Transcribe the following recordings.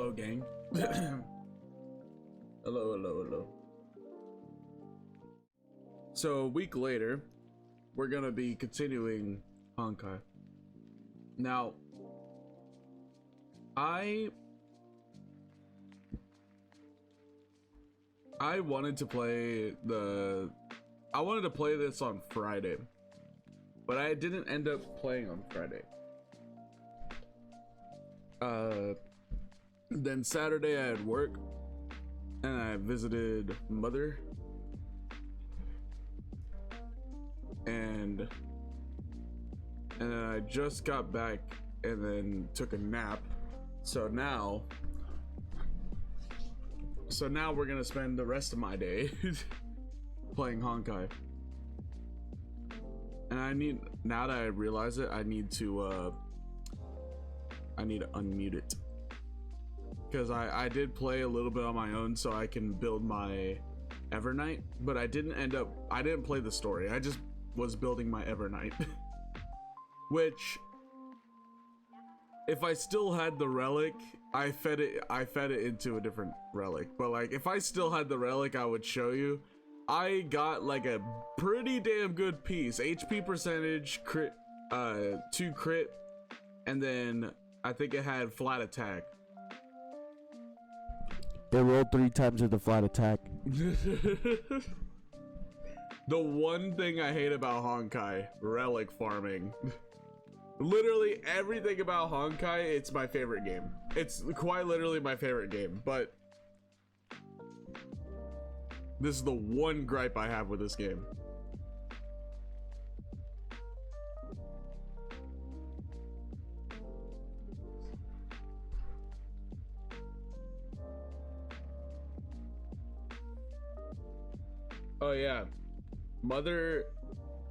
Hello, gang. Hello, hello, hello. So a week later, we're gonna be continuing Honkai. Now, I wanted to play this on Friday, but I didn't end up playing on Friday. Then Saturday I had work, and I visited mother, and then I just got back and then took a nap. So now we're gonna spend the rest of my day playing Honkai. And now that I realize it, I need to unmute it, because I did play a little bit on my own so I can build my Evernight, but I didn't play the story. I just was building my Evernight. Which, if I still had the relic, I fed it into a different relic. But like, if I still had the relic, I would show you. I got like a pretty damn good piece. HP percentage, crit, 2 crit, and then I think it had flat attack. They rolled 3 times with the flat attack. The one thing I hate about Honkai, relic farming. Literally everything about Honkai, it's my favorite game. It's quite literally my favorite game, but this is the one gripe I have with this game. Oh yeah, mother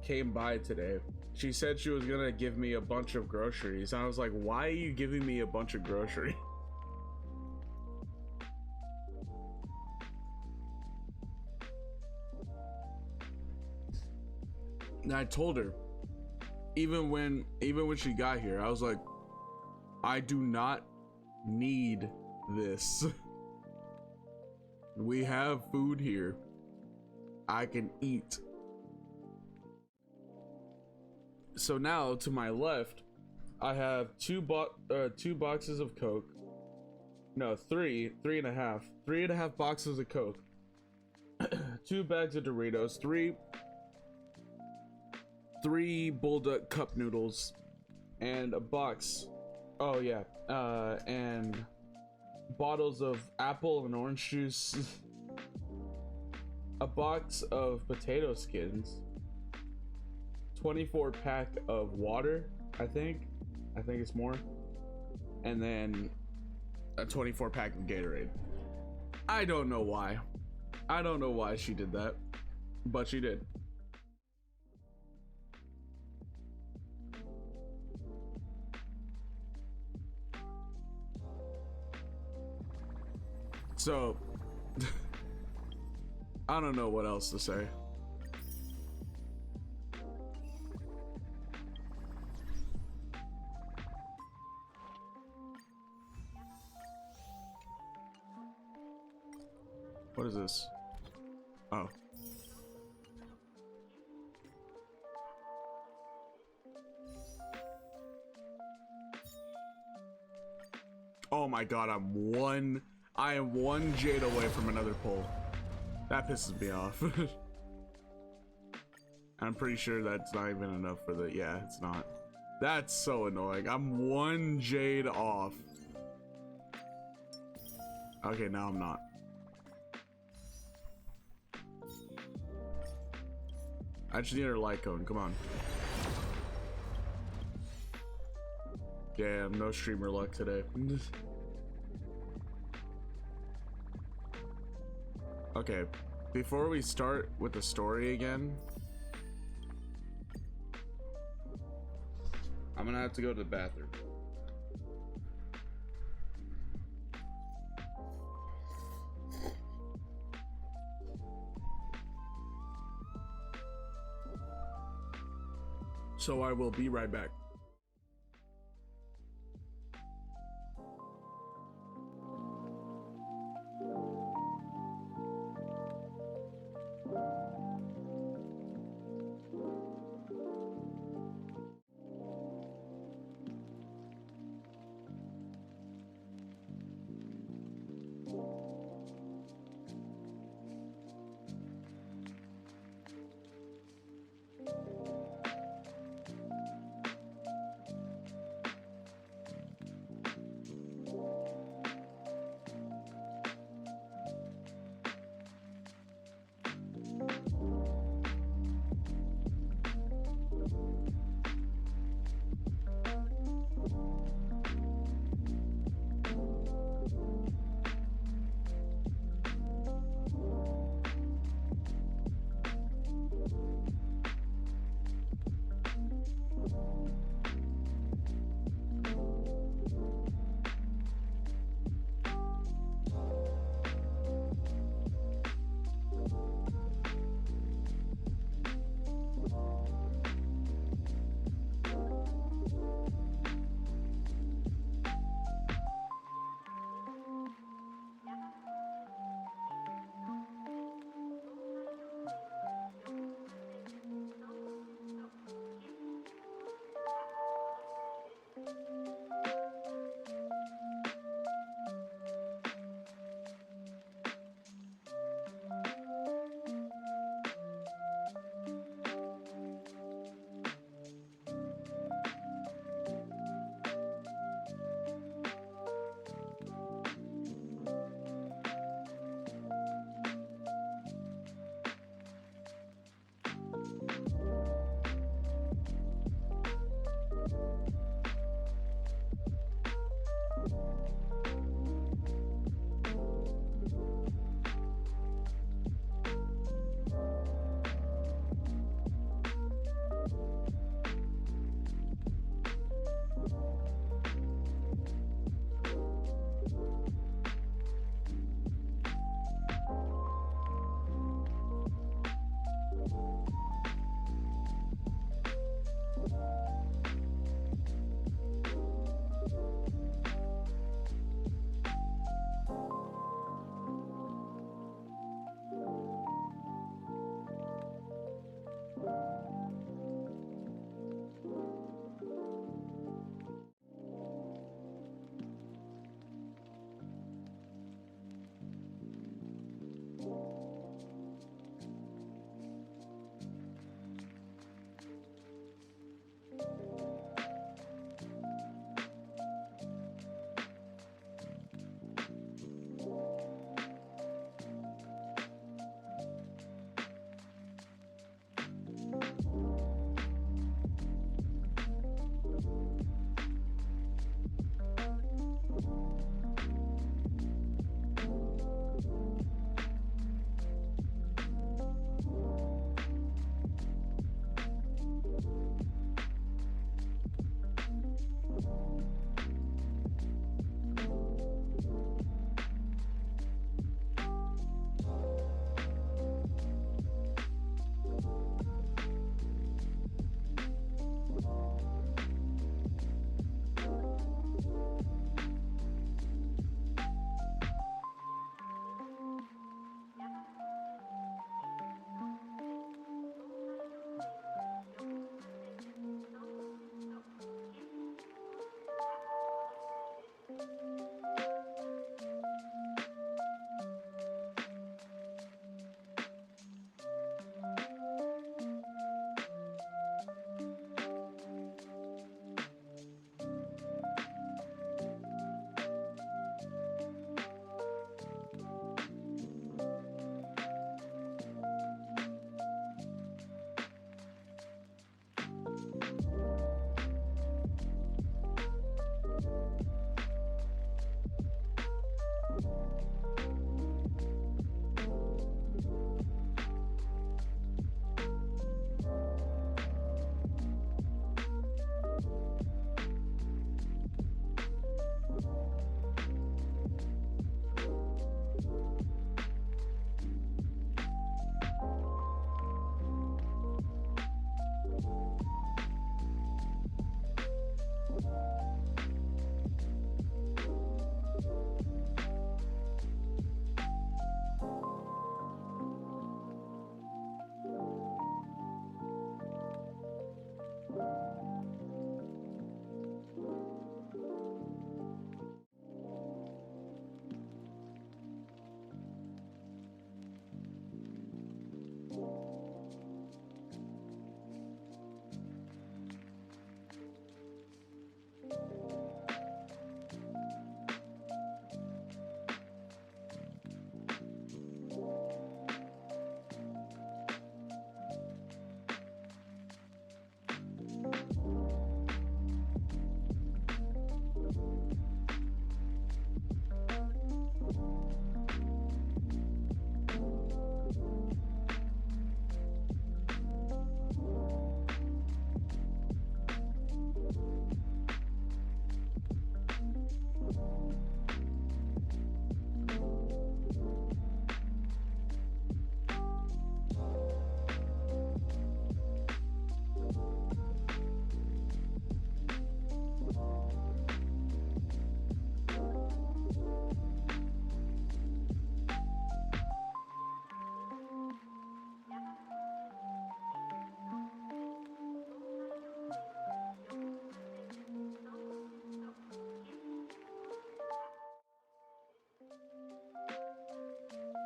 came by today. She said she was gonna give me a bunch of groceries. I was like, why are you giving me a bunch of groceries? And I told her, even when she got here, I was like, I do not need this. We have food here. I can eat. So now to my left, I have two boxes of Coke. No, three and a half boxes of Coke. 2 bags of Doritos, three Bulldog cup noodles, and a box. Oh yeah, and bottles of apple and orange juice. A box of potato skins, 24 pack of water, I think it's more, and then a 24 pack of Gatorade. I don't know why she did that, but she did. So I don't know what else to say. What is this? Oh. Oh my god, I am one jade away from another pull. That pisses me off. I'm pretty sure that's not even enough for the... Yeah, it's not. That's so annoying. I'm one jade off. Okay, now I'm not. I just need her light cone. Come on. Damn, no streamer luck today. Okay, before we start with the story again, I'm gonna have to go to the bathroom. So I will be right back.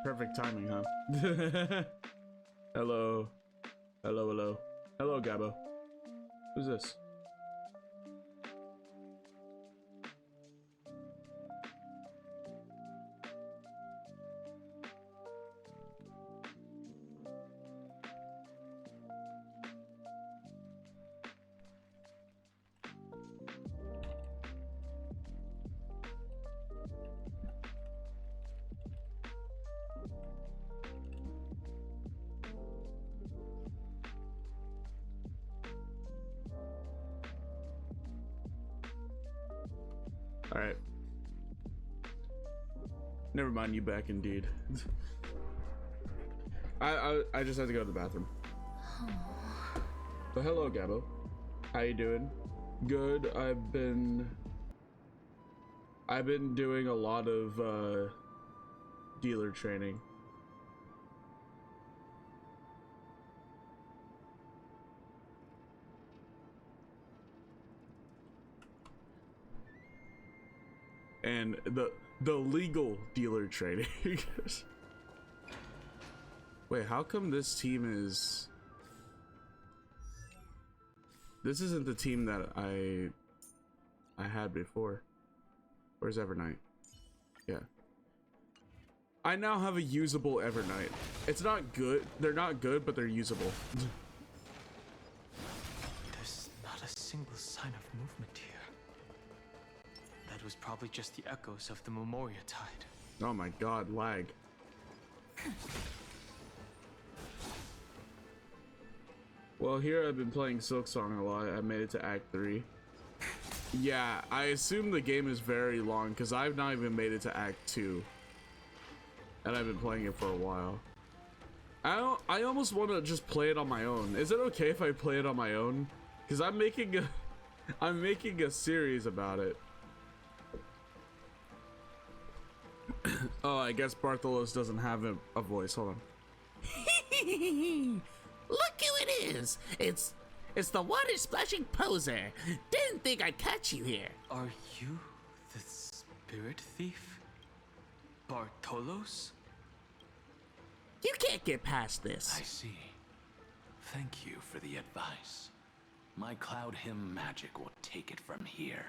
Perfect timing, huh? Hello. Hello, hello. Hello, Gabo. Who's this? All right. Never mind, you back indeed. I just had to go to the bathroom. But hello, Gabo. How you doing? Good. I've been doing a lot of dealer training. And the legal dealer trading. Wait, how come this team is... This isn't the team that I had before. Where's Evernight? Yeah. I now have a usable Evernight. It's not good. They're not good, but they're usable. There's not a single sign of movement here. That was probably just the echoes of the Memoria Tide. Oh my god, lag. Well, here I've been playing Silksong a lot. I made it to Act 3. Yeah, I assume the game is very long because I've not even made it to Act 2. And I've been playing it for a while. I almost want to just play it on my own. Is it okay if I play it on my own? Because I'm making a series about it. Oh, I guess Bartholos doesn't have a voice. Hold on. Look who it is! It's the water splashing poser. Didn't think I'd catch you here. Are you the spirit thief? Bartolos? You can't get past this. I see. Thank you for the advice. My cloud hymn magic will take it from here.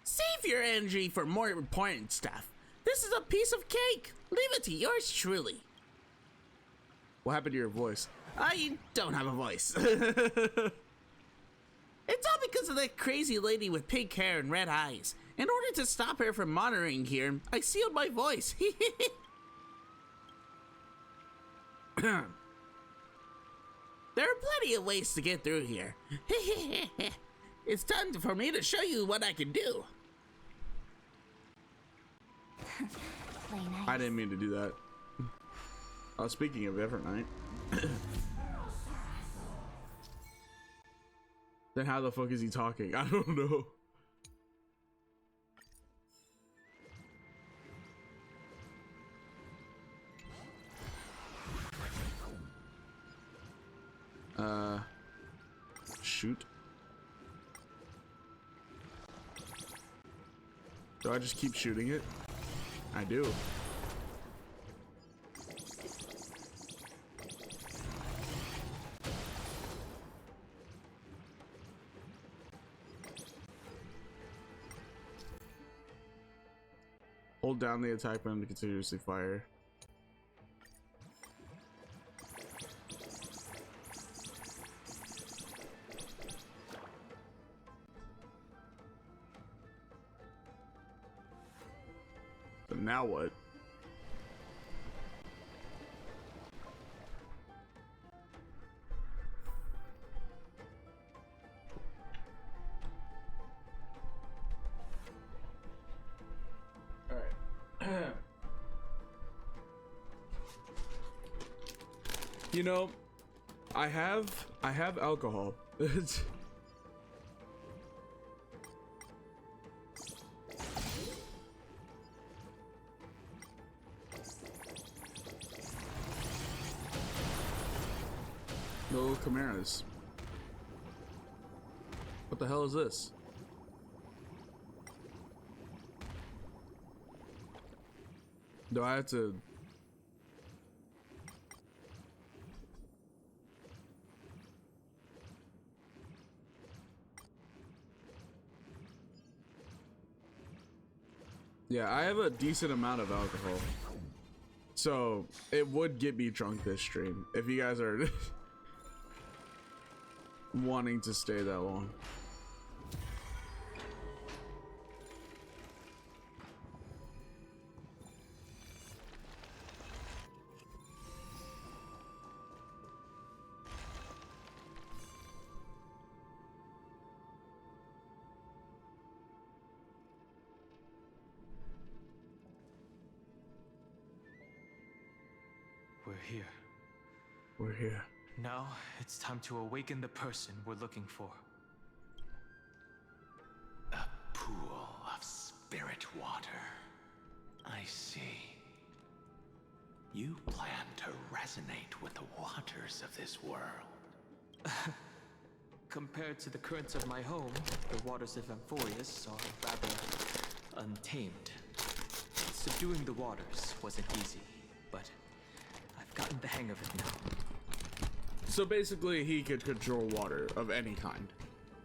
Save your energy for more important stuff. This is a piece of cake. Leave it to yours truly. What happened to your voice? I don't have a voice. It's all because of that crazy lady with pink hair and red eyes. In order to stop her from monitoring here, I sealed my voice. There are plenty of ways to get through here. It's time for me to show you what I can do. Play nice. I didn't mean to do that. Speaking of Evernight. Then how the fuck is he talking? I don't know. Shoot. Do I just keep shooting it? I do. Hold down the attack button to continuously fire. So now what? You know, I have alcohol. No chimeras. What the hell is this? Do I have to? Yeah, I have a decent amount of alcohol. So it would get me drunk this stream if you guys are wanting to stay that long. We're here. We're here. Now it's time to awaken the person we're looking for. A pool of spirit water. I see. You plan to resonate with the waters of this world. Compared to the currents of my home, the waters of Amphorius are rather untamed. Subduing the waters wasn't easy, but I've gotten the hang of it now. So basically, he could control water of any kind.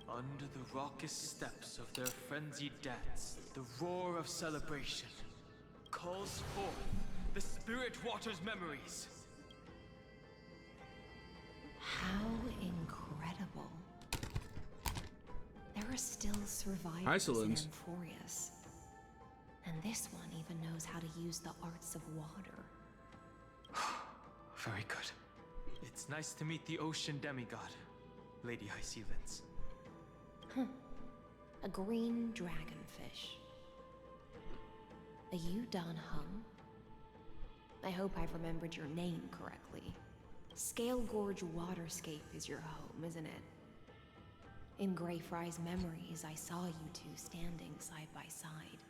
Under the raucous steps of their frenzied dance, the roar of celebration calls forth the spirit water's memories. How incredible. There are still survivors Hi, in Solins. Amphorius. And this one even knows how to use the arts of water. Very good. It's nice to meet the ocean demigod, Lady Hycelens. A green dragonfish. A Yudon Hung? I hope I've remembered your name correctly. Scale Gorge Waterscape is your home, isn't it? In Greyfry's memories, I saw you two standing side by side.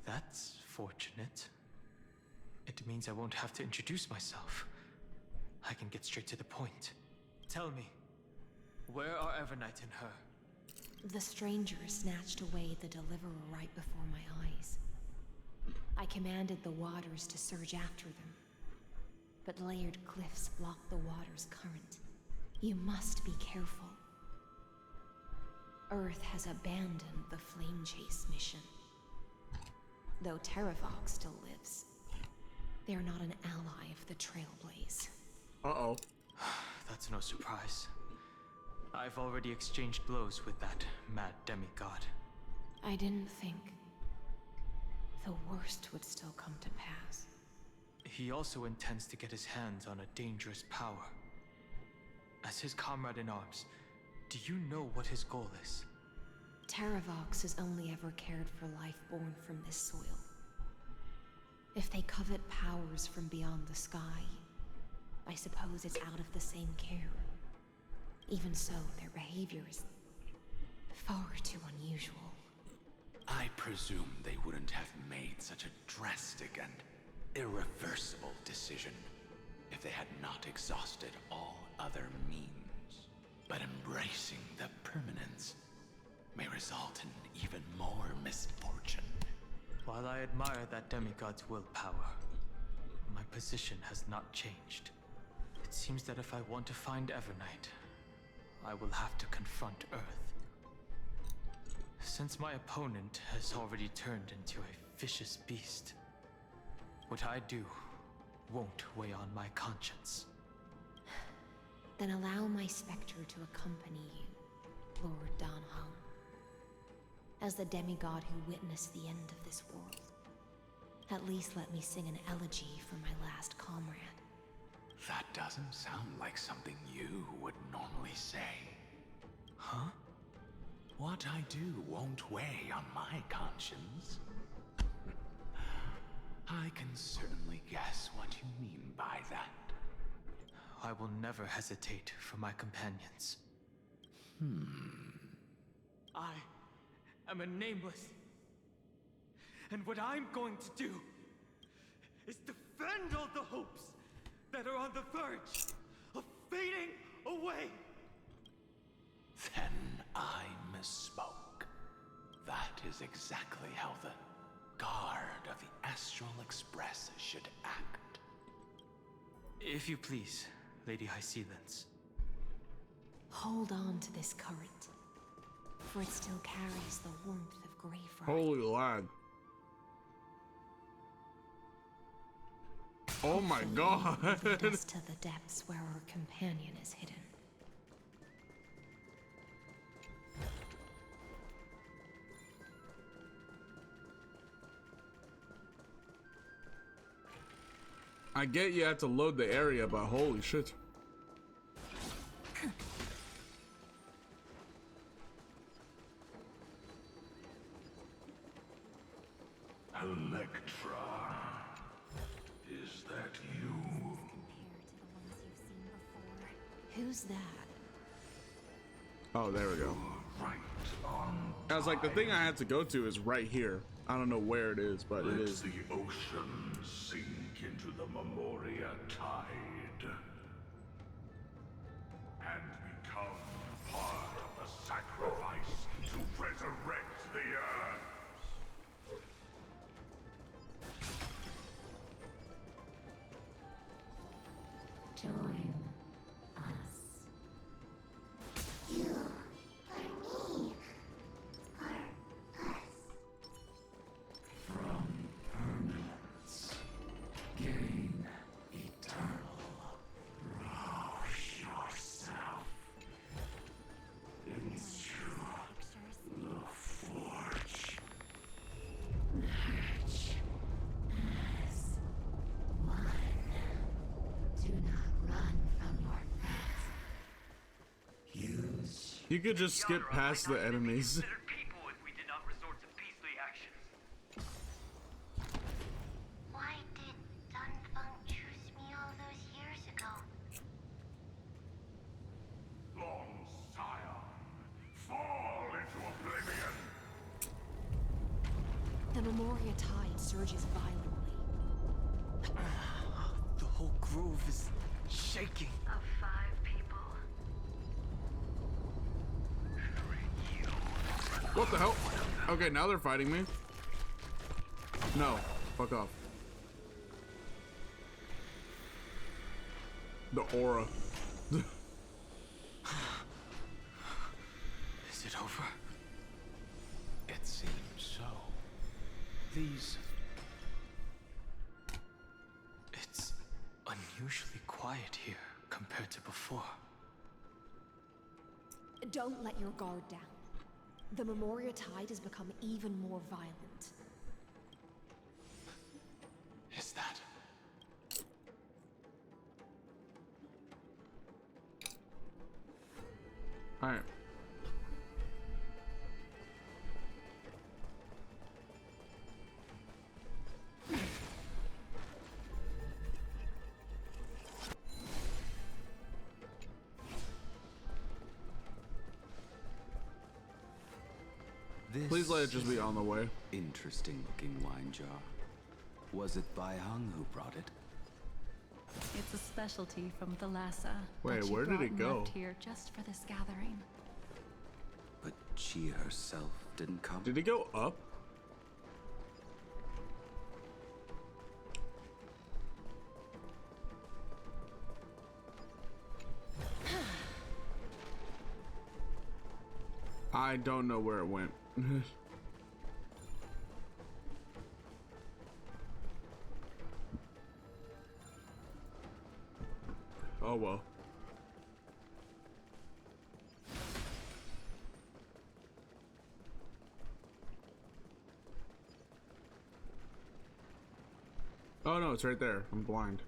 That's fortunate. It means I won't have to introduce myself. I can get straight to the point. Tell me, where are Evernight and her? The stranger snatched away the deliverer right before my eyes. I commanded the waters to surge after them, but layered cliffs block the water's current. You must be careful. Earth has abandoned the Flame Chase mission. Though Terravox still lives, they are not an ally of the Trailblaze. Uh-oh. That's no surprise. I've already exchanged blows with that mad demigod. I didn't think the worst would still come to pass. He also intends to get his hands on a dangerous power. As his comrade in arms, do you know what his goal is? Terravox has only ever cared for life born from this soil. If they covet powers from beyond the sky, I suppose it's out of the same care. Even so, their behavior is far too unusual. I presume they wouldn't have made such a drastic and irreversible decision if they had not exhausted all other means. But embracing the permanence may result in even more misfortune. While I admire that demigod's willpower, my position has not changed. It seems that if I want to find Evernight, I will have to confront Earth. Since my opponent has already turned into a vicious beast, What I do won't weigh on my conscience. Then allow my specter to accompany you, Lord Dan Heng. As the demigod who witnessed the end of this world, at least let me sing an elegy for my last comrade. That doesn't sound like something you would normally say. Huh? What I do won't weigh on my conscience. I can certainly guess what you mean by that. I will never hesitate for my companions. I am a nameless. And what I'm going to do is defend all the hopes that are on the verge of fading away. Then I misspoke. That is exactly how the guard of the Astral Express should act. If you please, Lady Hysealence. Hold on to this current, for it still carries the warmth of Greyfriar. Holy lag. Oh my god. Lead us to the depths where our companion is hidden. I get you have to load the area, but holy shit. Electra, is that you? Who's that? Oh, there we go. Right on. I was like, the thing I had to go to is right here. I don't know where it is, but it Let is. the ocean sink into the Memoria tide and become part of the sacrifice to resurrect the earth. Join us. You are me. Are us. From permanence, gain eternal. Rouse yourself into the forge. March as one. Do not run from your path. Use You could just skip past the enemies. People if we did not resort to beastly actions. Why did Dunfeng choose me all those years ago? long scion. Fall into oblivion. The Memoria tide surges violently. The whole grove is shaking. Of 5 people. What the hell? Okay, now they're fighting me. No, fuck off. The aura. Is it over? It seems so. These It's unusually quiet here compared to before. Don't let your guard down. The Memoria tide has become even more violent. is that. Alright. This Please let it just be on the way. interesting looking wine jar. Was it Bai Hung who brought it? It's a specialty from Thalassa. Wait, that she where did brought it and go? left here just for this gathering. But she herself didn't come? Did it go up? I don't know where it went. Oh well. Oh no, it's right there. I'm blind.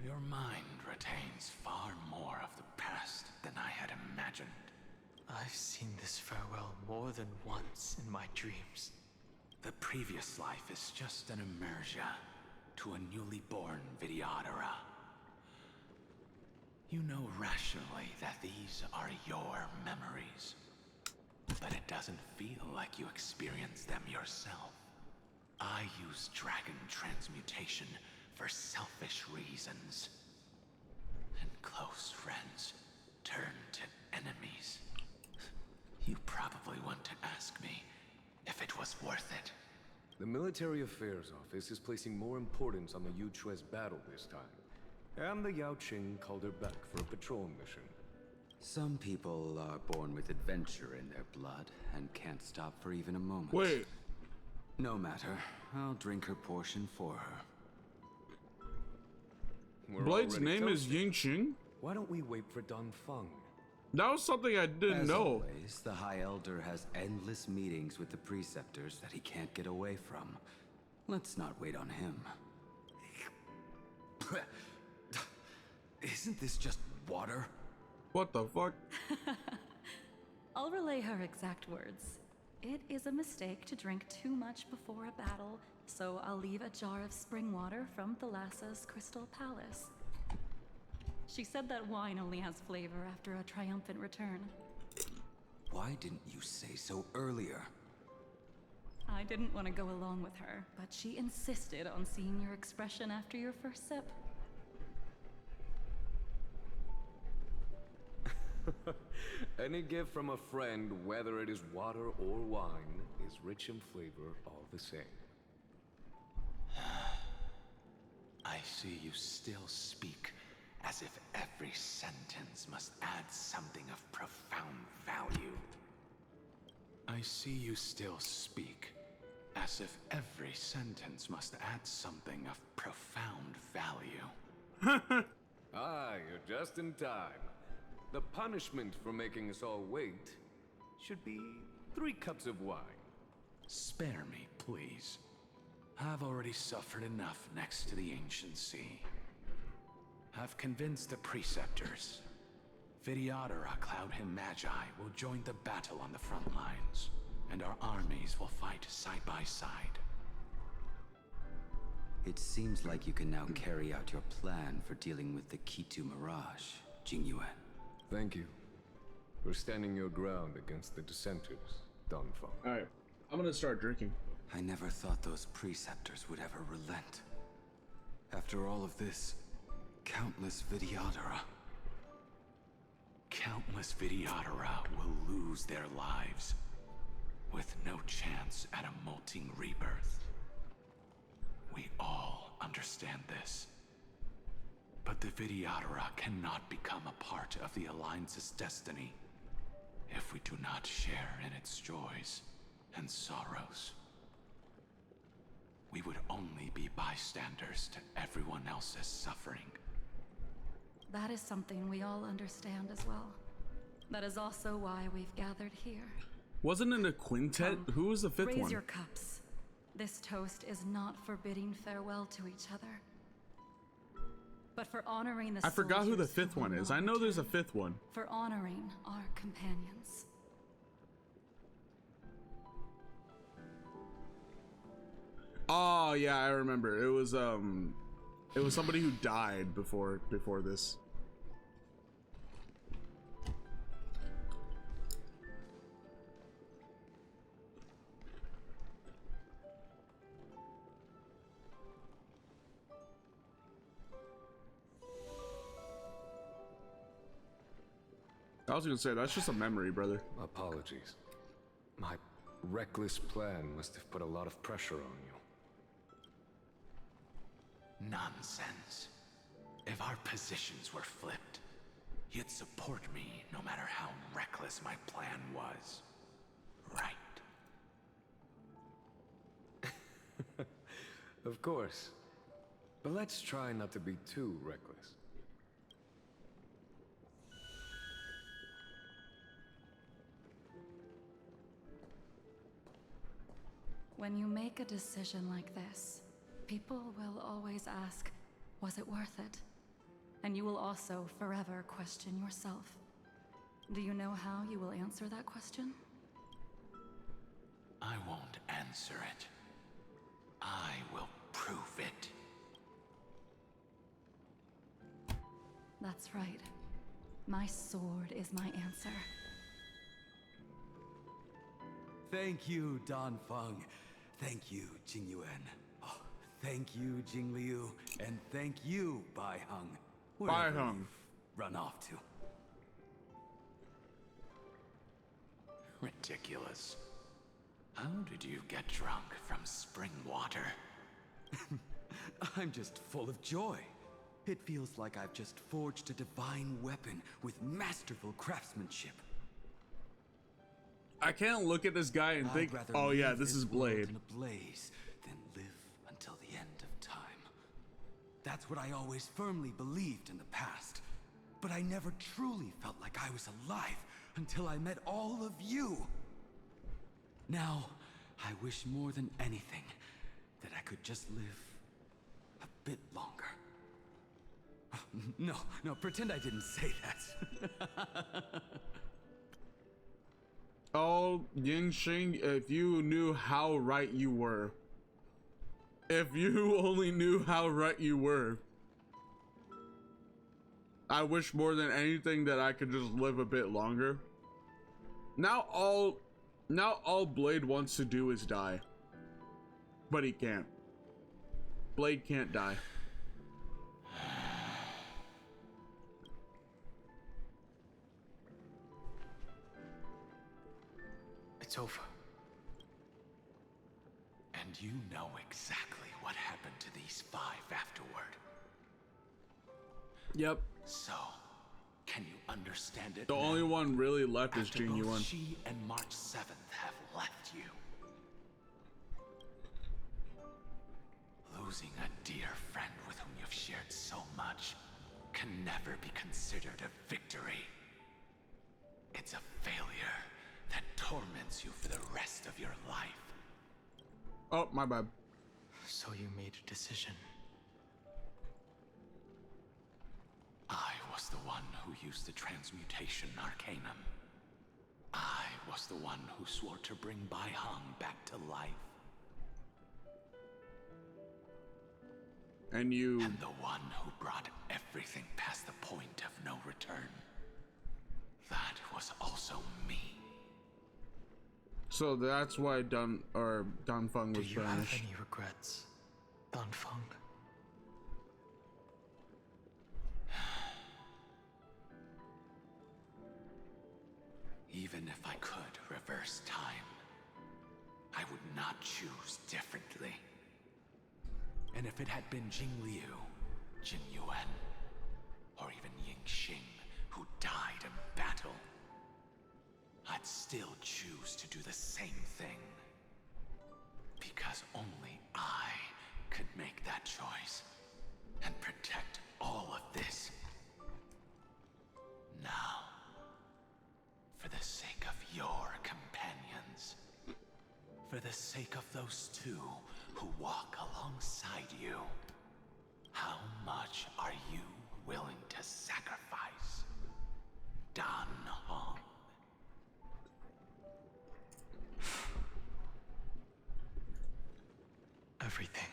Your mind retains far more of the past than I had imagined. I've seen this farewell more than once in my dreams. The previous life is just an immersia to a newly born Vidyadhara. You know rationally that these are your memories, but it doesn't feel like you experienced them yourself. I use dragon transmutation for selfish reasons, and close friends turn to enemies. You probably want to ask me if it was worth it. The Military Affairs Office is placing more importance on the Yuchue's battle this time, and the Yao Qing called her back for a patrol mission. Some people are born with adventure in their blood and can't stop for even a moment. Wait. No matter. I'll drink her portion for her. Blade's name is Yingqing? Why don't we wait for Don Feng? That was something I didn't know. Always, the High Elder has endless meetings with the preceptors that he can't get away from. Let's not wait on him. Isn't this just water? What the fuck? I'll relay her exact words. It is a mistake to drink too much before a battle, so I'll leave a jar of spring water from Thalassa's Crystal Palace. She said that wine only has flavor after a triumphant return. Why didn't you say so earlier? I didn't want to go along with her, but she insisted on seeing your expression after your first sip. Any gift from a friend, whether it is water or wine, is rich in flavor all the same. I see you still speak as if every sentence must add something of profound value. I see you still speak as if every sentence must add something of profound value. Ah, you're just in time. The punishment for making us all wait should be 3 cups of wine. Spare me, please. I've already suffered enough next to the ancient sea. I've convinced the preceptors. Vidyadhara Cloud Him Magi will join the battle on the front lines, and our armies will fight side by side. It seems like you can now carry out your plan for dealing with the Kitu Mirage, Jingyuan. Thank you for standing your ground against the dissenters, Don Feng. Alright, I'm gonna start drinking. I never thought those preceptors would ever relent. After all of this, countless Vidyadhara will lose their lives, with no chance at a molting rebirth. We all understand this. But the Vidyadhara cannot become a part of the Alliance's destiny if we do not share in its joys and sorrows. We would only be bystanders to everyone else's suffering. That is something we all understand as well. That is also why we've gathered here. Wasn't it a quintet? Who was the 5th Raise one? your cups. This toast is not for bidding farewell to each other, but for honoring the I forgot who the soldiers 5th will one is. not I know there's a return. 5th one. For honoring our companions. Oh yeah, I remember. It was somebody who died before this. I was gonna say, that's just a memory, brother. Apologies. My reckless plan must have put a lot of pressure on you. Nonsense. If our positions were flipped, you'd support me no matter how reckless my plan was. Right? Of course. But let's try not to be too reckless. When you make a decision like this, people will always ask, was it worth it? And you will also forever question yourself. Do you know how you will answer that question? I won't answer it. I will prove it. That's right. My sword is my answer. Thank you, Dan Feng. Thank you, Jing Yuan. Oh, thank you, Jing Liu. And thank you, Bai Heng. Bai Wherever Heng. you've run off to. Ridiculous. How did you get drunk from spring water? I'm just full of joy. It feels like I've just forged a divine weapon with masterful craftsmanship. I can't look at this guy and think, I'd rather oh yeah, leave this is world Blade. in a blaze than live until the end of time. That's what I always firmly believed in the past. But I never truly felt like I was alive until I met all of you. Now, I wish more than anything that I could just live a bit longer. No, pretend I didn't say that. Oh, Yingxing, if you knew how right you were. If you only knew how right you were. I wish more than anything that I could just live a bit longer. Now all Blade wants to do is die. But he can't. Blade can't die. It's over. And you know exactly what happened to these 5 afterward. Yep. So, can you understand it The now? only one really left is After Jing both Yuan. she and March 7th have left you. Losing a dear friend with whom you've shared so much can never be considered a victory. It's a failure that torments you for the rest of your life. Oh, my bad. So you made a decision. I was the one who used the transmutation arcanum. I was the one who swore to bring Bai Heng back to life. And you... And the one who brought everything past the point of no return. That was also me. So that's why Dan Feng was Do you have banished. any regrets, Dan Feng? Even if I could reverse time, I would not choose differently. And if it had been Jing Liu, Jing Yuan, or even Yingxing who died in battle, I'd still choose to do the same thing. Because only I could make that choice and protect all of this. Now, for the sake of your companions, for the sake of those 2 who walk alongside you, how much are you willing to sacrifice, Dan Heng? Everything.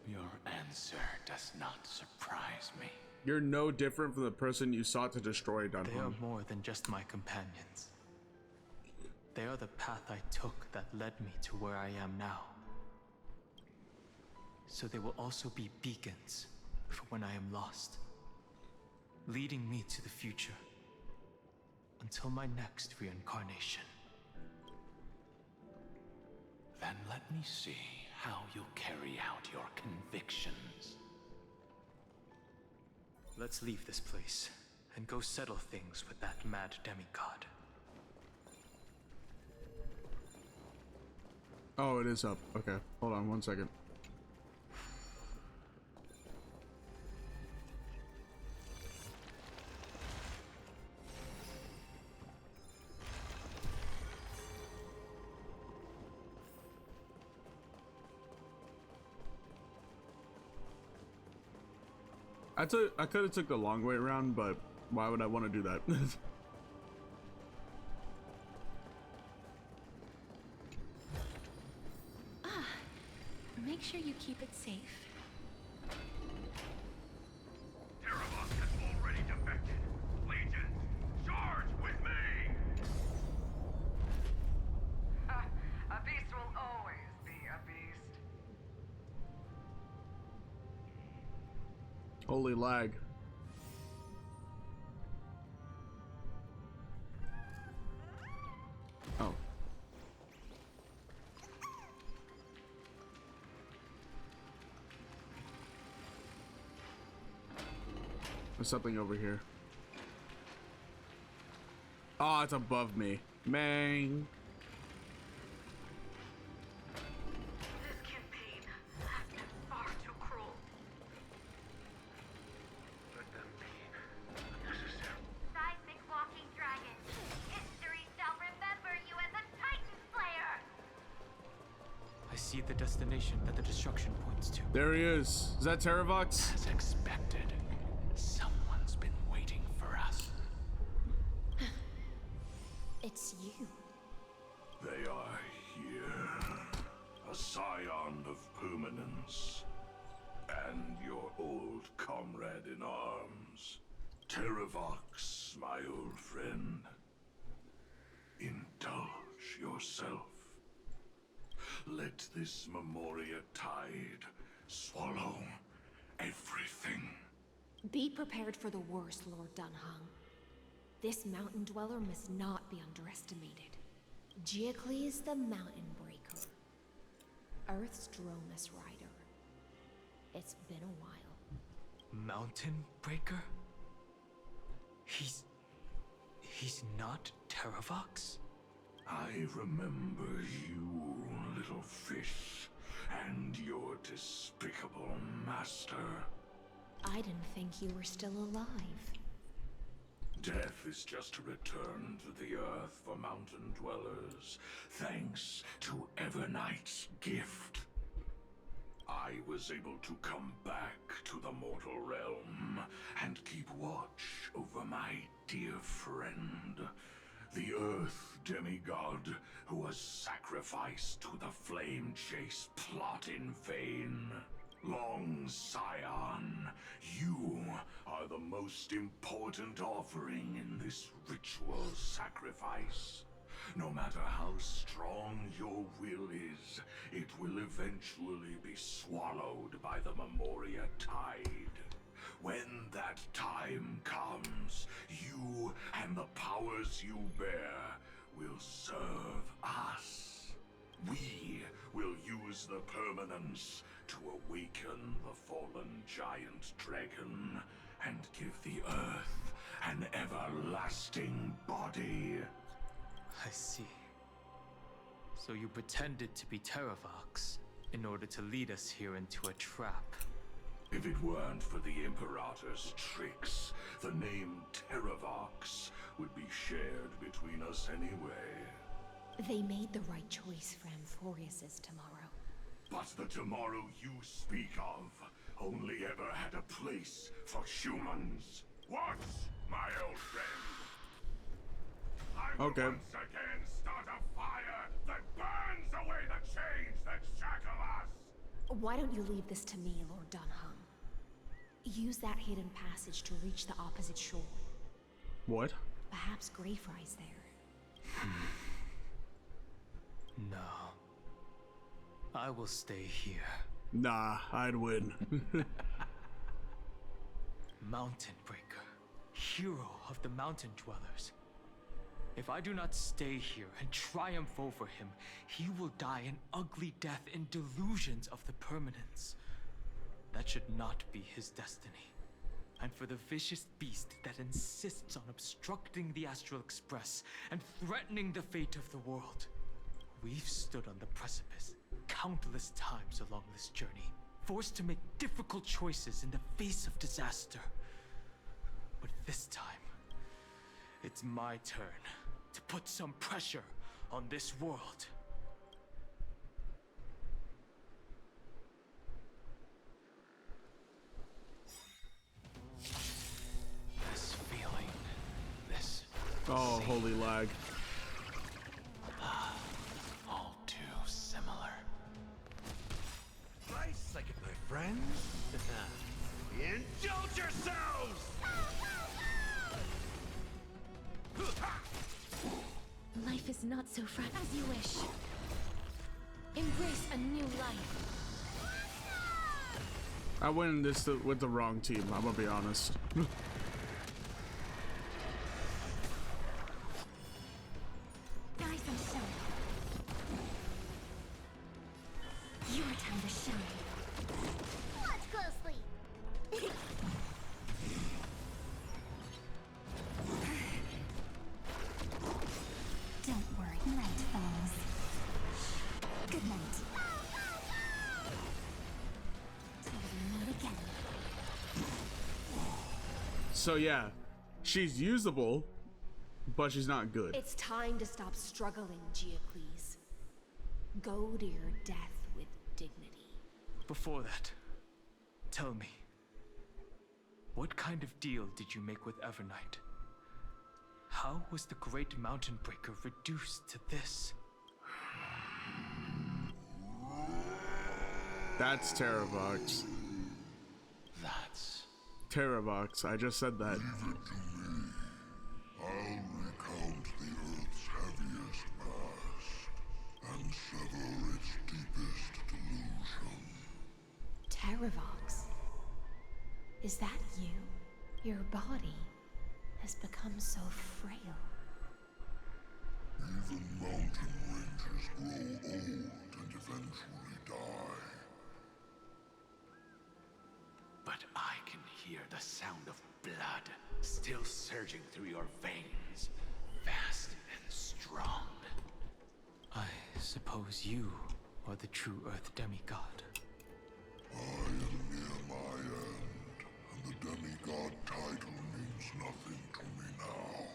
Your answer does not surprise me. You're no different from the person you sought to destroy, Dan They are Feng. more than just my companions. They are the path I took that led me to where I am now. So they will also be beacons for when I am lost, leading me to the future until my next reincarnation. Then let me see how you'll carry out your convictions. Let's leave this place and go settle things with that mad demigod. Oh, it is up. Okay, hold on 1 second. I could have took the long way around, but why would I want to do that? Make sure you keep it safe. Terravos has already defected. Legion, charge with me! A beast will always be a beast. Holy lag. Oh. There's something over here. Oh, it's above me. Man. This campaign has been far too cruel. Let them be necessary. Seismic walking dragon. History shall remember you as a Titan Slayer. I see the destination that the destruction points to. There he is. Is that Terravox? As expected, someone's been waiting for us. It's you. They are here. A scion of permanence. And your old comrade in arms. Terravox, my old friend. Indulge yourself. Let this Memoria tide swallow everything. Be prepared for the worst, Lord Dunhung. This mountain dweller must not be underestimated. Giacles the Mountain Breaker. Earth's Dromus Rider. It's been a while. Mountain Breaker? He's not Terravox? I remember you, little fish, and your despicable master. I didn't think you were still alive. Death is just a return to the earth for mountain dwellers, thanks to Evernight's gift. I was able to come back to the mortal realm and keep watch over my dear friend, the Earth demigod who was sacrificed to the flame chase plot in vain. Long Scion, you are the most important offering in this ritual sacrifice. No matter how strong your will is, it will eventually be swallowed by the Memoria tide. When that time comes, you and the powers you bear will serve us. We will use the permanence to awaken the fallen giant dragon and give the earth an everlasting body. I see. So you pretended to be Terravox in order to lead us here into a trap. If it weren't for the Imperator's tricks, the name Terravox would be shared between us anyway. They made the right choice for Amphorius's tomorrow. But the tomorrow you speak of only ever had a place for humans. What, my old friend? I will once again start a fire that burns away the chains that shackle us! Why don't you leave this to me, Lord Dunhung? Use that hidden passage to reach the opposite shore. What? Perhaps Greyfry's there. No. I will stay here. Nah, I'd win. Mountain Breaker, hero of the mountain dwellers. If I do not stay here and triumph over him, he will die an ugly death in delusions of the permanence. That should not be his destiny. And for the vicious beast that insists on obstructing the Astral Express and threatening the fate of the world, We've stood on the precipice countless times along this journey, forced to make difficult choices in the face of disaster. But this time, it's my turn to put some pressure on this world. This feeling, this... Oh, holy lag. all too similar. Rice, like my friends. Indulge yourselves! Life is not so fragile as you wish. Embrace a new life. I went in this with the wrong team, I'm gonna be honest. Rise and shine. Your time to shine. Watch closely. Don't worry, night falls. Good night. Till we meet again. So yeah, she's usable, but she's not good. It's time to stop struggling, Geocles. Go to your death with dignity. Before that, tell me, what kind of deal did you make with Evernight? How was the Great Mountain Breaker reduced to this? That's Terravox. That's... Terravox, I just said that. I'll recount the Earth's heaviest past and sever its deepest delusion. Terravox? Is that you? Your body has become so frail. Even mountain ranges grow old and eventually die. But I can hear the sound of blood still surging through your veins, fast and strong. I suppose you are the true Earth demigod. I am near my end, and the demigod title means nothing to me now.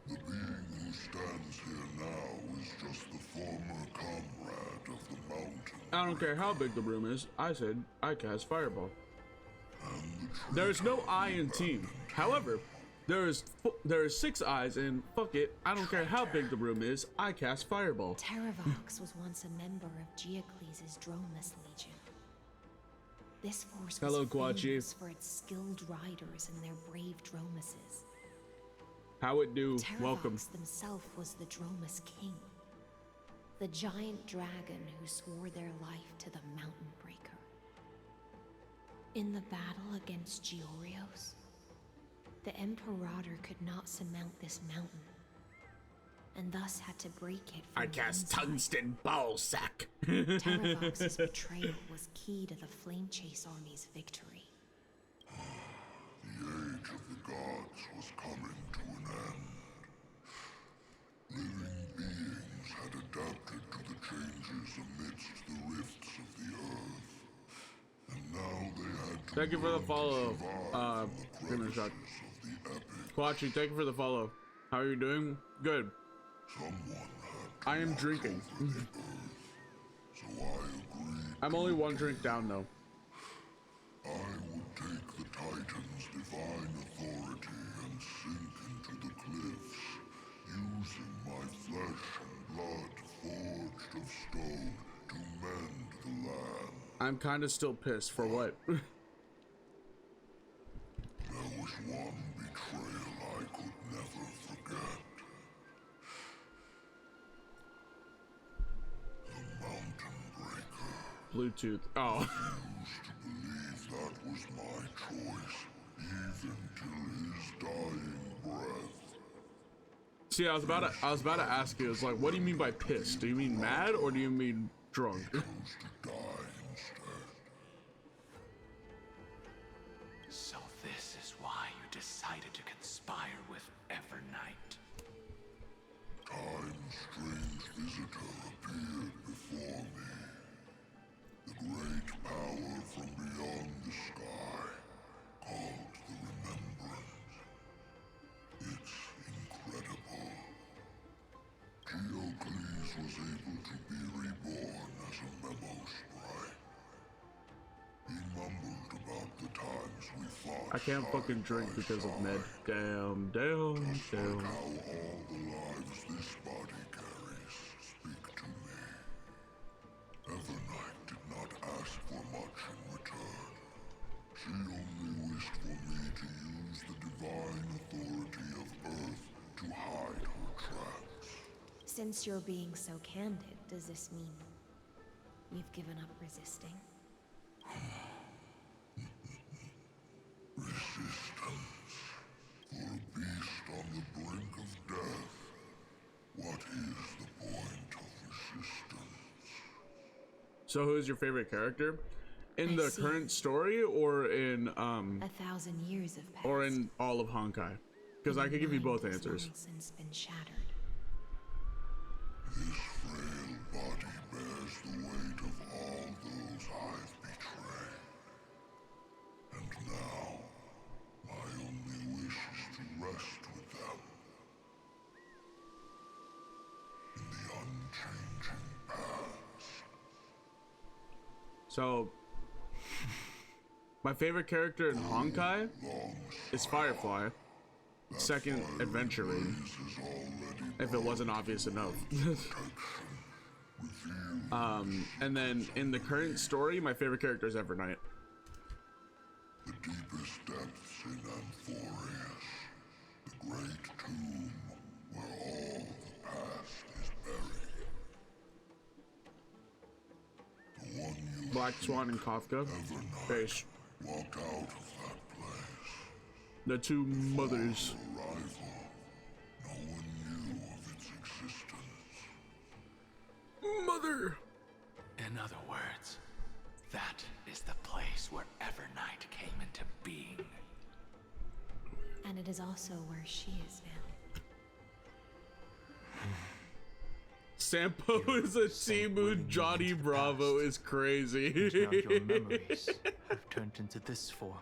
The being who stands here now is just the former comrade of the mountain. I don't care how big the room is. I said I cast Fireball. There is no I in team. However, there is 6 eyes, and fuck it, I don't care how big the room is. I cast Fireball. Terravox was once a member of Geocles' Dromus Legion. This force was Hello, Quachi. famous for its skilled riders and their brave Dromuses. How it do? Welcome. Terravox himself was the Dromus King, the giant dragon who swore their life to the Mountain Breaker. In the battle against Georios, the Imperator could not surmount this mountain, and thus had to break it from I the cast inside. Tungsten Ballsack. Terravox's betrayal was key to the Flame Chase Army's victory. The age of the gods was coming to an end. Living beings had adapted to the changes amidst the rifts of the earth. And now they had to Thank you for the learn to follow, survive from the Goodness, crevices of the epic. Quachi, thank you for the follow. How are you doing? Good. Someone had to I am watch drinking. over the earth, so I agreed I'm to only one obey. drink down though. I would take the Titan's divine authority and sink into the cliffs, using my flesh and blood forged of stone to mend the land. I'm kind of still pissed for what? There was one betrayal I could never forget. The Mountain Breaker. Bluetooth. Oh. Used to believe that was my choice, even till his dying breath. See, I was about to ask you. It's like, what do you mean by pissed? Do you mean mad or do you mean drunk? Chose to die instead. So this is why you decided to conspire with Evernight. Time strangely to be reborn as a memo sprite. He mumbled about the times we fought. I can't fucking drink because of Ned. Damn. Just like how all the lives this body carries speak to me. Evernight did not ask for much in return. She only wished for me to use the divine authority of Earth to hide her tracks. Since you're being so candid, does this mean you've given up resisting? Resistance. For a beast on the brink of death, what is the point of resistance? So who is your favorite character? In I the see. current story or in 1,000 years have passed. or in all of Honkai? Because I could give you both Mind has answers. long since been shattered. This frail body bears the weight of all those I've betrayed. And now, my only wish is to rest with them. In the unchanging past. So my favorite character in Honkai is Firefly. Second, Adventure Raid. If it wasn't obvious enough. And then in the current story, my favorite character is Evernight. The deepest depths in Amphorius, the great tomb where all the past is buried. The one you Black Swan and Kafka. Base. walked out of that place. The two mothers. Arrival, no one knew of its existence. Mother! In other words, that is the place where Evernight came into being. And it is also where she is now. Sampo is a Seamoon. Johnny Bravo is crazy. And now your memories have turned into this form.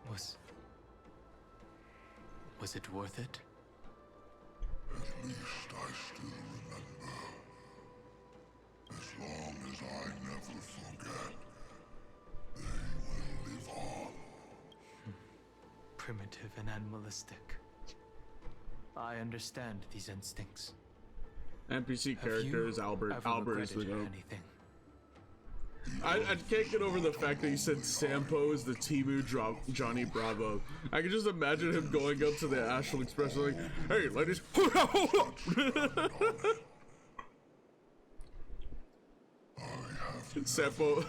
Was it worth it? At least I still remember. As long as I never forget, they will live on. Primitive and animalistic. I understand these instincts. NPC Have character you is Albert. ever Albert is the regretted goat. anything? I can't get over the fact that he said Sampo is the Timu Johnny Bravo. I can just imagine him going up to the Astral Express like, hey ladies, Sampo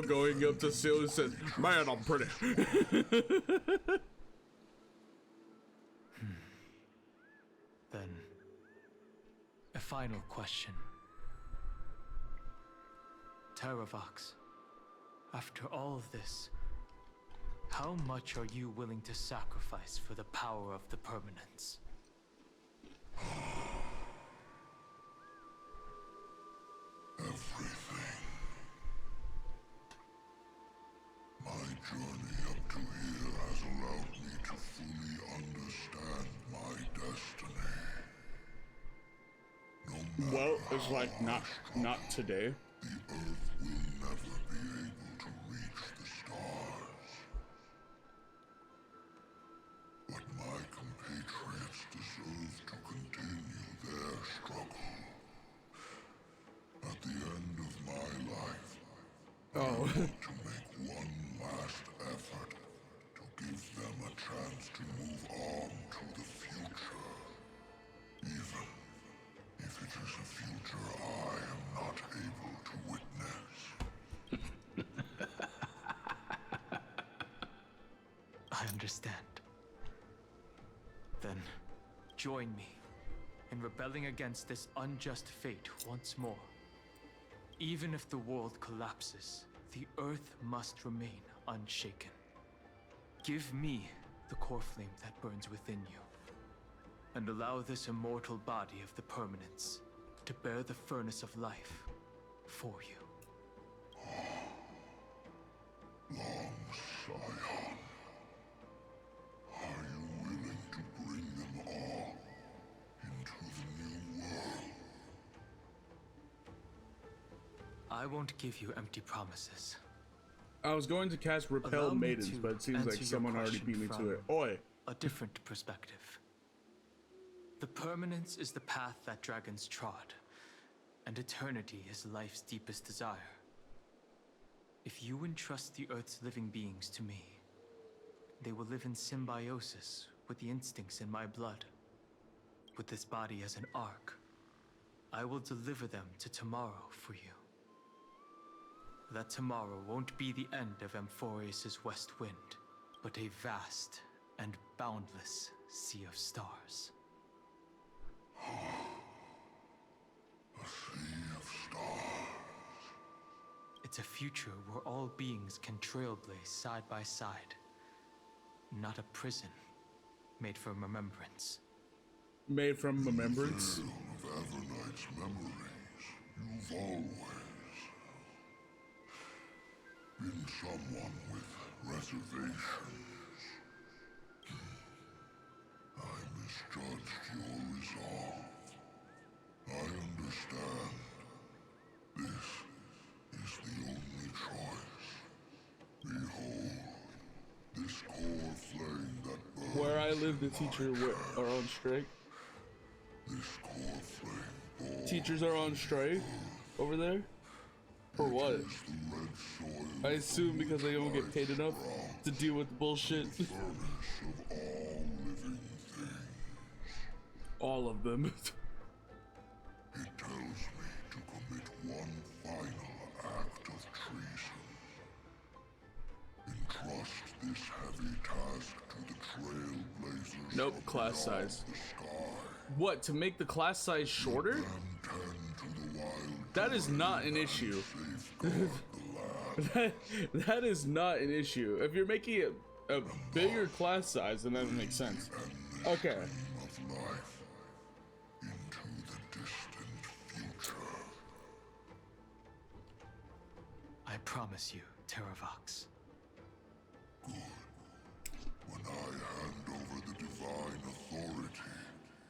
going up to Seal and says, man, I'm pretty. Then, a final question. Terravox, after all of this, how much are you willing to sacrifice for the power of the permanence? Everything. My journey up to here has allowed me to fully understand my destiny. No matter Well, it's how like I not struggle, today. the Earth will never be able to reach the stars. But my compatriots deserve to continue their struggle. At the end of my life, I want to make one last effort to give them a chance to move on to the future. Even if it is a future I am not able to witness. I understand. Then, join me in rebelling against this unjust fate once more. Even if the world collapses, the Earth must remain unshaken. Give me the core flame that burns within you, and allow this immortal body of the permanence to bear the furnace of life for you. Long Scion, are you willing to bring them all into the new world? I won't give you empty promises. I was going to cast Repel Allow me Maidens, to but it seems answer like your someone already question beat me to from it. Oi! a different perspective. The permanence is the path that dragons trod, and eternity is life's deepest desire. If you entrust the Earth's living beings to me, they will live in symbiosis with the instincts in my blood. With this body as an ark, I will deliver them to tomorrow for you. That tomorrow won't be the end of Amphorius' west wind, but a vast and boundless sea of stars. A sea of stars. It's a future where all beings can trailblaze side by side. Not a prison made from remembrance. Made from remembrance? Of Avernight's memories, you've always been someone with reservations. I misjudged your resolve. I understand. This is the only choice. Behold, this core flame that burns. Where I live, the teachers are on strike. This core flame born. Teachers are on strike over there? For what? I assume because they don't get paid enough to deal with bullshit. Furnace of all living things. All of them. It tells me to commit one final act of treason. Entrust this heavy task to the trailblazers. Nope, from class beyond size. the sky. What, to make the class size shorter? Them tend to the wild That is not an issue. safeguard the land. that is not an issue. If you're making it a bigger class size, then that doesn't make sense. Okay. Of life into the distant future. I promise you, Terravox. Good. When I hand over the divine authority,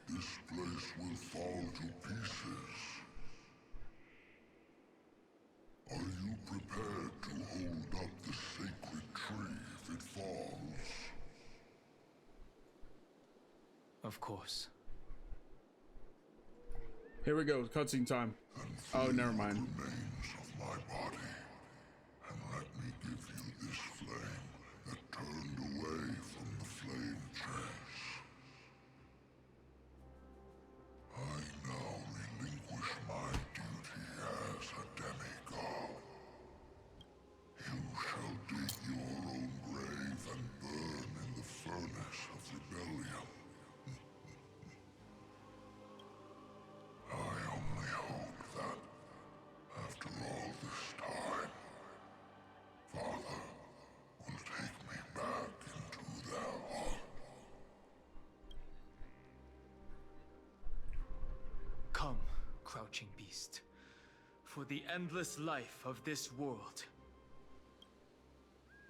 this place will fall to pieces. Are you prepared to hold up the sacred tree if it falls? Of course. Here we go, cutscene time. Oh, never mind. Remains of my body, and let me give you this flame that turned away from the flame chase. I now relinquish my duty as a demigod. You shall dig your own grave and burn in the furnace of rebellion. I only hope that, after all this time, Father will take me back into their heart. Come, crouching beast, for the endless life of this world.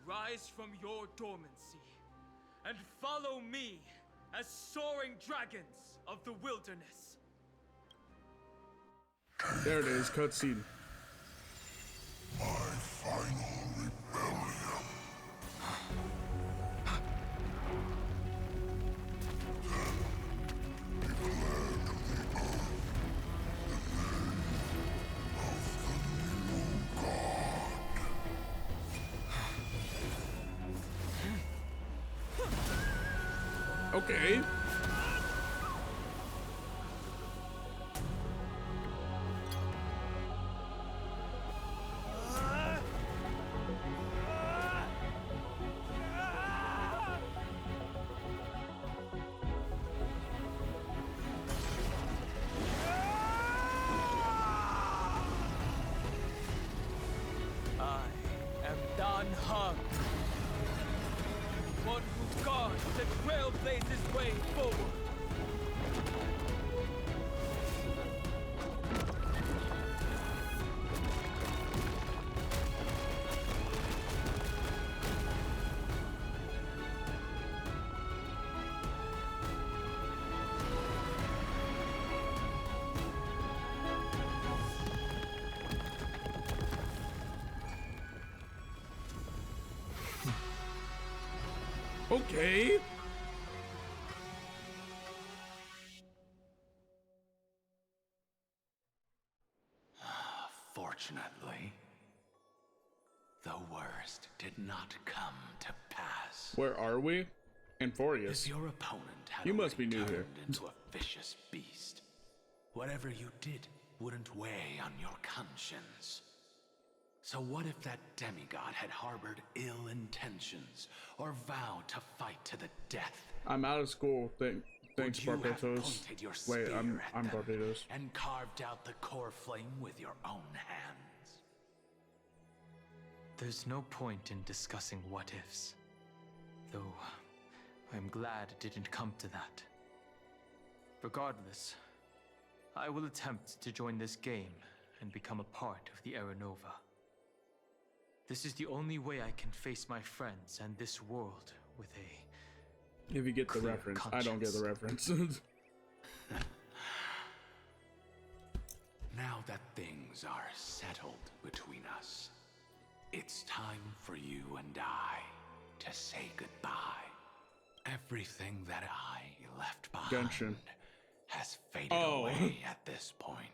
Rise from your dormancy and follow me as soaring dragons of the wilderness. There it is, cutscene. My final rebellion. Then declare to the earth the name of the new god. Okay. I am Dan Hung, one who guards and trailblazes way forward. Okay. Fortunately, the worst did not come to pass. Where are we? Enforius. If your opponent had You must be new turned here. into a vicious beast, whatever you did wouldn't weigh on your conscience. So what if that demigod had harbored ill intentions or vowed to fight to the death? I'm out of school. Thanks, Would you have Barbados. pointed your Wait, spear I'm at them Barbados. and carved out the core flame with your own hands? There's no point in discussing what ifs. Though, I'm glad it didn't come to that. Regardless, I will attempt to join this game and become a part of the Aranova. This is the only way I can face my friends and this world with a If you get the clear reference. I conscience. don't get the reference. Now that things are settled between us, it's time for you and I to say goodbye. Everything that I left behind Genshin. has faded Oh. away at this point.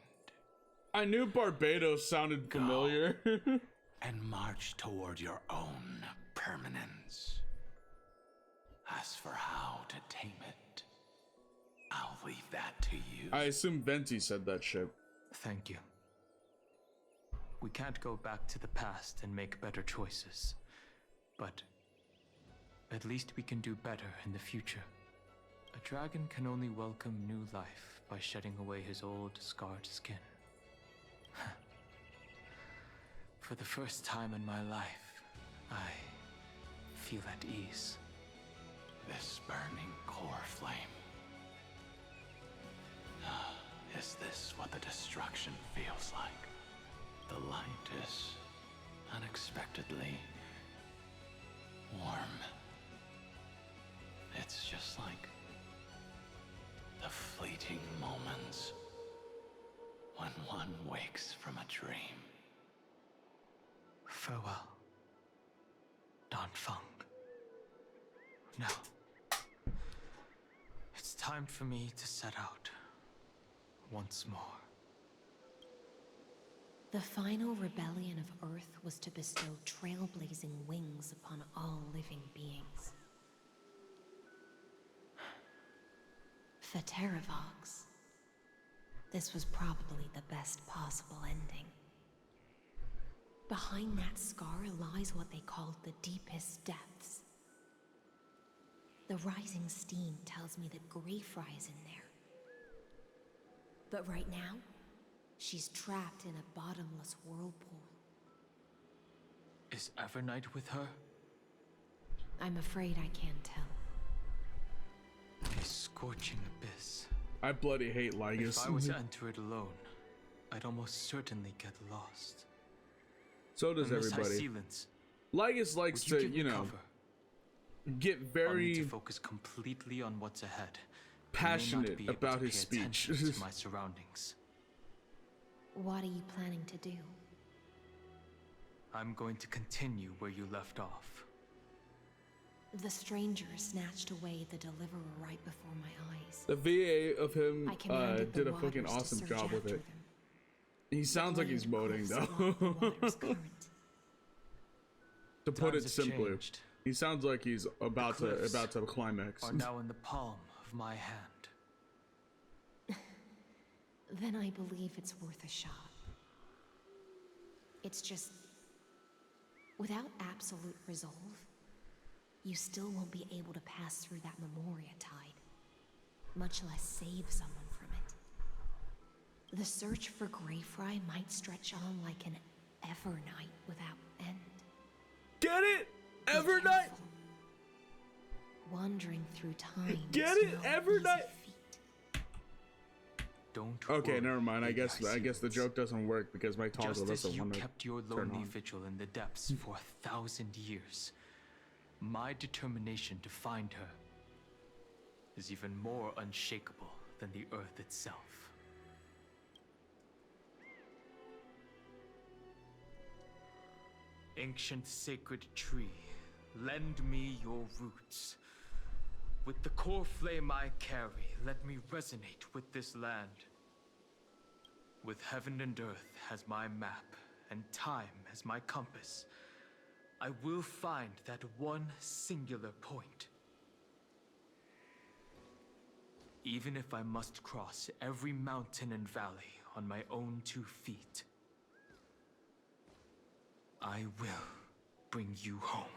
I knew Barbados sounded familiar. And march toward your own permanence. As for how to tame it, I'll leave that to you. I assume Venti said that shit. Thank you. We can't go back to the past and make better choices, but at least we can do better in the future. A dragon can only welcome new life by shedding away his old, scarred skin. For the first time in my life, I feel at ease. This burning core flame. Is this what the destruction feels like? The light is unexpectedly warm. It's just like the fleeting moments when one wakes from a dream. Farewell, Don Fung. Now, it's time for me to set out once more. The final rebellion of Earth was to bestow trailblazing wings upon all living beings. For Terravox, this was probably the best possible ending. Behind that scar lies what they called the deepest depths. The rising steam tells me that Greyfry is in there. But right now, she's trapped in a bottomless whirlpool. Is Evernight with her? I'm afraid I can't tell. A scorching abyss. I bloody hate Lygus. If I were to enter it alone, I'd almost certainly get lost. So does Unless I everybody. silence, Lygus likes would to, give you me know, cover? get I'll need very to focus completely on what's ahead. I may not passionate be able about to his pay speech. attention to my surroundings. What are you planning to do? I'm going to continue where you left off. The stranger snatched away the deliverer right before my eyes. The VA of him I commanded did the a fucking waters to awesome surge job with after it. them. He sounds like he's Blade moaning cliffs along the though. water's current. To put it Times have simply, changed. he sounds like he's about The cliffs to climax. Are now in the palm of my hand. Then I believe it's worth a shot. It's just, without absolute resolve, you still won't be able to pass through that Memoria tide, much less save someone from it. The search for Greyfry might stretch on like an Evernight without end. Get it? Be Evernight? careful. Wandering through time. Get is it? no Evernight? easy feat. Don't Okay, worry, never mind. I Big guess the Ice joke doesn't work because my toggle Just as doesn't you want to kept your turn lonely on. vigil in the depths for 1,000 years, my determination to find her is even more unshakable than the earth itself. Ancient sacred tree, lend me your roots, With the core flame I carry, let me resonate with this land. With heaven and earth as my map, and time as my compass, I will find that one singular point. Even if I must cross every mountain and valley on my own 2 feet, I will bring you home.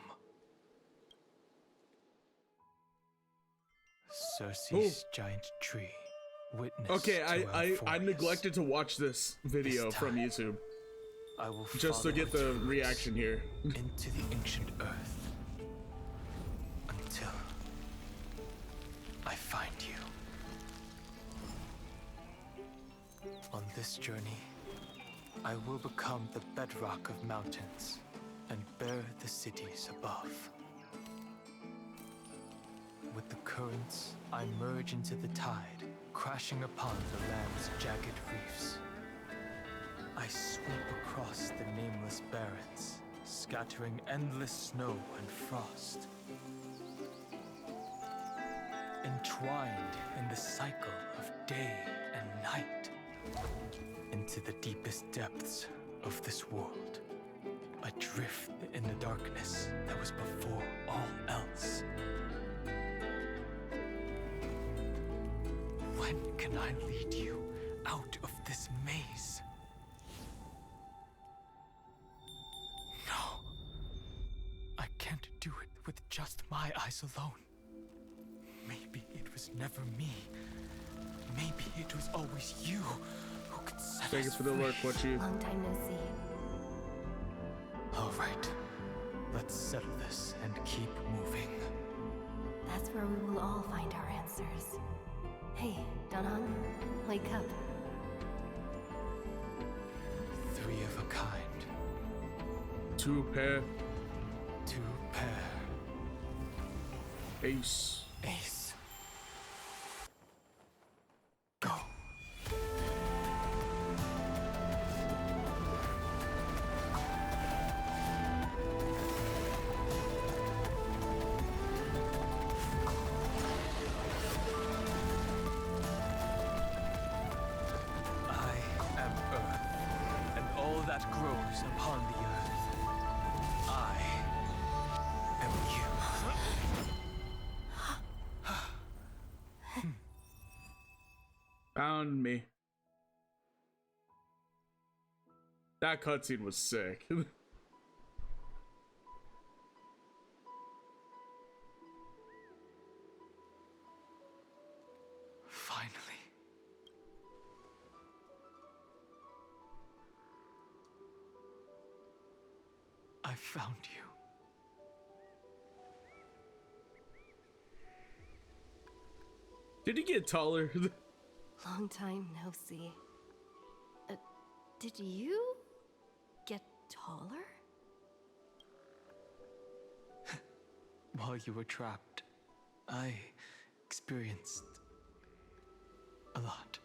Cersei's giant tree, witness Okay, to I Euphorius. neglected to watch this video This from time, YouTube I will just to follow get its the roots reaction here. into the ancient earth until I find you. On this journey, I will become the bedrock of mountains and bear the cities above. With the currents, I merge into the tide, crashing upon the land's jagged reefs. I sweep across the nameless barrens, scattering endless snow and frost. Entwined in the cycle of day and night, into the deepest depths of this world, adrift in the darkness that was before all else. When can I lead you out of this maze? No. I can't do it with just my eyes alone. Maybe it was never me. Maybe it was always you who could set Thank you us for the free. work, what you. Long time no see. All right. Let's settle this and keep moving. That's where we will all find our answers. Hey, Donhong, wake up. 3 of a kind. 2 pair. 2 pair. Ace. Ace. Go. I am Earth, and all that grows upon the earth. I am you. Found me. That cutscene was sick. Finally. I found you. Did he get taller? Long time no see. Did you get taller? While you were trapped, I experienced a lot.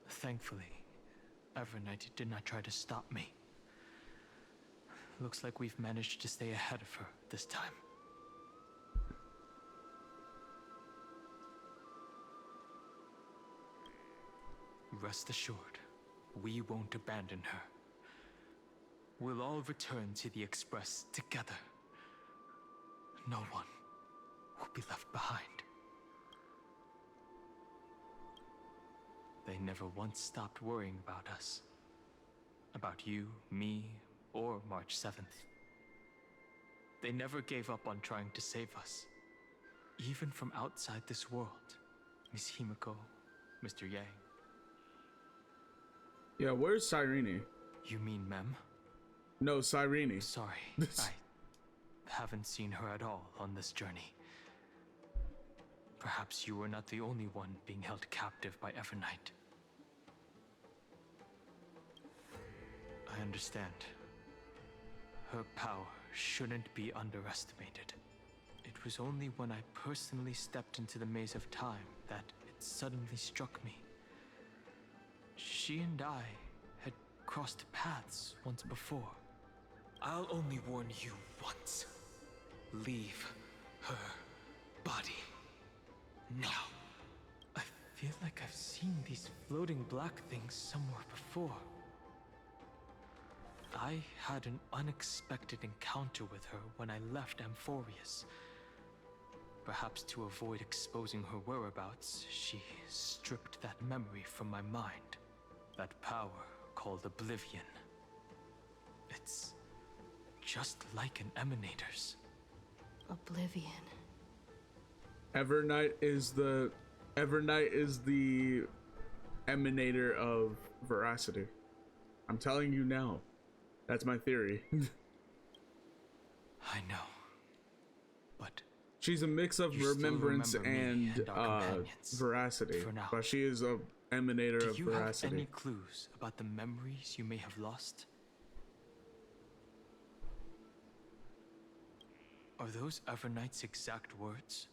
Thankfully, Evernight did not try to stop me. Looks like we've managed to stay ahead of her this time. Rest assured, we won't abandon her. We'll all return to the Express together. No one will be left behind. They never once stopped worrying about us. About you, me, or March 7th. They never gave up on trying to save us. Even from outside this world. Miss Himiko, Mr. Yang. Yeah, where's Cyrene? You mean Mem? No, Cyrene. Sorry, I haven't seen her at all on this journey. Perhaps you were not the only one being held captive by Evernight. I understand. Her power shouldn't be underestimated. It was only when I personally stepped into the maze of time that it suddenly struck me. She and I had crossed paths once before. I'll only warn you once. Leave her body. Now. I feel like I've seen these floating black things somewhere before. I had an unexpected encounter with her when I left Amphorius. Perhaps to avoid exposing her whereabouts, she stripped that memory from my mind. That power called Oblivion. It's just like an Emanator's. Oblivion. Evernight is the emanator of veracity. I'm telling you now. That's my theory. I know. But she's a mix of you still remembrance remember me and our companions, veracity. for now. But she is a emanator of Do you have veracity. any clues about the memories you may have lost? Are those Evernight's exact words?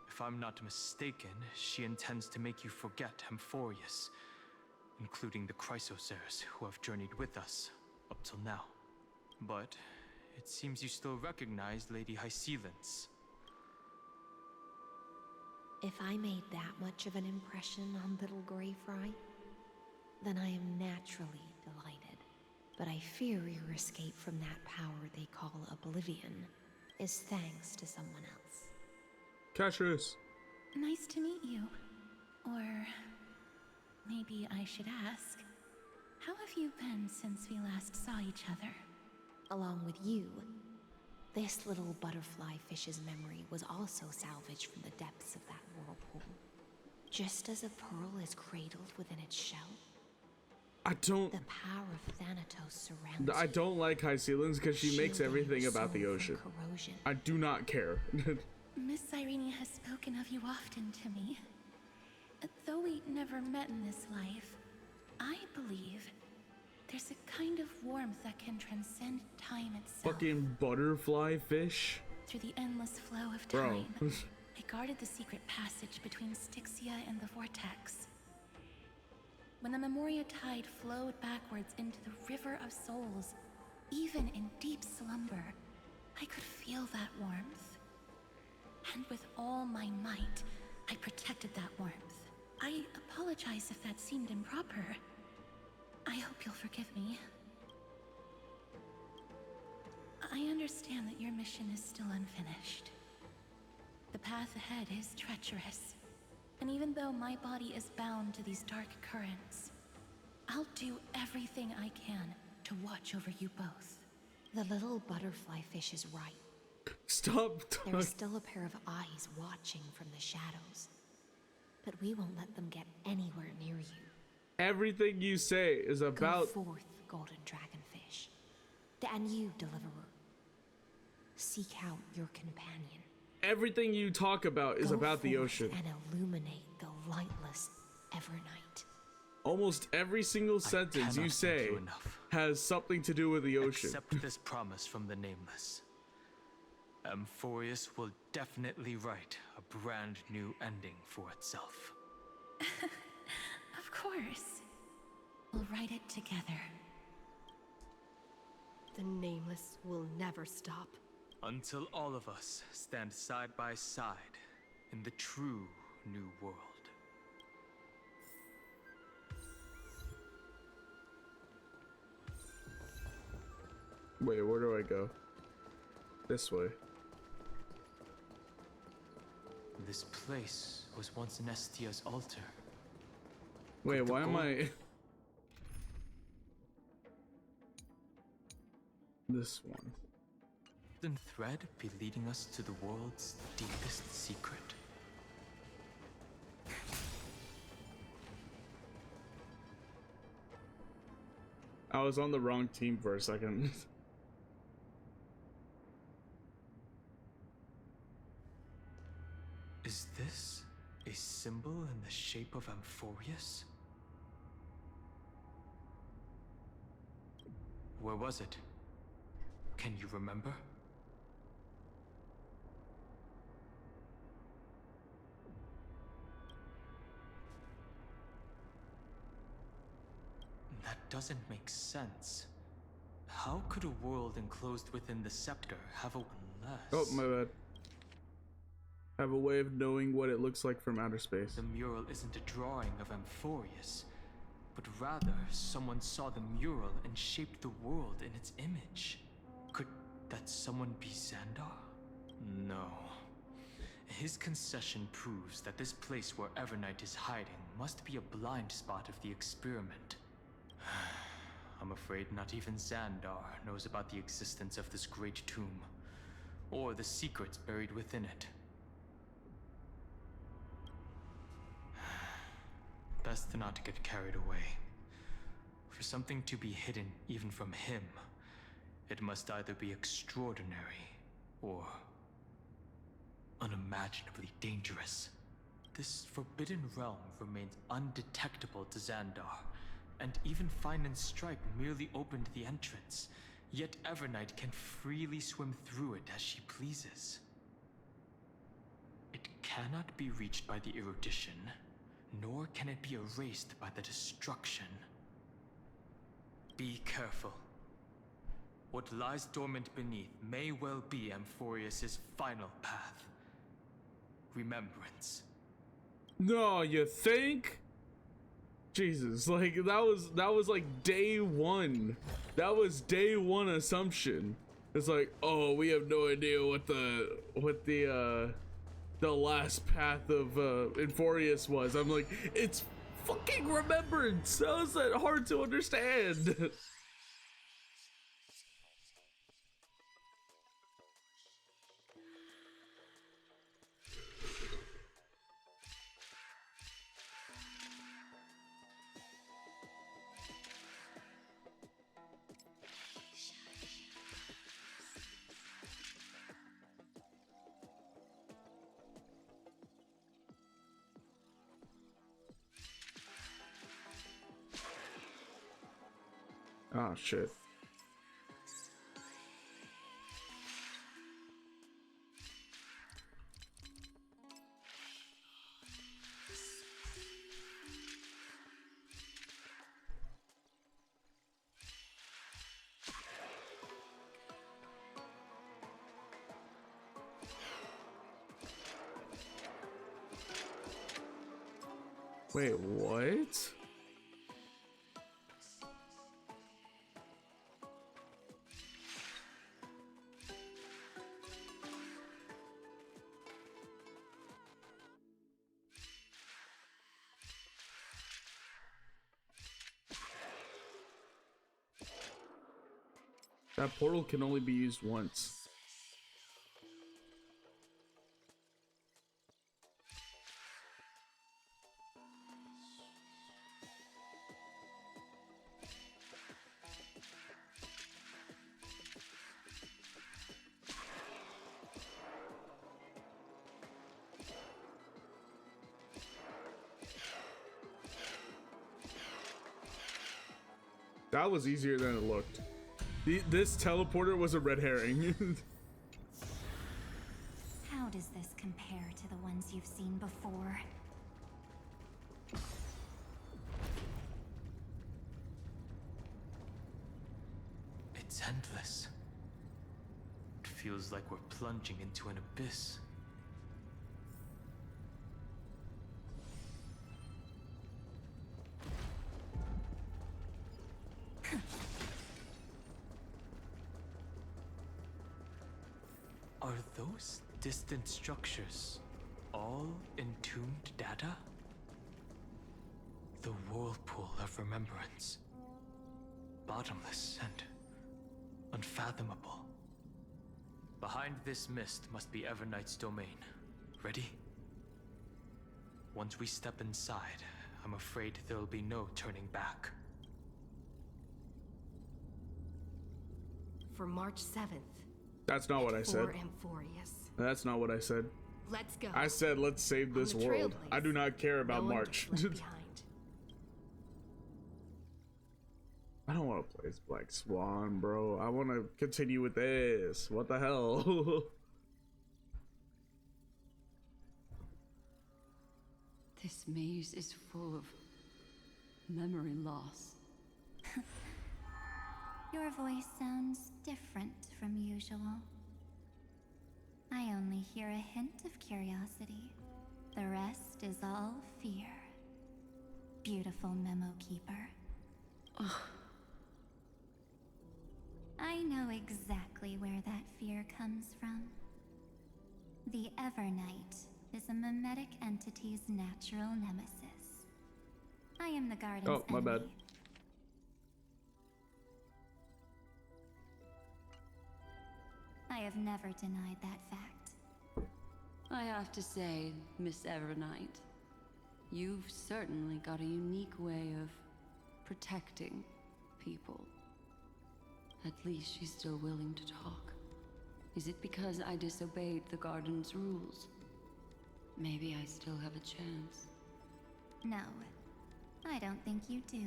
If I'm not mistaken, she intends to make you forget Amphorius, including the Chrysosaurs who have journeyed with us up till now. But it seems you still recognize Lady Hysealence. If I made that much of an impression on little Grey Fry, then I am naturally delighted. But I fear your escape from that power they call Oblivion is thanks to someone else. Cashews. Nice to meet you. Or maybe I should ask, how have you been since we last saw each other? Along with you, this little butterfly fish's memory was also salvaged from the depths of that whirlpool. Just as a pearl is cradled within its shell, I don't. the power of Thanatos surrounds I don't like Hysealence because she makes shielding everything your about the soul ocean. from corrosion. I do not care. Miss Irene has spoken of you often to me. Though we never met in this life, I believe there's a kind of warmth that can transcend time itself. Fucking butterfly fish. Through the endless flow of Bro. time, I guarded the secret passage between Styxia and the Vortex. When the Memoria tide flowed backwards into the River of Souls, even in deep slumber, I could feel that warmth. And with all my might, I protected that warmth. I apologize if that seemed improper. I hope you'll forgive me. I understand that your mission is still unfinished. The path ahead is treacherous. And even though my body is bound to these dark currents, I'll do everything I can to watch over you both. The little butterfly fish is right. Stop. There is still a pair of eyes watching from the shadows. But we won't let them get anywhere near you. Everything you say is about. Go forth, golden dragonfish. And you, deliverer. Seek out your companion. Everything you talk about is Go about the forth ocean. and illuminate the lightless Evernight. Almost every single sentence you cannot say thank you enough. has something to do with the ocean. Accept this promise from the Nameless. Amphorius will definitely write a brand new ending for itself. Of course. We'll write it together. The Nameless will never stop. Until all of us stand side by side in the true new world. Wait, where do I go? This way. This place was once Nestia's altar. Wait, why am I... This one. Then thread be leading us to the world's deepest secret. I was on the wrong team for a second. Is this a symbol in the shape of Amphorius? Where was it? Can you remember? That doesn't make sense. How could a world enclosed within the scepter have a unless... Oh, my bad. Have a way of knowing what it looks like from outer space. The mural isn't a drawing of Amphorius, but rather someone saw the mural and shaped the world in its image. Could that someone be Xandar? No. His concession proves that this place where Evernight is hiding must be a blind spot of the experiment. I'm afraid not even Xandar knows about the existence of this great tomb, or the secrets buried within it. Best not to get carried away. For something to be hidden even from him, it must either be extraordinary or unimaginably dangerous. This forbidden realm remains undetectable to Xandar, and even Fine and Stripe merely opened the entrance, yet Evernight can freely swim through it as she pleases. It cannot be reached by the erudition, nor can it be erased by the destruction. Be careful. What lies dormant beneath may well be Amphorius' final path. Remembrance. No, you think? Jesus, like that was like day one. That was day one assumption. It's like, oh, we have no idea what the last path of Amphorius was. I'm like, it's fucking remembrance. How is that hard to understand? Oh shit. Wait, what? That portal can only be used once. That was easier than it looked. This teleporter was a red herring. How does this compare to the ones you've seen before? It's endless. It feels like we're plunging into an abyss. Are those distant structures all entombed data? The whirlpool of remembrance. Bottomless and unfathomable. Behind this mist must be Evernight's domain. Ready? Once we step inside, I'm afraid there'll be no turning back. For March 7th. That's not what I said. For Amphorius. That's not what I said. Let's go. I said let's save this world. I do not care about March. I don't want to play as Black Swan, bro. I want to continue with this. What the hell? This maze is full of memory loss. Your voice sounds different from usual. I only hear a hint of curiosity. The rest is all fear. Beautiful memo keeper. I know exactly where that fear comes from. The Evernight is a mimetic entity's natural nemesis. I am the garden's Oh, my enemy. bad. I have never denied that fact. I have to say, Miss Evernight, you've certainly got a unique way of protecting people. At least she's still willing to talk. Is it because I disobeyed the garden's rules? Maybe I still have a chance. No, I don't think you do.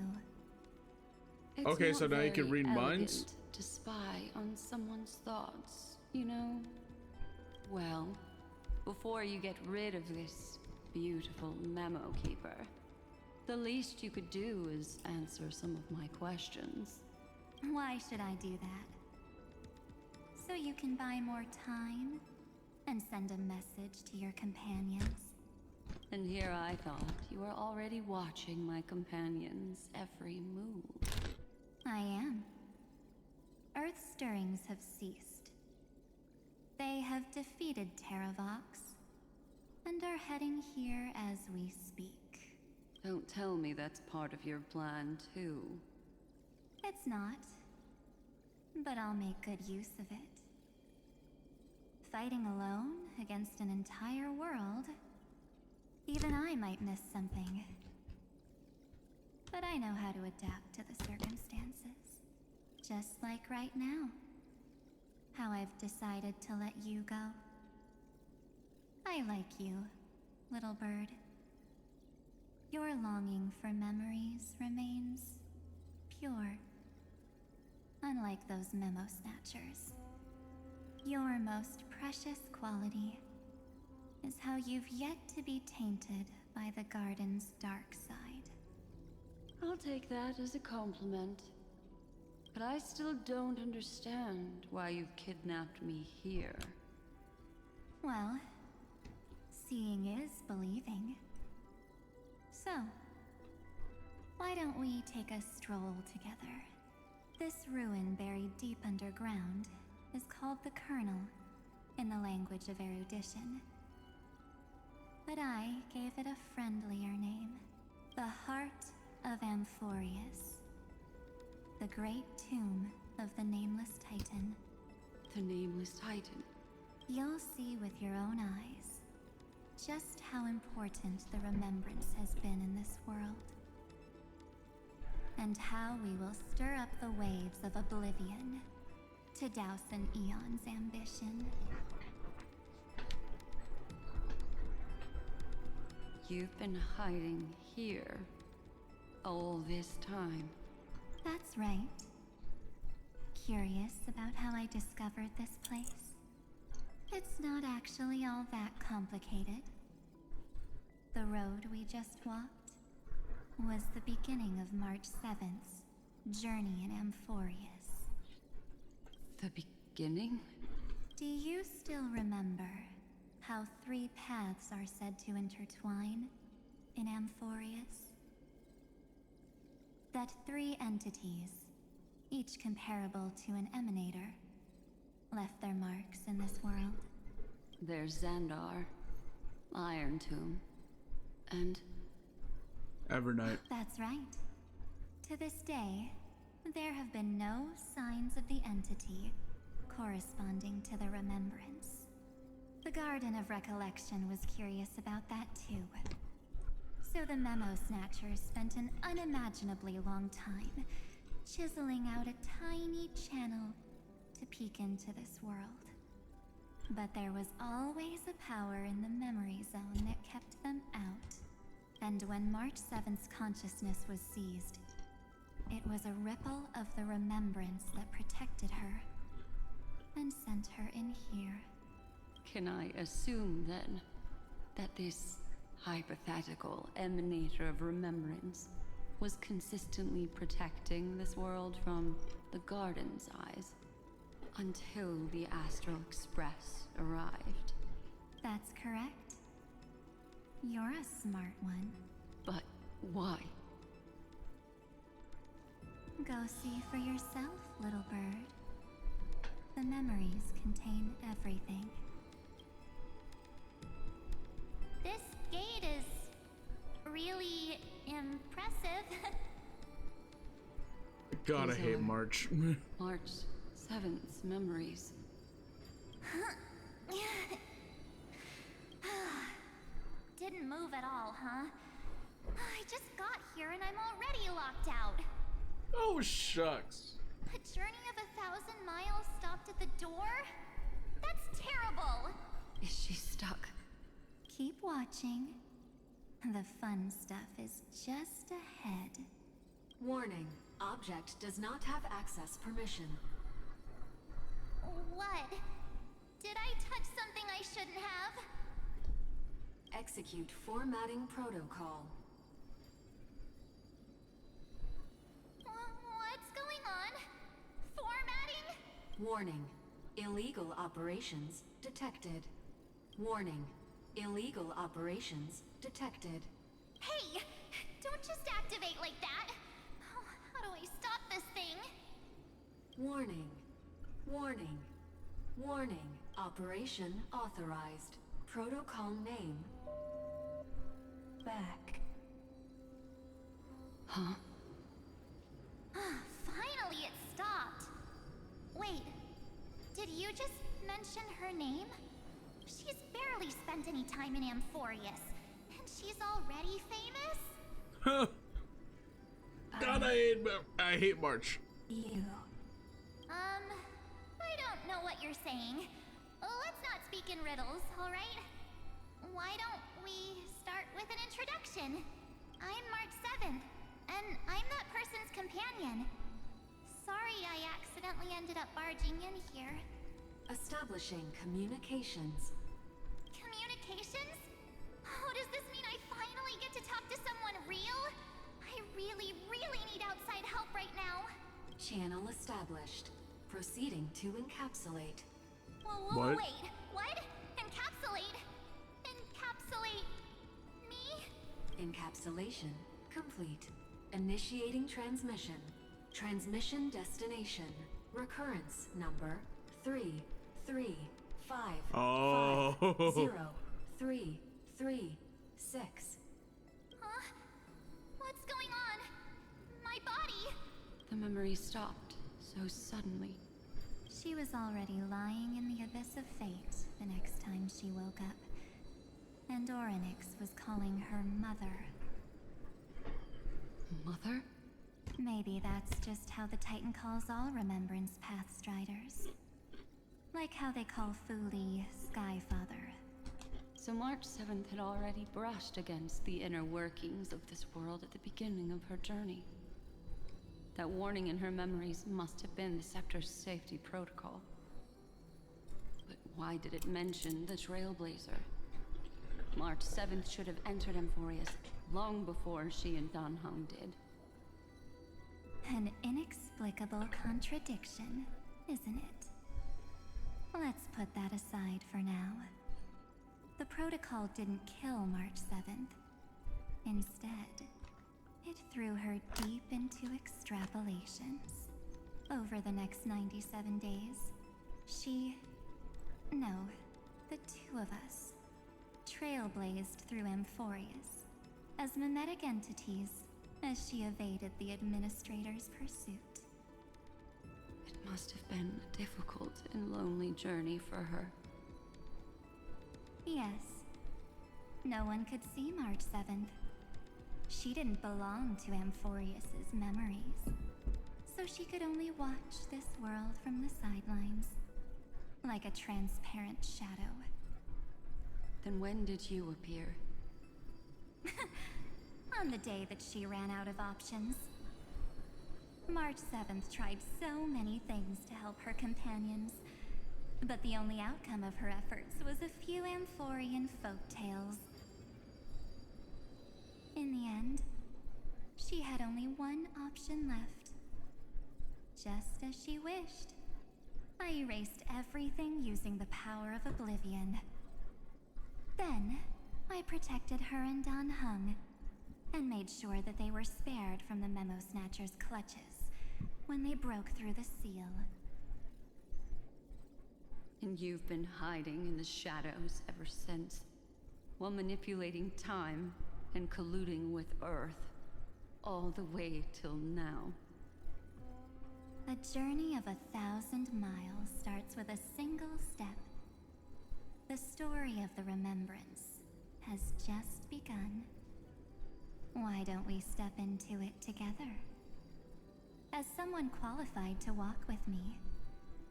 It's Okay, not so now you can very read minds? elegant to spy on someone's thoughts, you know? Well, before you get rid of this beautiful memo keeper, the least you could do is answer some of my questions. Why should I do that? So you can buy more time and send a message to your companions. And here I thought you were already watching my companion's every move. I am. Earth stirrings have ceased. They have defeated Terravox and are heading here as we speak. Don't tell me that's part of your plan, too. It's not, but I'll make good use of it. Fighting alone against an entire world, even I might miss something. But I know how to adapt to the circumstances. Just like right now. How I've decided to let you go. I like you, little bird. Your longing for memories remains pure. Unlike those memo snatchers. Your most precious quality is how you've yet to be tainted by the garden's dark side. I'll take that as a compliment. But I still don't understand why you've kidnapped me here. Well, seeing is believing. So, why don't we take a stroll together? This ruin buried deep underground is called the Kernel in the language of erudition. But I gave it a friendlier name. The Heart of Amphorius. The great tomb of the Nameless Titan. The Nameless Titan? You'll see with your own eyes just how important the remembrance has been in this world. And how we will stir up the waves of oblivion to douse an eon's ambition. You've been hiding here all this time. That's right. Curious about how I discovered this place? It's not actually all that complicated. The road we just walked was the beginning of March 7th's journey in Amphorius. The beginning? Do you still remember how 3 paths are said to intertwine in Amphorius? That 3 entities, each comparable to an emanator, left their marks in this world. There's Xandar, Iron Tomb, and... Evernight. That's right. To this day, there have been no signs of the entity corresponding to the remembrance. The Garden of Recollection was curious about that too. So the Memo Snatchers spent an unimaginably long time chiseling out a tiny channel to peek into this world. But there was always a power in the memory zone that kept them out. And when March 7th's consciousness was seized, it was a ripple of the remembrance that protected her and sent her in here. Can I assume, then, that this hypothetical emanator of remembrance was consistently protecting this world from the Garden's eyes until the Astral Express arrived. That's correct. You're a smart one. But why? Go see for yourself, little bird. The memories contain everything. This gate is really impressive. God, I These hate are March. March 7th's memories. Didn't move at all, huh? I just got here and I'm already locked out. Oh, shucks. A journey of 1,000 miles stopped at the door? That's terrible! Is she stuck? Keep watching. The fun stuff is just ahead. Warning. Object does not have access permission. What? Did I touch something I shouldn't have? Execute formatting protocol. What's going on? Formatting? Warning. Illegal operations detected. Warning. Illegal operations detected. Hey! Don't just activate like that! How do I stop this thing? Warning. Warning. Warning. Operation authorized. Protocol name. Back. Huh? Finally it stopped! Wait, did you just mention her name? She's barely spent any time in Amphorius, and she's already famous? Huh. God, I hate March. You. I don't know what you're saying. Let's not speak in riddles, alright? Why don't we start with an introduction? I'm March 7th, and I'm that person's companion. Sorry I accidentally ended up barging in here. Establishing communications. Communications? Oh, does this mean I finally get to talk to someone real? I really, really need outside help right now. Channel established. Proceeding to encapsulate. Whoa, What? wait, what? Encapsulate? Encapsulate me? Encapsulation complete. Initiating transmission. Transmission destination. Recurrence number 335 Oh. 0336. Huh? What's going on? My body? The memory stopped so suddenly. She was already lying in the abyss of fate the next time she woke up. And Orynyx was calling her mother. Mother? Maybe that's just how the Titan calls all Remembrance Pathstriders. Like how they call Fuli Skyfather. So March 7th had already brushed against the inner workings of this world at the beginning of her journey. That warning in her memories must have been the Scepter's safety protocol. But why did it mention the Trailblazer? March 7th should have entered Amphorius long before she and Dan Hong did. An inexplicable contradiction, isn't it? Let's put that aside for now. The protocol didn't kill March 7th. Instead, it threw her deep into extrapolations. Over the next 97 days, the two of us, trailblazed through Amphorius as mimetic entities as she evaded the Administrator's pursuit. It must have been a difficult and lonely journey for her. Yes. No one could see March 7th. She didn't belong to Amphorius's memories, so she could only watch this world from the sidelines, like a transparent shadow. Then when did you appear? On the day that she ran out of options. March 7th tried so many things to help her companions, but the only outcome of her efforts was a few Amphorian folktales. In the end, she She had only one option left. Just as she wished. I erased everything using the power of oblivion. Then, I protected her and Dan Heng, and made sure that they were spared from the Memo Snatcher's clutches when they broke through the seal. And you've been hiding in the shadows ever since, while manipulating time and colluding with Earth, all the way till now. A journey of 1,000 miles starts with a single step. The story of the Remembrance has just begun. Why don't we step into it together? As someone qualified to walk with me,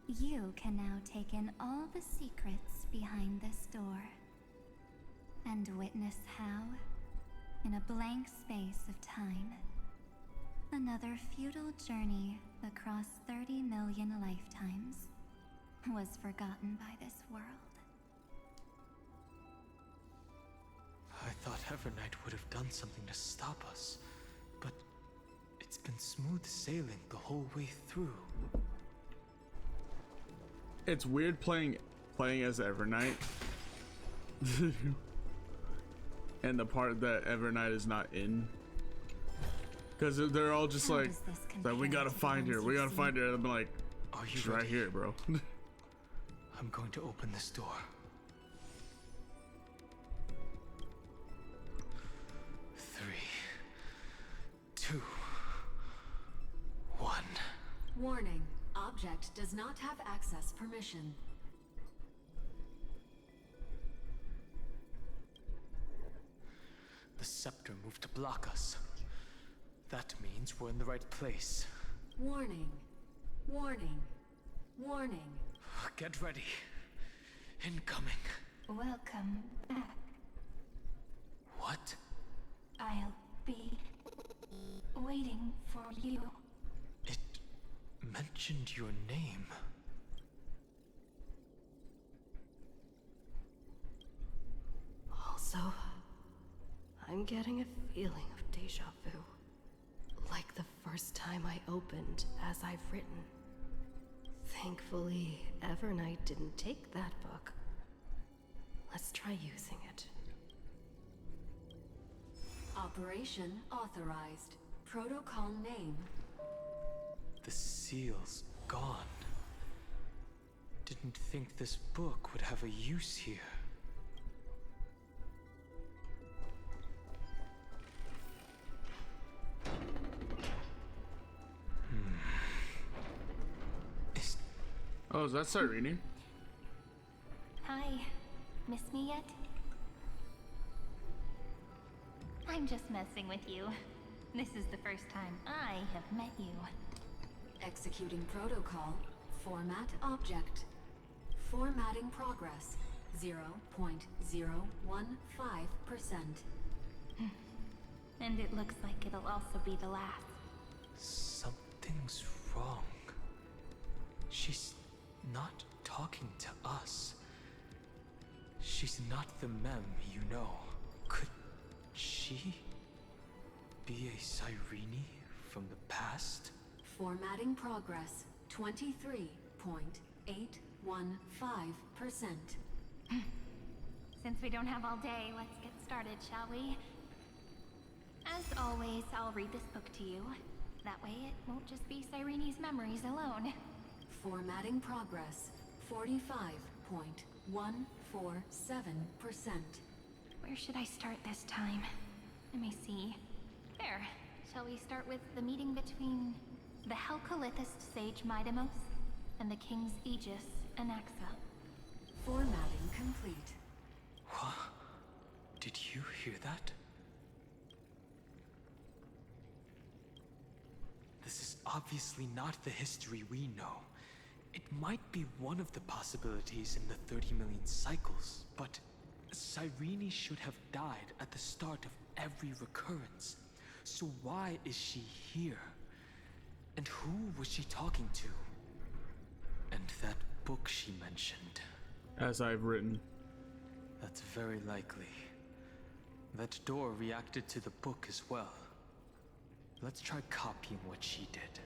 you can now take in all the secrets behind this door. And witness how, in a blank space of time, another futile journey across 30 million lifetimes was forgotten by this world. I thought Evernight would have done something to stop us, but it's been smooth sailing the whole way through. It's weird playing as Evernight. And the part that Evernight is not in. Because they're all just like, we gotta find her, we gotta find her. And I'm like, are you she's ready? Right here, bro. I'm going to open this door. 3, 2, 1. Warning. Object does not have access permission. The scepter moved to block us. That means we're in the right place. Warning. Warning. Warning. Get ready. Incoming. Welcome back. What? I'll be waiting for you. It mentioned your name. Also, I'm getting a feeling of deja vu. Like the first time I opened as I've written. Thankfully, Evernight didn't take that book. Let's try using it. Operation authorized. Protocol name. The seal's gone. Didn't think this book would have a use here. Oh, is that Cyrene? Hi. Miss me yet? I'm just messing with you. This is the first time I have met you. Executing protocol. Format object. Formatting progress. 0.015%. And it looks like it'll also be the last. Something's wrong. She's not talking to us. She's not the Mem you know. Could she be a Cyrene from the past? Formatting progress. 23.815%. Since we don't have all day, let's get started, shall we? As always, I'll read this book to you. That way it won't just be Cyrene's memories alone. Formatting progress. 45.147%. Where should I start this time? Let me see. There. Shall we start with the meeting between the Helcolithist sage Midamos and the King's Aegis, Anaxa? Formatting complete. What? Did you hear that? This is obviously not the history we know. It might be one of the possibilities in the 30 million cycles, but Cyrene should have died at the start of every recurrence. So why is she here? And who was she talking to? And that book she mentioned. As I've written. That's very likely. That door reacted to the book as well. Let's try copying what she did.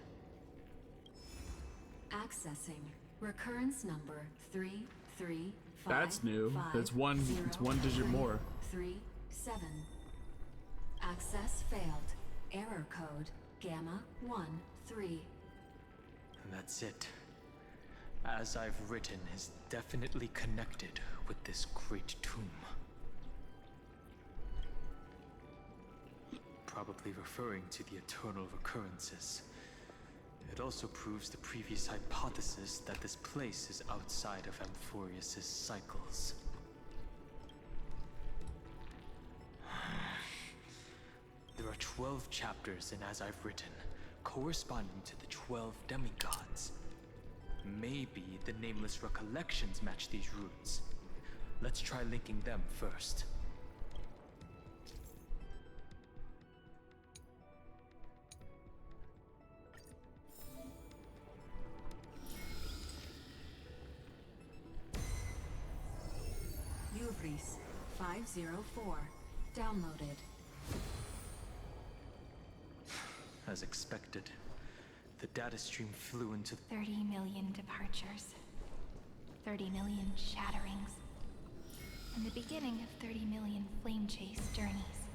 Accessing recurrence number 335. That's new. It's one digit more. 37. Access failed. Error code Gamma 13. And that's it. As I've written is definitely connected with this great tomb. Probably referring to the eternal recurrences. It also proves the previous hypothesis that this place is outside of Amphorius's cycles. There are 12 chapters in As I've Written, corresponding to the 12 demigods. Maybe the Nameless Recollections match these runes. Let's try linking them first. Uvris 504. Downloaded. As expected, the data stream flew into 30 million departures. 30 million shatterings. And the beginning of 30 million flame chase journeys.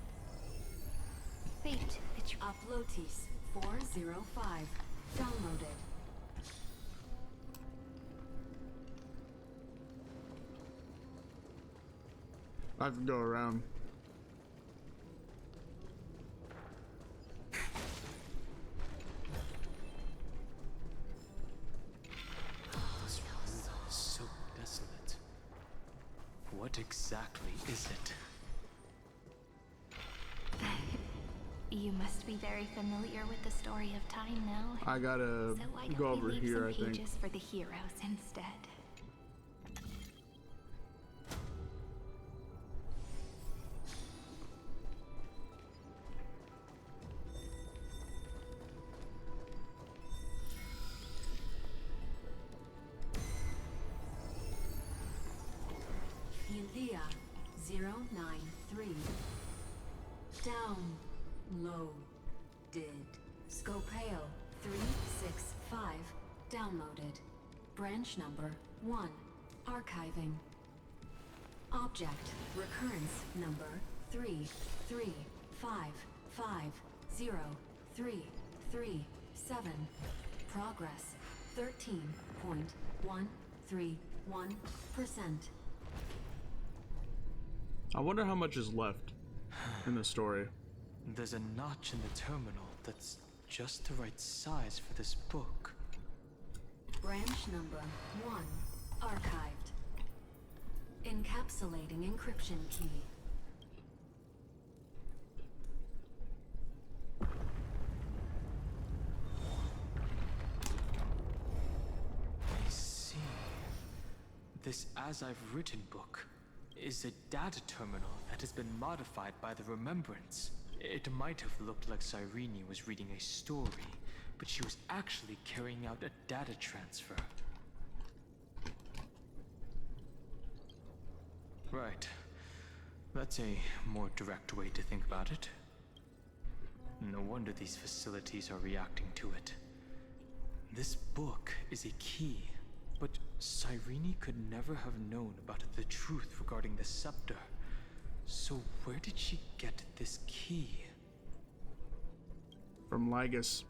Fate that you... Uplotis 405. Downloaded. I have to go around. This world is so desolate. What exactly is it? You must be very familiar with the story of time now. I gotta So why don't go we over leave here, some I think. pages for the heroes instead? Elia 093. Downloaded. Scopeo 365. Downloaded. Branch number 1. Archiving. Object recurrence number 335503337. Progress 13.131%. I wonder how much is left in the story. There's a notch in the terminal that's just the right size for this book. Branch number 1. Archived. Encapsulating encryption key. I see. This As I've Written book is a data terminal that has been modified by the Remembrance. It might have looked like Cyrene was reading a story, but she was actually carrying out a data transfer. Right. That's a more direct way to think about it. No wonder these facilities are reacting to it. This book is a key, but Cyrene could never have known about the truth regarding the scepter. So where did she get this key? From Lygus.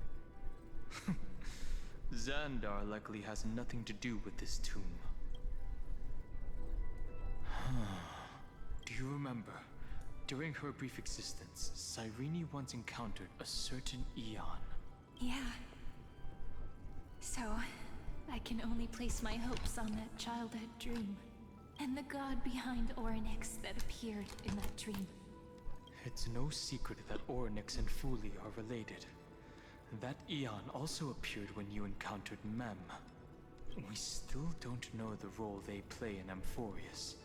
Xandar likely has nothing to do with this tomb. Do you remember? During her brief existence, Cyrene once encountered a certain Eon. Yeah. So, I can only place my hopes on that childhood dream. And the god behind Orynyx that appeared in that dream. It's no secret that Orynyx and Fuli are related. That Eon also appeared when you encountered Mem. We still don't know the role they play in Amphorius.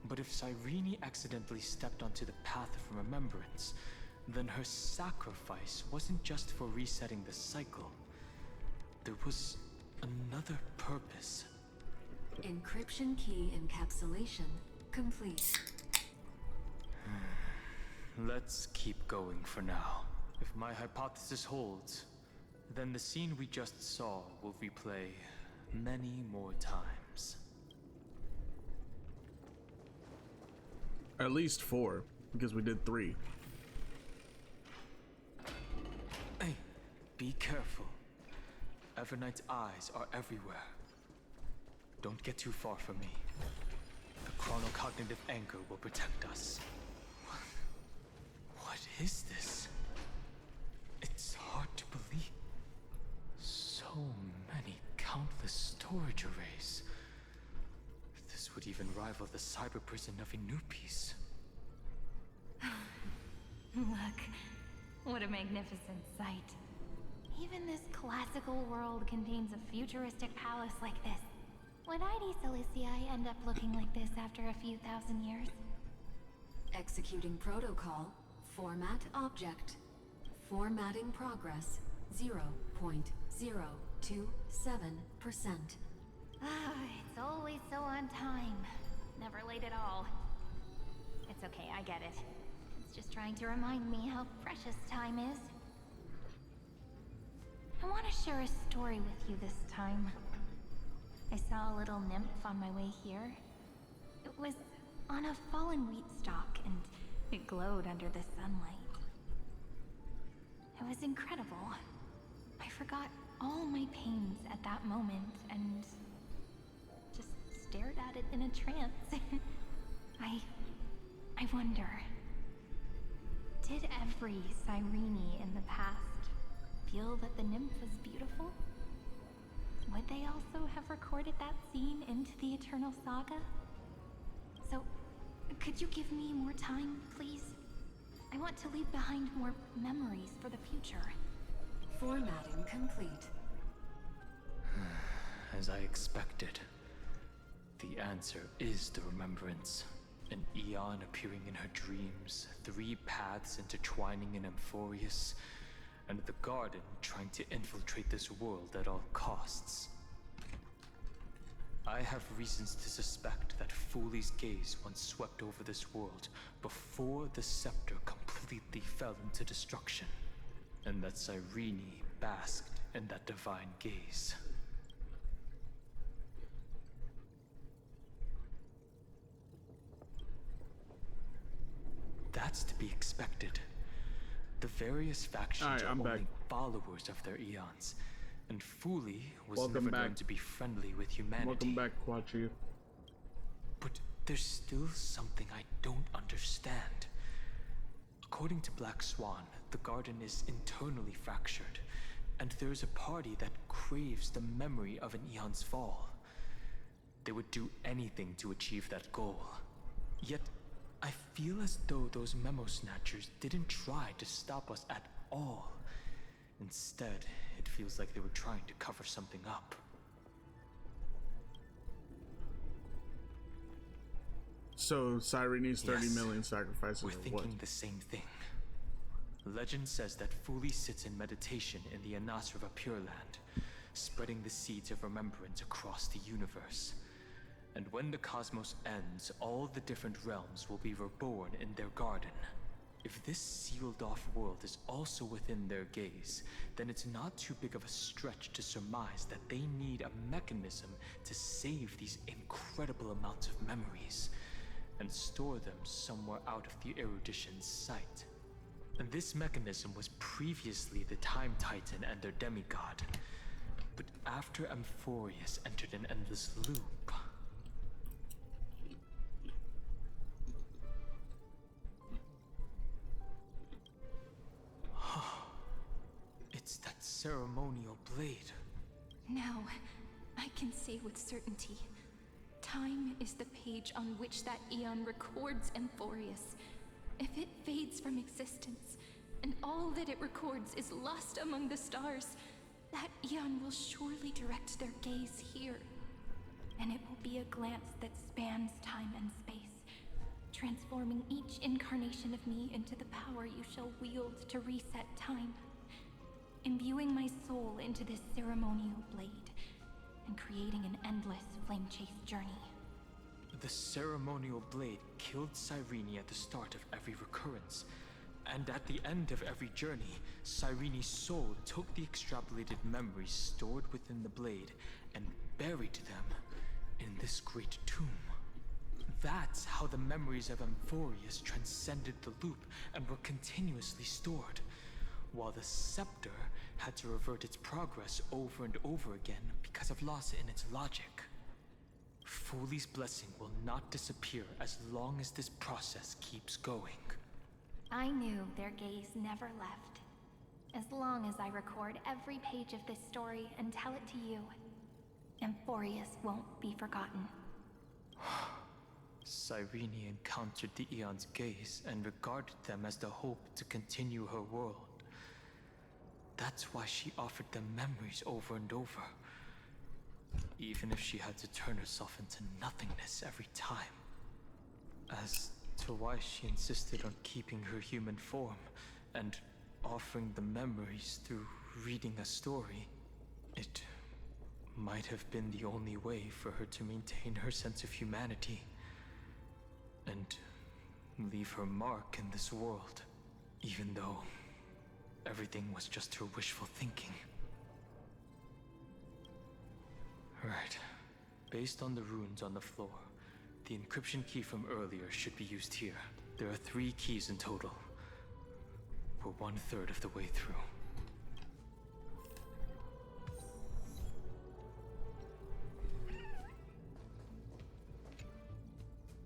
But if Cyrene accidentally stepped onto the path of remembrance, then her sacrifice wasn't just for resetting the cycle. There was another purpose. Encryption key encapsulation complete. Let's keep going for now. If my hypothesis holds, then the scene we just saw will replay many more times. At least 4, because we did 3. Hey, be careful. Everknight's eyes are everywhere. Don't get too far from me. The chronocognitive anchor will protect us. What is this? It's hard to believe. So many countless storage arrays. This would even rival the cyber prison of Inupis. Look, what a magnificent sight. Even this classical world contains a futuristic palace like this. Would ID Silicii end up looking like this after a few thousand years? Executing protocol. Format object. Formatting progress 0.027%. It's always so on time. Never late at all. It's okay, I get it. It's just trying to remind me how precious time is. I want to share a story with you this time. I saw a little nymph on my way here. It was on a fallen wheat stalk, and it glowed under the sunlight. It was incredible. I forgot all my pains at that moment and just stared at it in a trance. I wonder, did every Cyrene in the past feel that the nymph was beautiful? Would they also have recorded that scene into the Eternal Saga? So, could you give me more time, please? I want to leave behind more memories for the future. Formatting complete. As I expected, the answer is the remembrance. An Eon appearing in her dreams, 3 paths intertwining in Amphorius, and the Garden trying to infiltrate this world at all costs. I have reasons to suspect that Fooley's gaze once swept over this world before the scepter completely fell into destruction, and that Cyrene basked in that divine gaze. That's to be expected. The various factions are only followers of their eons, and Fooley was never known to be friendly with humanity. Welcome back, Quachi. But there's still something I don't understand. According to Black Swan, the Garden is internally fractured, and there's a party that craves the memory of an eon's fall. They would do anything to achieve that goal. Yet, I feel as though those memo snatchers didn't try to stop us at all. Instead, it feels like they were trying to cover something up. So Cyrene's 30 million sacrifices. We're thinking the same thing. Legend says that Fooley sits in meditation in the Anasrava Pure Land, spreading the seeds of remembrance across the universe. And when the cosmos ends, all the different realms will be reborn in their garden. If this sealed-off world is also within their gaze, then it's not too big of a stretch to surmise that they need a mechanism to save these incredible amounts of memories and store them somewhere out of the erudition's sight. And this mechanism was previously the Time Titan and their demigod. But after Amphorius entered an endless loop, it's that ceremonial blade. Now, I can say with certainty, time is the page on which that eon records Amphorius. If it fades from existence, and all that it records is lost among the stars, that eon will surely direct their gaze here. And it will be a glance that spans time and space, transforming each incarnation of me into the power you shall wield to reset time, imbuing my soul into this ceremonial blade, and creating an endless flame-chased journey. The ceremonial blade killed Cyrene at the start of every recurrence, And at the end of every journey, Cyrene's soul took the extrapolated memories stored within the blade and buried them in this great tomb. That's how the memories of Amphorius transcended the loop and were continuously stored, while the scepter had to revert its progress over and over again because of loss in its logic. Foley's blessing will not disappear as long as this process keeps going. I knew their gaze never left. As long as I record every page of this story and tell it to you, Amphorius won't be forgotten. Cyrene encountered the Eon's gaze and regarded them as the hope to continue her world. That's why she offered them memories over and over, even if she had to turn herself into nothingness every time. As to why she insisted on keeping her human form and offering the memories through reading a story, it might have been the only way for her to maintain her sense of humanity and leave her mark in this world, even though everything was just her wishful thinking. Right. Based on the runes on the floor, the encryption key from earlier should be used here. There are 3 keys in total. We're 1/3 of the way through.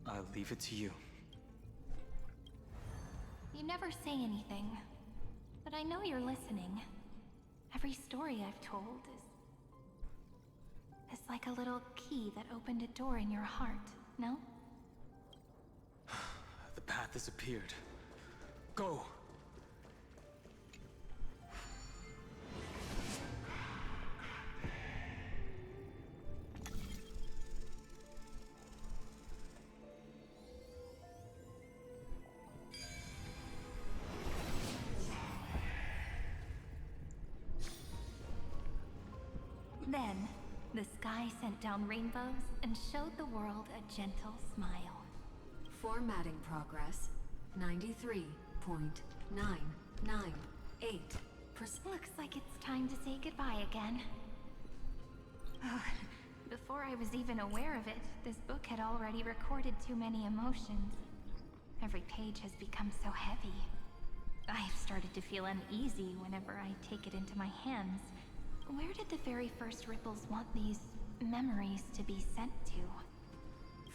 I'll leave it to you. You never say anything, but I know you're listening. Every story I've told is like a little key that opened a door in your heart, no? The path has appeared. Go! Then, the sky sent down rainbows and showed the world a gentle smile. Formatting progress 93.998%. Looks like it's time to say goodbye again. Before I was even aware of it, this book had already recorded too many emotions. Every page has become so heavy. I've started to feel uneasy whenever I take it into my hands. Where did the very first ripples want these memories to be sent to?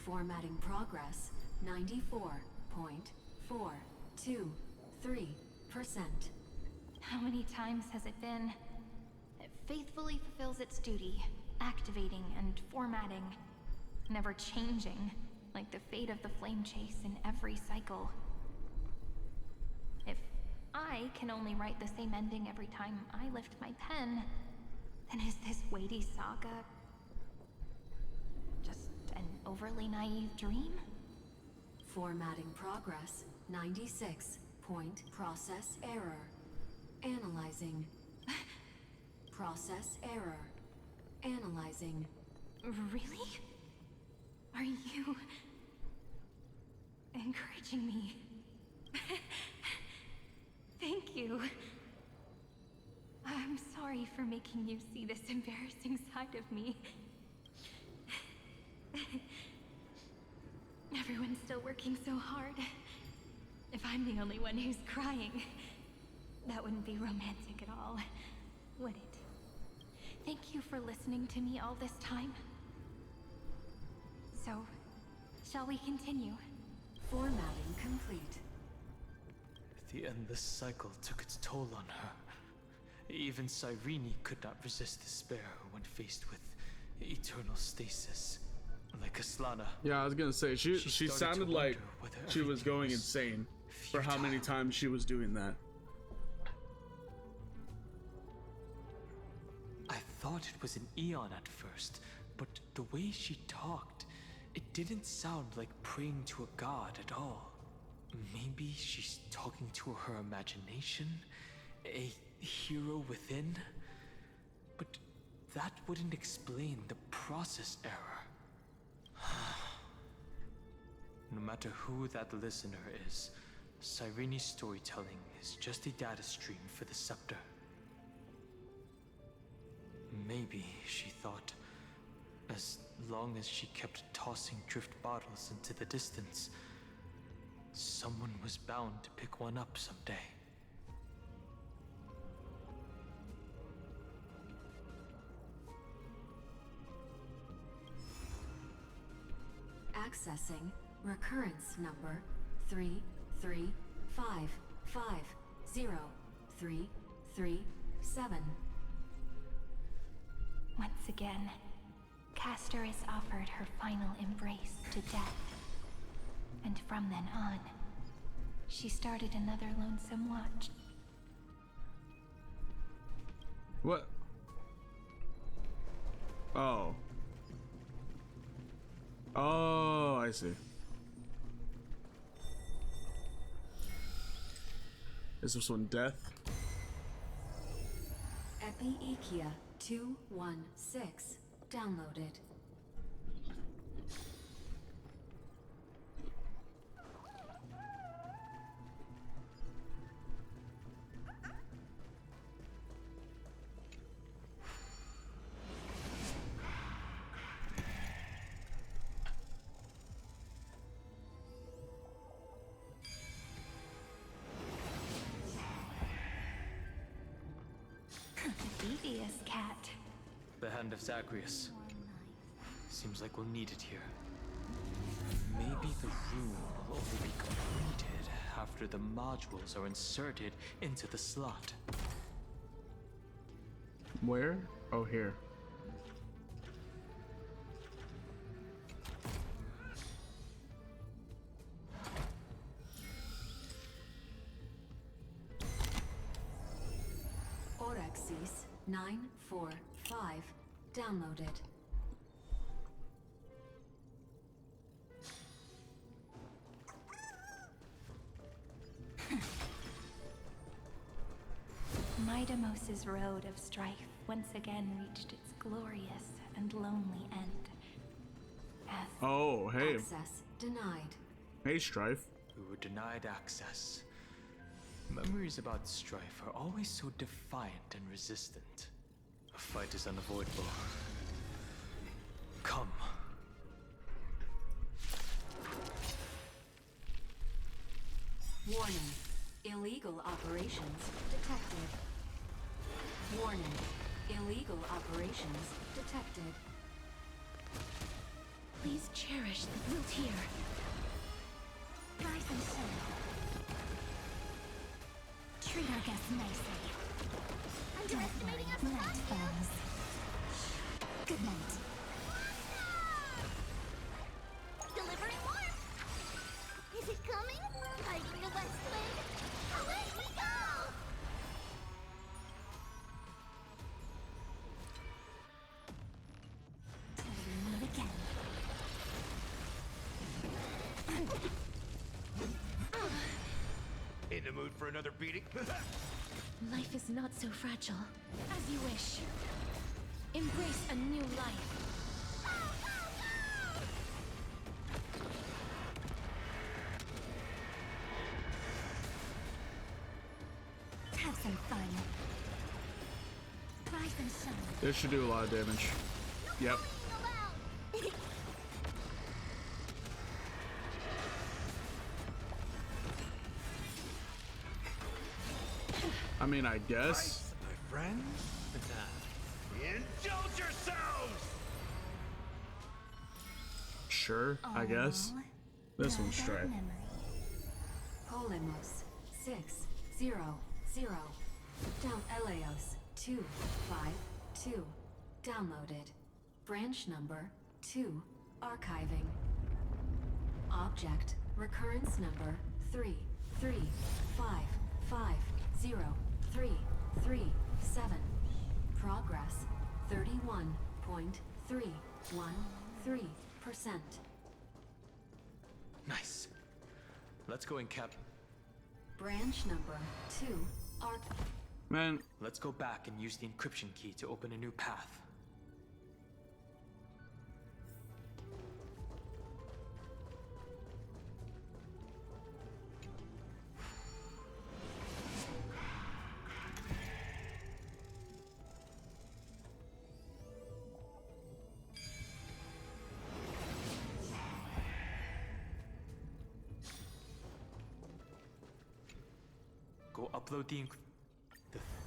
Formatting progress 94.423%. How many times has it been? It faithfully fulfills its duty, activating and formatting, never changing, like the fate of the flame chase in every cycle. If I can only write the same ending every time I lift my pen, then is this weighty saga just an overly naive dream? Formatting progress 96. Process error. Analyzing. Process error. Analyzing. Really? Are you encouraging me? Thank you. I'm sorry for making you see this embarrassing side of me. Everyone's still working so hard. If I'm the only one who's crying, that wouldn't be romantic at all, would it? Thank you for listening to me all this time. So, shall we continue? Formatting complete. The endless cycle took its toll on her. Even Cyrene could not resist despair when faced with eternal stasis. Like Aslana. Yeah, I was gonna say, she sounded like she was going insane for how many times she was doing that. I thought it was an Eon at first, but the way she talked, it didn't sound like praying to a god at all. Maybe she's talking to her imagination? A hero within? But that wouldn't explain the process error. No matter who that listener is, Cyrene's storytelling is just a data stream for the scepter. Maybe she thought, as long as she kept tossing drift bottles into the distance, someone was bound to pick one up someday. Accessing recurrence number 335503337. Once again, Castor is offered her final embrace to death. And from then on, she started another lonesome watch. What? Oh. Oh, I see. Is this one death? Epiekia 216 downloaded. Devious cat. The Hand of Zagreus. Seems like we'll need it here. Maybe the rune will only be completed after the modules are inserted into the slot. Where? Oh, here. Orexis 945 downloaded. Midamos's road of strife once again reached its glorious and lonely end. As Oh, hey. Access denied. Hey, Strife. We were denied access. Memories about strife are always so defiant and resistant. A fight is unavoidable. Come. Warning. Illegal operations detected. Warning. Illegal operations detected. Please cherish the blue tear. Rise and shine. Treat our guests nicely. Underestimating us, Night falls. Good night. delivering warmth. Is it coming? Fighting the west wind. Away we go! Till we meet again. In the mood for another beating? Life is not so fragile. As you wish. Embrace a new life. Have some fun. Rise and shine. This should do a lot of damage. Yep. I mean, I guess. My friends? Indulge yourselves! Sure, I guess. This one's Strife. Polemos 600 down Eleos 252 downloaded. Branch number 2 archiving. Object recurrence number 335503337. Progress 31.313%. Nice. Let's go in, Cap. Branch number 2 arc. Man. Let's go back and use the encryption key to open a new path. go upload the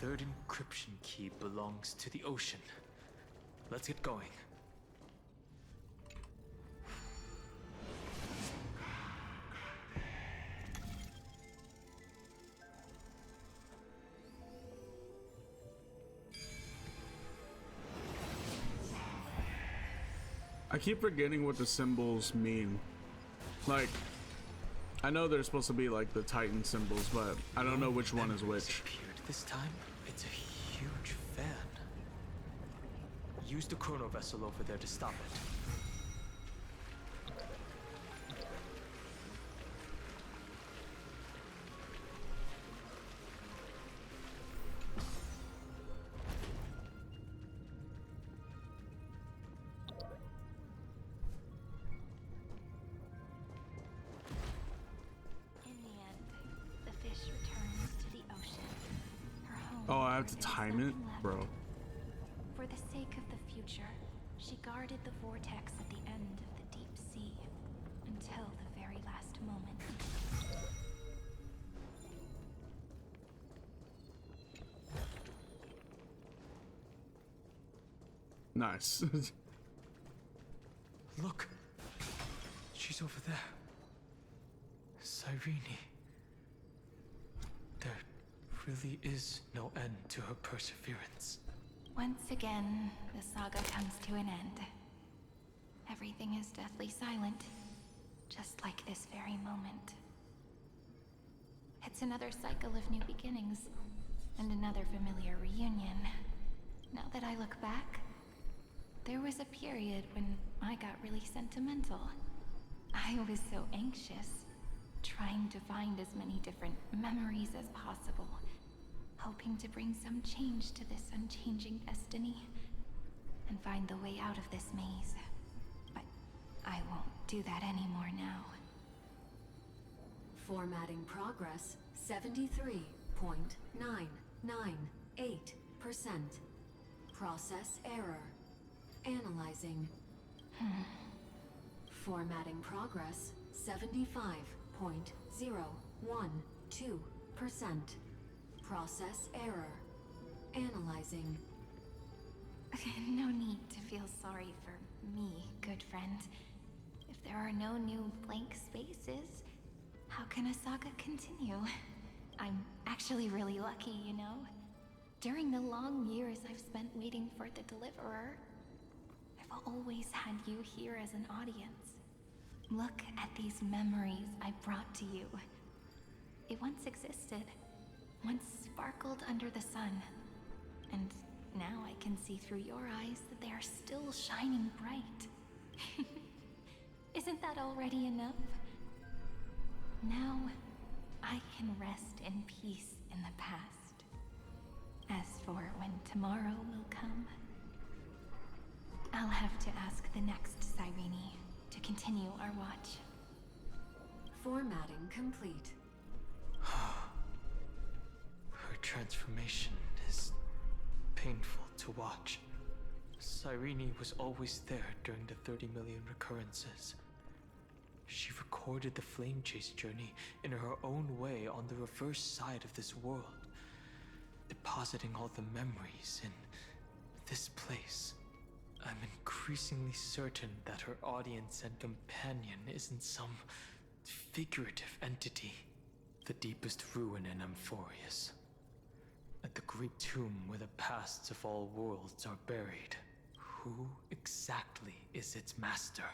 third encryption key belongs to the ocean. Let's get going. I keep forgetting what the symbols mean. Like, I know they're supposed to be like the Titan symbols, but I don't know which one is which. This time, it's a huge fan. Use the chrono vessel over there to stop it. Oh, I have to time it? Bro. For the sake of the future, she guarded the vortex at the end of the deep sea until the very last moment. Nice. Look! She's over there. Cyrene. There really is no end to her perseverance. Once again, the saga comes to an end. Everything is deathly silent, just like this very moment. It's another cycle of new beginnings, and another familiar reunion. Now that I look back, there was a period when I got really sentimental. I was so anxious, trying to find as many different memories as possible, hoping to bring some change to this unchanging destiny, and find the way out of this maze. But I won't do that anymore now. Formatting progress 73.998%. Process error. Analyzing. Formatting progress 75.012%. Process error. Analyzing. No need to feel sorry for me, good friend. If there are no new blank spaces, how can a saga continue? I'm actually really lucky, you know? During the long years I've spent waiting for the Deliverer, I've always had you here as an audience. Look at these memories I brought to you. It once existed, once sparkled under the sun, and now I can see through your eyes that they are still shining bright. Isn't that already enough? Now, I can rest in peace in the past. As for when tomorrow will come, I'll have to ask the next Cyrene to continue our watch. Formatting complete. Her transformation is painful to watch. Cyrene was always there during the 30 million recurrences. She recorded the Flame Chase journey in her own way on the reverse side of this world, depositing all the memories in this place. I'm increasingly certain that her audience and companion isn't some figurative entity. The deepest ruin in Amphorius. At the great tomb where the pasts of all worlds are buried. Who exactly is its master?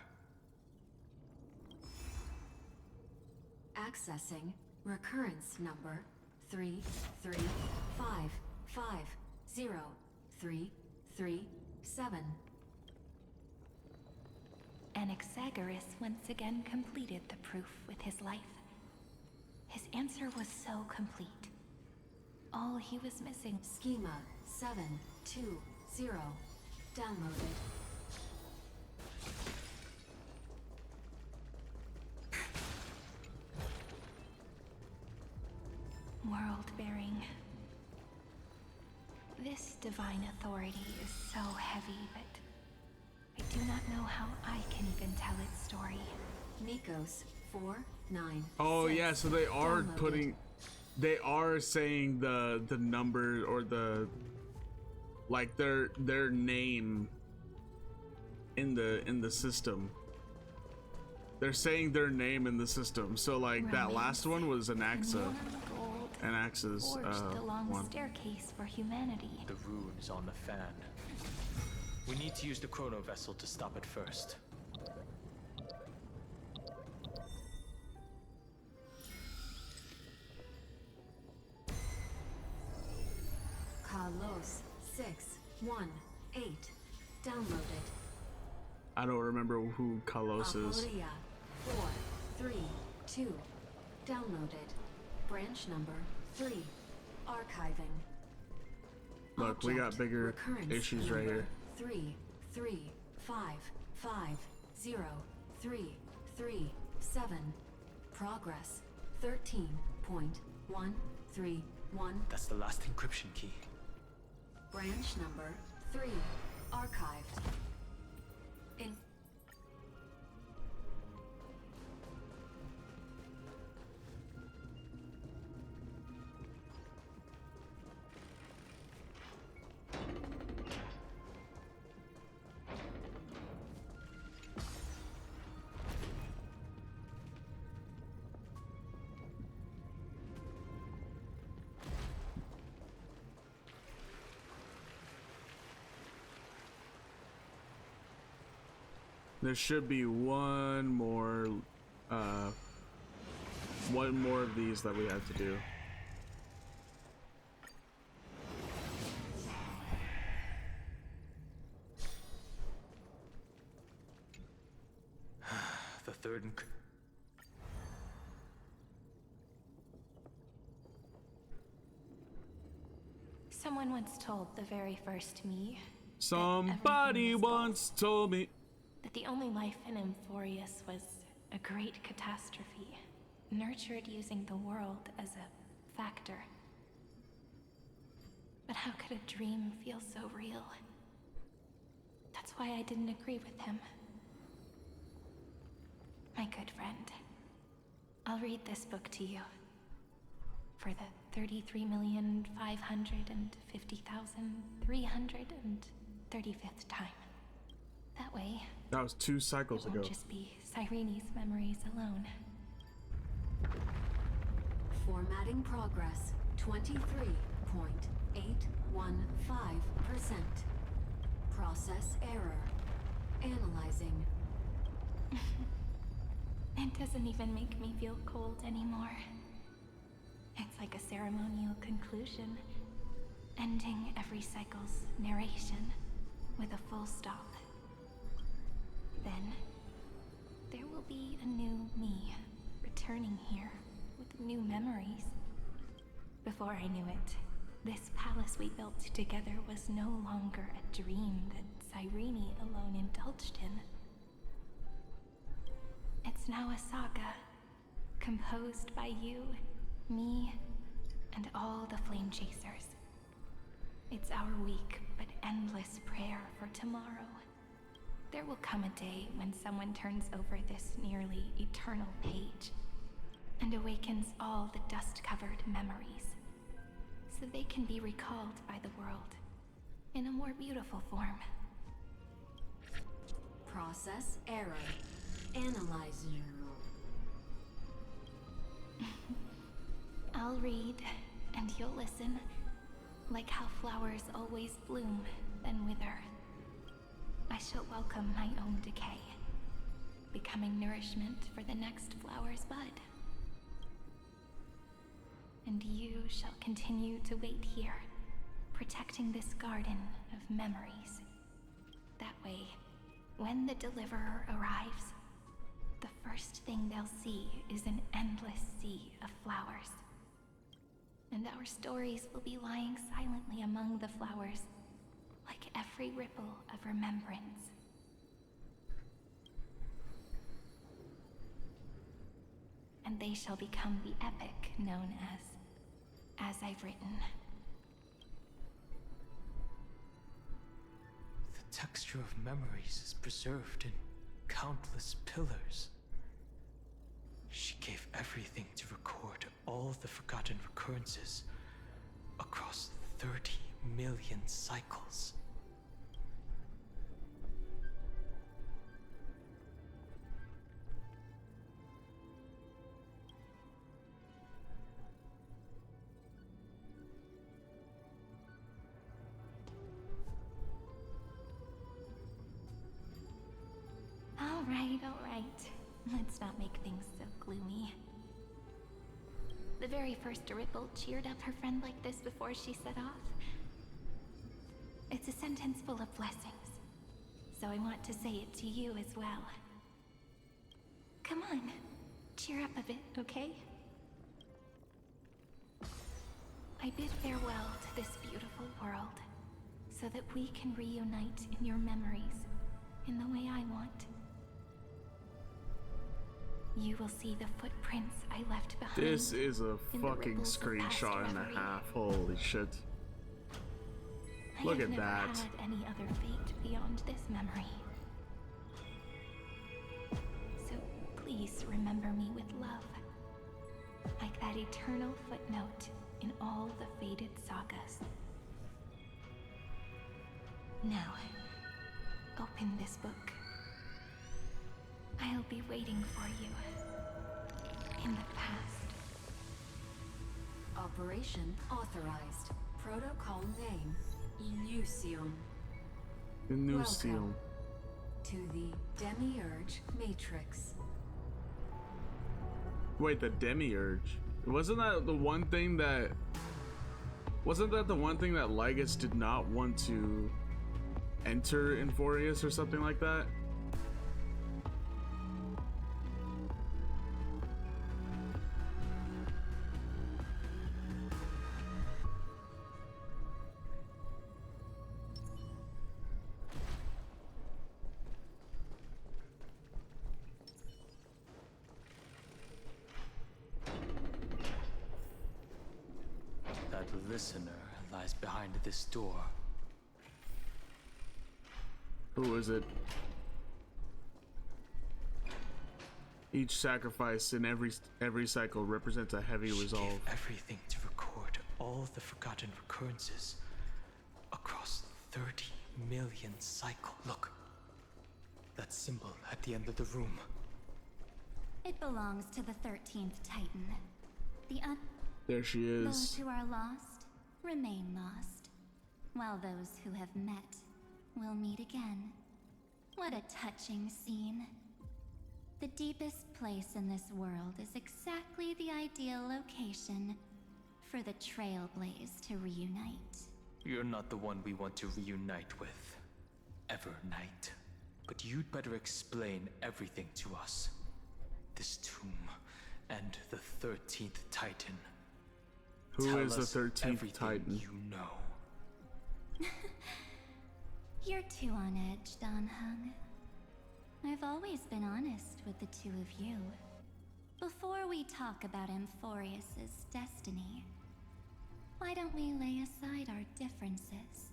Accessing recurrence number 335503337. Anaxagoras once again completed the proof with his life. His answer was so complete. All he was missing. Schema 720 downloaded. World-bearing. This divine authority is so heavy that I do not know how I can even tell its story. Nikos 496. Oh yeah, so they are putting they are saying the number or the like their name in the system. They're saying their name in the system. So like that last one was Anaxa. Anaxa's Forged the long one. staircase for humanity. The rune is on the fan. We need to use the chrono vessel to stop it first. Carlos 618. Downloaded. I don't remember who Carlos is. Aporia 432. Downloaded. Branch number 3. Archiving. Look, we got bigger Recurrence issues right number here. 3355503337. Progress 13.131. That's the last encryption key. Branch number 3. Archived. In There should be one more of these that we have to do. The third Someone once told the very first me Somebody once told me that the only life in Amphorius was a great catastrophe, nurtured using the world as a factor. But how could a dream feel so real? That's why I didn't agree with him. My good friend, I'll read this book to you for the 33,550,335th time. That way, that was 2 cycles it ago. won't just be Cyrene's memories alone. formatting progress 23.815%. Process error. Analyzing. It doesn't even make me feel cold anymore. It's like a ceremonial conclusion, ending every cycle's narration with a full stop. Then, there will be a new me returning here with new memories. Before I knew it, this palace we built together was no longer a dream that Cyrene alone indulged in. It's now a saga, composed by you, me, and all the Flame Chasers. It's our weak but endless prayer for tomorrow. There will come a day when someone turns over this nearly eternal page and awakens all the dust-covered memories, so they can be recalled by the world in a more beautiful form. Process error. Analyzing. I'll read, and you'll listen, like how flowers always bloom, then wither. I shall welcome my own decay, becoming nourishment for the next flower's bud. And you shall continue to wait here, protecting this garden of memories. That way, when the Deliverer arrives, the first thing they'll see is an endless sea of flowers. And our stories will be lying silently among the flowers, like every ripple of remembrance. And they shall become the epic known as I've written. The texture of memories is preserved in countless pillars. She gave everything to record all the forgotten recurrences across 30 million cycles. All right. Let's not make things so gloomy. The very first ripple cheered up her friend like this before she set off. It's a sentence full of blessings, so I want to say it to you as well. Come on, cheer up a bit, okay? I bid farewell to this beautiful world, so that we can reunite in your memories in the way I want. You will see the footprints I left behind. This is a fucking screenshot and a half. Holy shit. Look at that. I have never had any other fate beyond this memory. So please remember me with love. Like that eternal footnote in all the faded sagas. Now, open this book. I'll be waiting for you in the past. Operation authorized. Protocol name, Illusion. Illusion. Welcome to the Demiurge Matrix. Wait, the Demiurge? Wasn't that the one thing that... Wasn't that the one thing that Lygus did not want to enter Inforius or something like that? The listener lies behind this door. Who is it? Each sacrifice in every cycle represents a heavy resolve. Gave everything to record all the forgotten recurrences across 30 million cycles. Look, that symbol at the end of the room. It belongs to the 13th Titan. There she is. Those who are lost remain lost, while those who have met will meet again. What a touching scene. The deepest place in this world is exactly the ideal location for the Trailblaze to reunite. You're not the one we want to reunite with, Evernight. But you'd better explain everything to us. This tomb and the 13th Titan. Who is the 13th everything Titan? You know. You're too on edge, Don Hung. I've always been honest with the two of you. Before we talk about Amphorius's destiny, why don't we lay aside our differences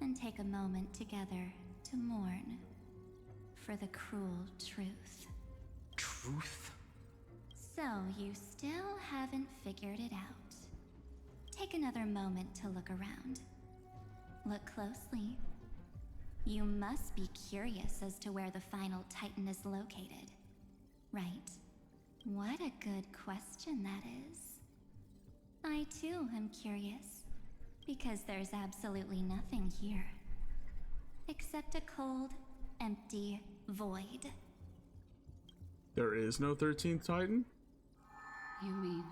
and take a moment together to mourn for the cruel truth? Truth? So you still haven't figured it out. Take another moment to look around. Look closely. You must be curious as to where the final Titan is located, right? What a good question that is. I too am curious, because there's absolutely nothing here. Except a cold, empty void. There is no 13th Titan? You mean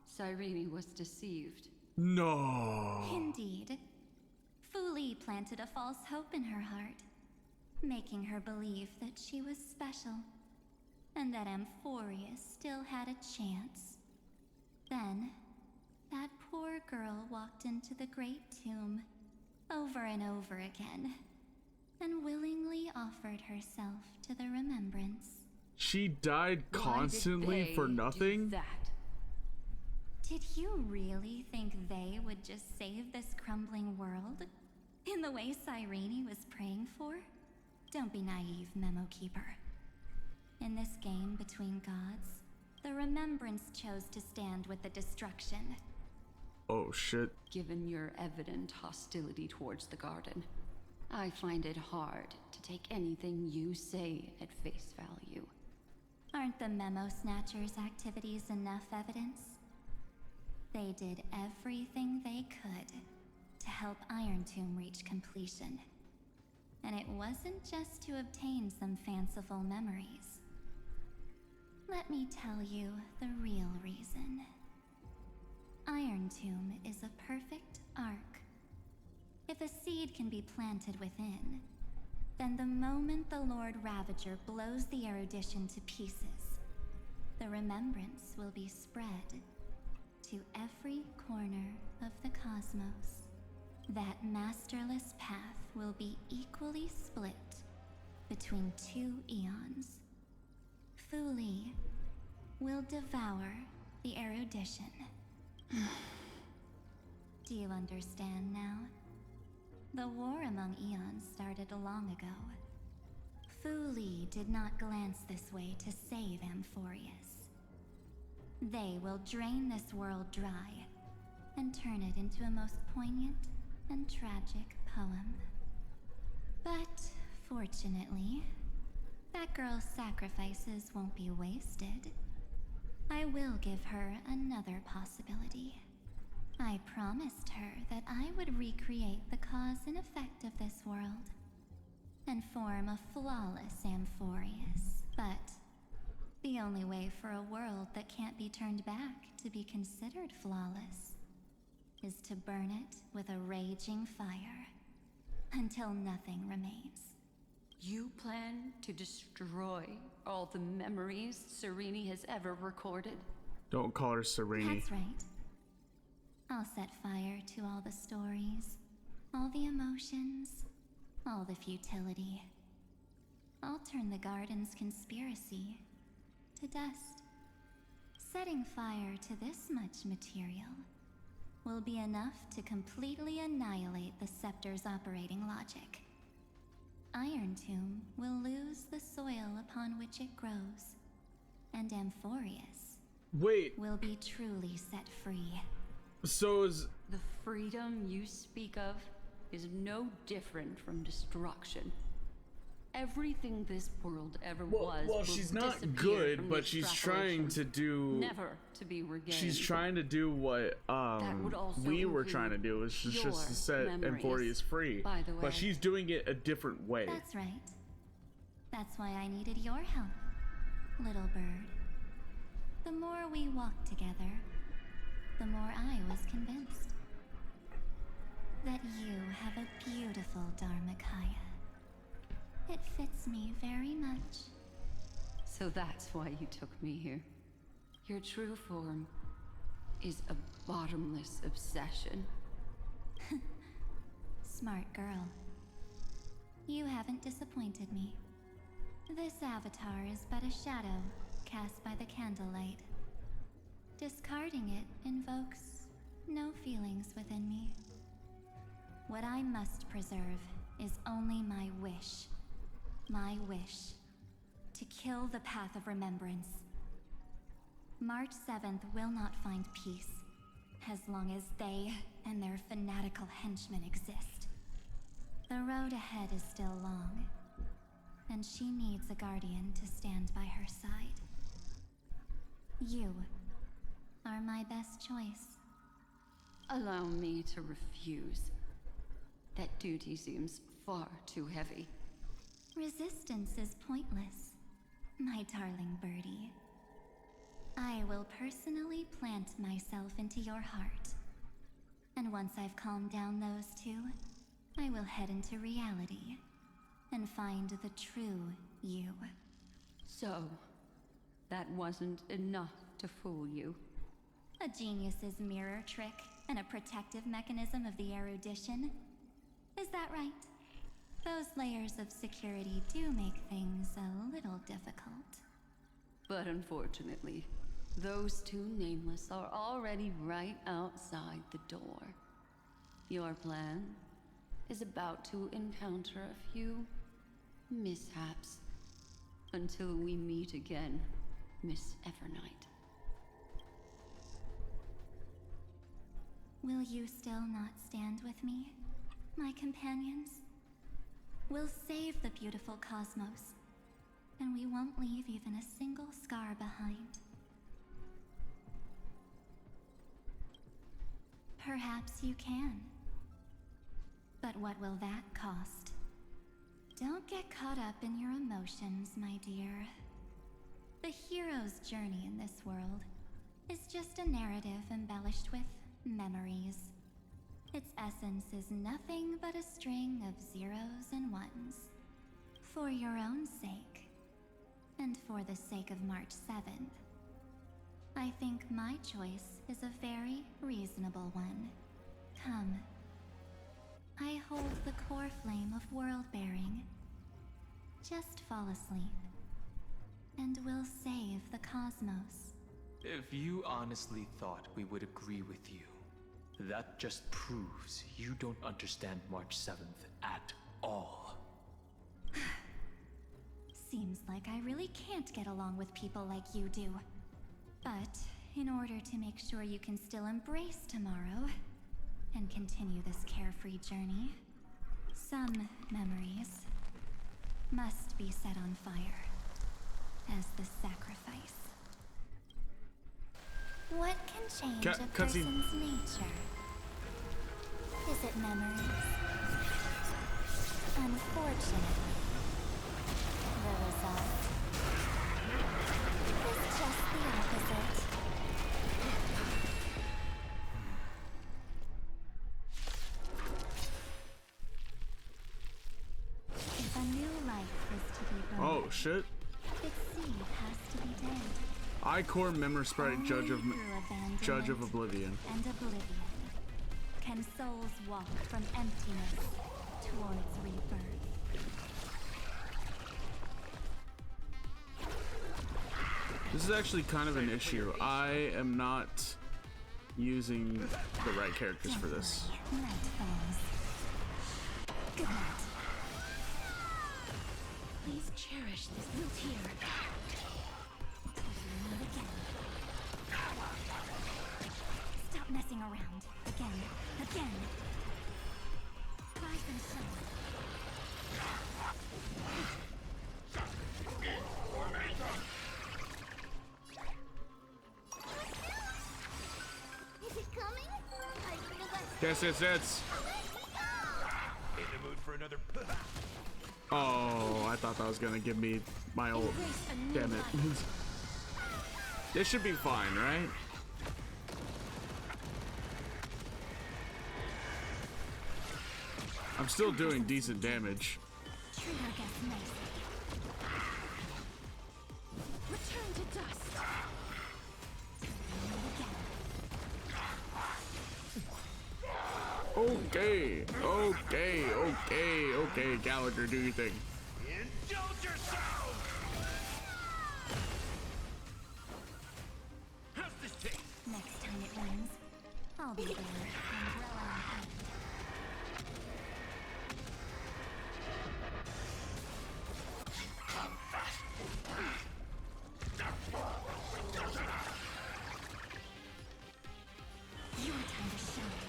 Cyrene was deceived? No. Indeed. Fu Li planted a false hope in her heart, making her believe that she was special, and that Amphorius still had a chance. Then, that poor girl walked into the Great Tomb, over and over again, and willingly offered herself to the remembrance. She died constantly for nothing? Did you really think they would just save this crumbling world? In the way Cyrene was praying for? Don't be naive, Memo Keeper. In this game between gods, the Remembrance chose to stand with the destruction. Oh shit. Given your evident hostility towards the garden, I find it hard to take anything you say at face value. Aren't the Memo Snatchers' activities enough evidence? They did everything they could to help Iron Tomb reach completion. And it wasn't just to obtain some fanciful memories. Let me tell you the real reason. Iron Tomb is a perfect arc. If a seed can be planted within, then the moment the Lord Ravager blows the erudition to pieces, the remembrance will be spread to every corner of the cosmos. That masterless path will be equally split between 2 eons. Fu Li will devour the erudition. Do you understand now? The war among eons started long ago. Fu Li did not glance this way to save Amphorius. They will drain this world dry and turn it into a most poignant and tragic poem. But fortunately, that girl's sacrifices won't be wasted. I will give her another possibility. I promised her that I would recreate the cause and effect of this world and form a flawless Amphorius. But the only way for a world that can't be turned back to be considered flawless is to burn it with a raging fire until nothing remains. You plan to destroy all the memories Serene has ever recorded? Don't call her Serene. That's right. I'll set fire to all the stories, all the emotions, all the futility. I'll turn the garden's conspiracy to dust. Setting fire to this much material will be enough to completely annihilate the Scepter's operating logic. Iron Tomb will lose the soil upon which it grows, and Amphorius will be truly set free. So is... The freedom you speak of is no different from destruction. Everything this world ever was. Well, she's not good, but she's trying to do. Never to be regained. She's trying to do what we were trying to do, which is just to set Amphorius free. By the way. But she's doing it a different way. That's right. That's why I needed your help, little bird. The more we walked together, the more I was convinced that you have a beautiful Dharmakaya. It fits me very much. So that's why you took me here. Your true form is a bottomless obsession. Smart girl. You haven't disappointed me. This avatar is but a shadow cast by the candlelight. Discarding it invokes no feelings within me. What I must preserve is only my wish. My wish to kill the path of remembrance. March 7th will not find peace as long as they and their fanatical henchmen exist. The road ahead is still long, and she needs a guardian to stand by her side. You are my best choice. Allow me to refuse. That duty seems far too heavy. Resistance is pointless, my darling birdie. I will personally plant myself into your heart. And once I've calmed down those two, I will head into reality and find the true you. So, that wasn't enough to fool you? A genius's mirror trick and a protective mechanism of the erudition? Is that right? Those layers of security do make things a little difficult. But unfortunately, those two nameless are already right outside the door. Your plan is about to encounter a few mishaps. Until we meet again, Miss Evernight. Will you still not stand with me, my companions? We'll save the beautiful cosmos, and we won't leave even a single scar behind. Perhaps you can. But what will that cost? Don't get caught up in your emotions, my dear. The hero's journey in this world is just a narrative embellished with memories. Its essence is nothing but a string of zeros and ones. For your own sake, and for the sake of March 7th, I think my choice is a very reasonable one. Come. I hold the core flame of world-bearing. Just fall asleep, and we'll save the cosmos. If you honestly thought we would agree with you, that just proves you don't understand March 7th at all. Seems like I really can't get along with people like you do. But in order to make sure you can still embrace tomorrow and continue this carefree journey, some memories must be set on fire as the sacrifice. What can change a person's nature? Is it memories? Unfortunately, the result is just the opposite. If a new life is to be born, Oh shit. its seed has to be dead. Ichor Member Sprite, Judge of Abandonment Oblivion. And oblivion can souls walk from emptiness towards rebirth. This is actually kind of an issue. I am not using the right characters for this. Night falls. Good night. Please cherish this built here. Not again. Stop messing around. Again. Again. Rise and shine. Is it coming? Yes. In the mood for another. Oh, I thought that was gonna give me my ult. Damn it. This should be fine, right? I'm still doing decent damage. Treat our guests nicely. Return to dust. Okay, Gallagher, do your thing. Indulge yourself! How's this taste? Next time it rains, I'll be there. Umbrella in hand. Your time to shine.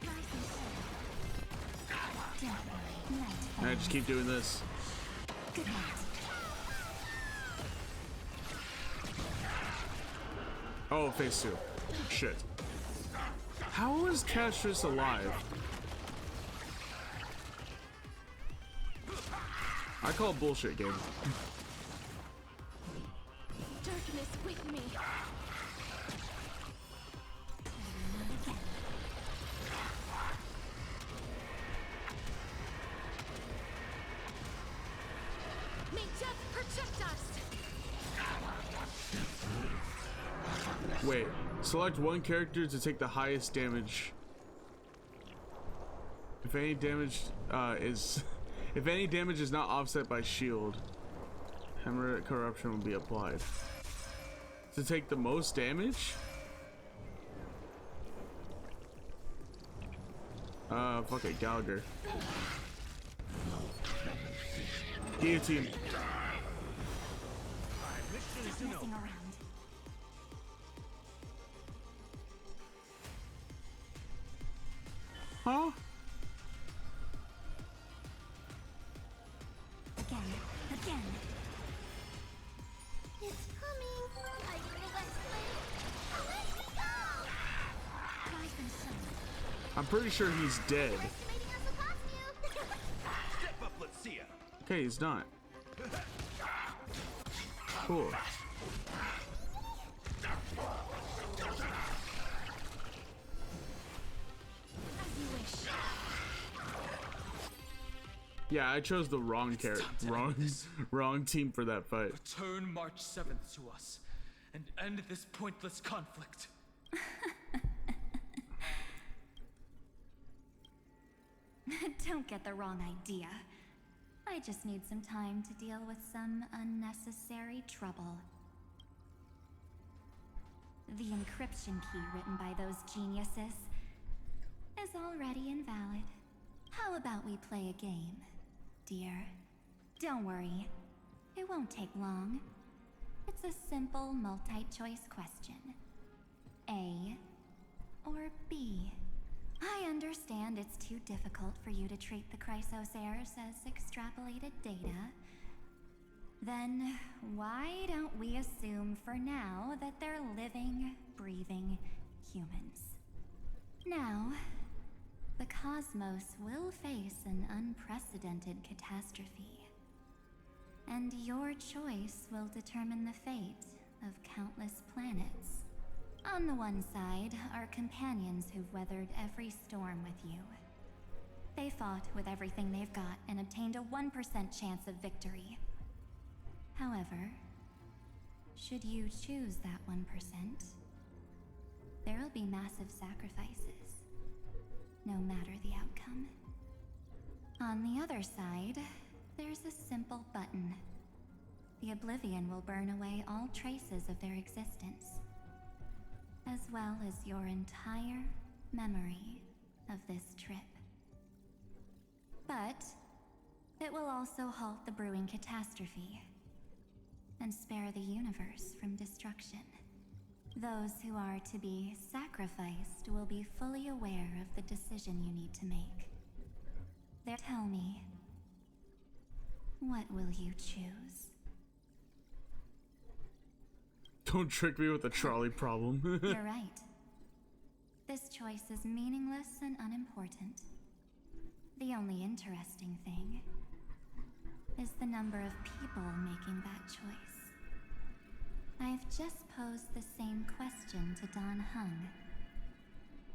Rise and shine. Don't worry, night falls. I just keep doing this. Good night. Oh, phase 2. Shit. How is Castrus alive? I call bullshit, game. Darkness with me. May death protect us. Wait, select one character to take the highest damage. If any damage if any damage is not offset by shield, Hemorrhagic Corruption will be applied. To take the most damage? Fuck it, Gallagher. Guillotine. Stop messing around. Huh? Again. It's coming. Hiding the west wing. Let me go! Rise and shine. I'm pretty sure he's dead. Estimating us will cost you. Step up, let's see ya. Okay, he's not. Cool. As you wish. Yeah, I chose the wrong character, wrong team for that fight. Return March 7th to us and end this pointless conflict. Don't get the wrong idea. I just need some time to deal with some unnecessary trouble. The encryption key written by those geniuses is already invalid. How about we play a game, dear? Don't worry, it won't take long. It's a simple multi-choice question. A or B? I understand it's too difficult for you to treat the Chrysosairs as extrapolated data. Then why don't we assume for now that they're living, breathing humans? Now, the cosmos will face an unprecedented catastrophe. And your choice will determine the fate of countless planets. On the one side are companions who've weathered every storm with you. They fought with everything they've got and obtained a 1% chance of victory. However, should you choose that 1%, there'll be massive sacrifices, no matter the outcome. On the other side, there's a simple button. The Oblivion will burn away all traces of their existence, as well as your entire memory of this trip. But it will also halt the brewing catastrophe and spare the universe from destruction. Those who are to be sacrificed will be fully aware of the decision you need to make. Tell me, what will you choose? Don't trick me with a trolley problem. You're right. This choice is meaningless and unimportant. The only interesting thing is the number of people making that choice. I've just posed the same question to Don Hung.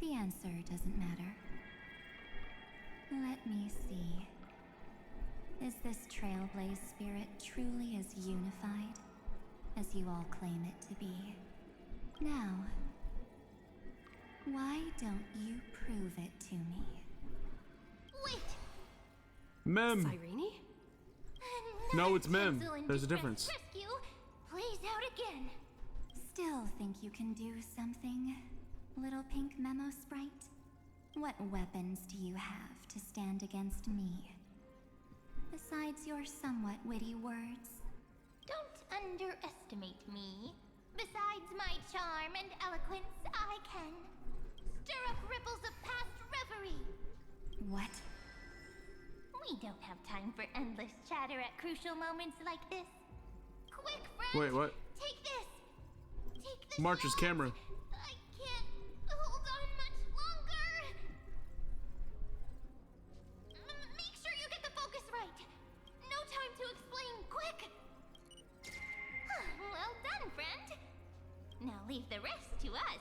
The answer doesn't matter. Let me see. Is this Trailblaze spirit truly as unified as you all claim it to be? Now, why don't you prove it to me? Wait! Mem! Cyrene? No, it's Mem. There's a difference. Rescue plays out again. Still think you can do something, little pink memo sprite? What weapons do you have to stand against me? Besides your somewhat witty words? Don't underestimate me. Besides my charm and eloquence, I can stir up ripples of past reverie. What? We don't have time for endless chatter at crucial moments like this. Quick, friend! Wait, what? Take this! Take this! March's out. camera. I can't hold on much longer! Make sure you get the focus right! No time to explain, quick! Well done, friend! Now leave the rest to us.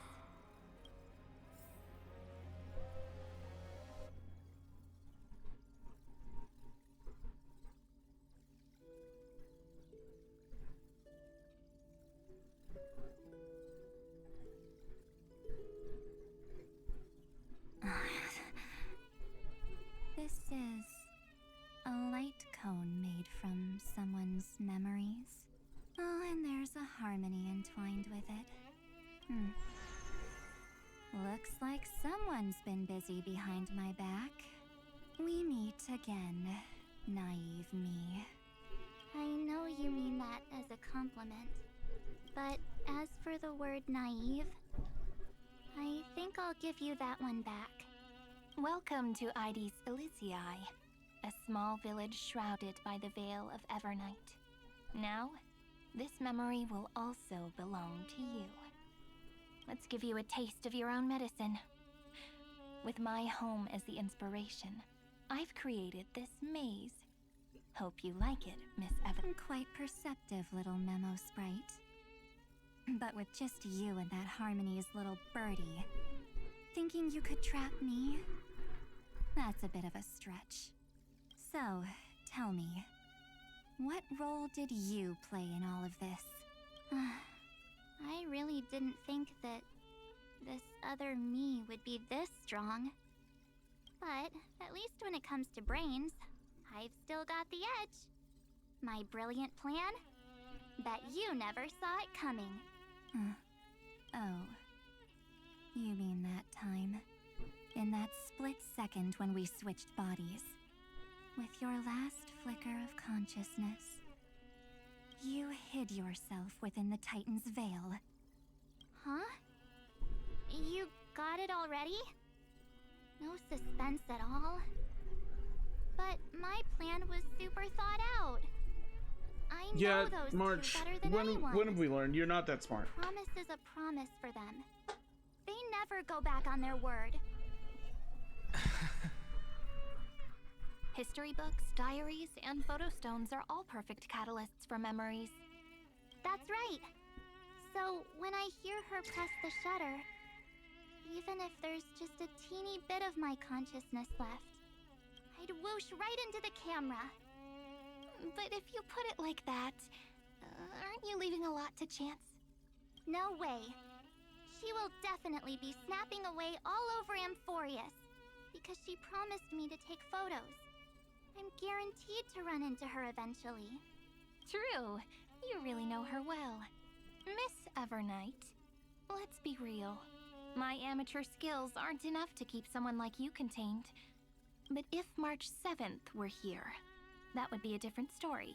This is a light cone made from someone's memories. Oh, and there's a harmony entwined with it. Looks like someone's been busy behind my back. We meet again, naive me. I know you mean that as a compliment. But as for the word naive, I think I'll give you that one back. Welcome to Ides Elysiae, a small village shrouded by the veil of Evernight. Now, this memory will also belong to you. Let's give you a taste of your own medicine. With my home as the inspiration, I've created this maze. Hope you like it, Miss Evan. Quite perceptive, little memo sprite. But with just you and that Harmony's little birdie, thinking you could trap me? That's a bit of a stretch. So, tell me, what role did you play in all of this? I really didn't think that this other me would be this strong. But at least when it comes to brains, I've still got the edge. My brilliant plan? Bet you never saw it coming. Oh. You mean that time? In that split second when we switched bodies. With your last flicker of consciousness, you hid yourself within the Titan's veil. Huh? You got it already? No suspense at all? But my plan was super thought out. I know those March, two better than anyone. when have we learned you're not that smart? Promise is a promise for them. They never go back on their word. History books, diaries, and photo stones are all perfect catalysts for memories. That's right. So when I hear her press the shutter, even if there's just a teeny bit of my consciousness left, I'd whoosh right into the camera. But if you put it like that, aren't you leaving a lot to chance? No way. She will definitely be snapping away all over Amphorius, because she promised me to take photos. I'm guaranteed to run into her eventually. True. You really know her well. Miss Evernight, let's be real. My amateur skills aren't enough to keep someone like you contained. But if March 7th were here, that would be a different story.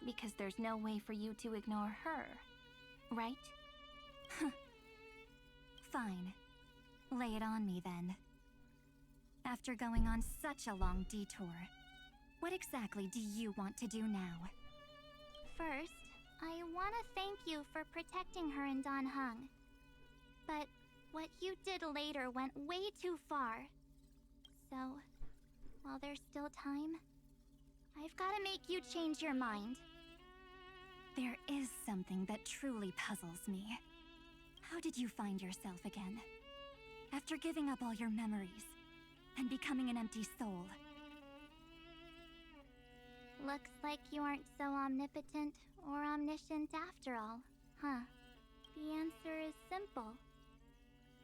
Because there's no way for you to ignore her, right? Fine. Lay it on me then. After going on such a long detour, what exactly do you want to do now? First, I want to thank you for protecting her and Dan Heng. But what you did later went way too far. So, while there's still time, I've got to make you change your mind. There is something that truly puzzles me. How did you find yourself again? After giving up all your memories and becoming an empty soul. Looks like you aren't so omnipotent or omniscient after all, huh? The answer is simple.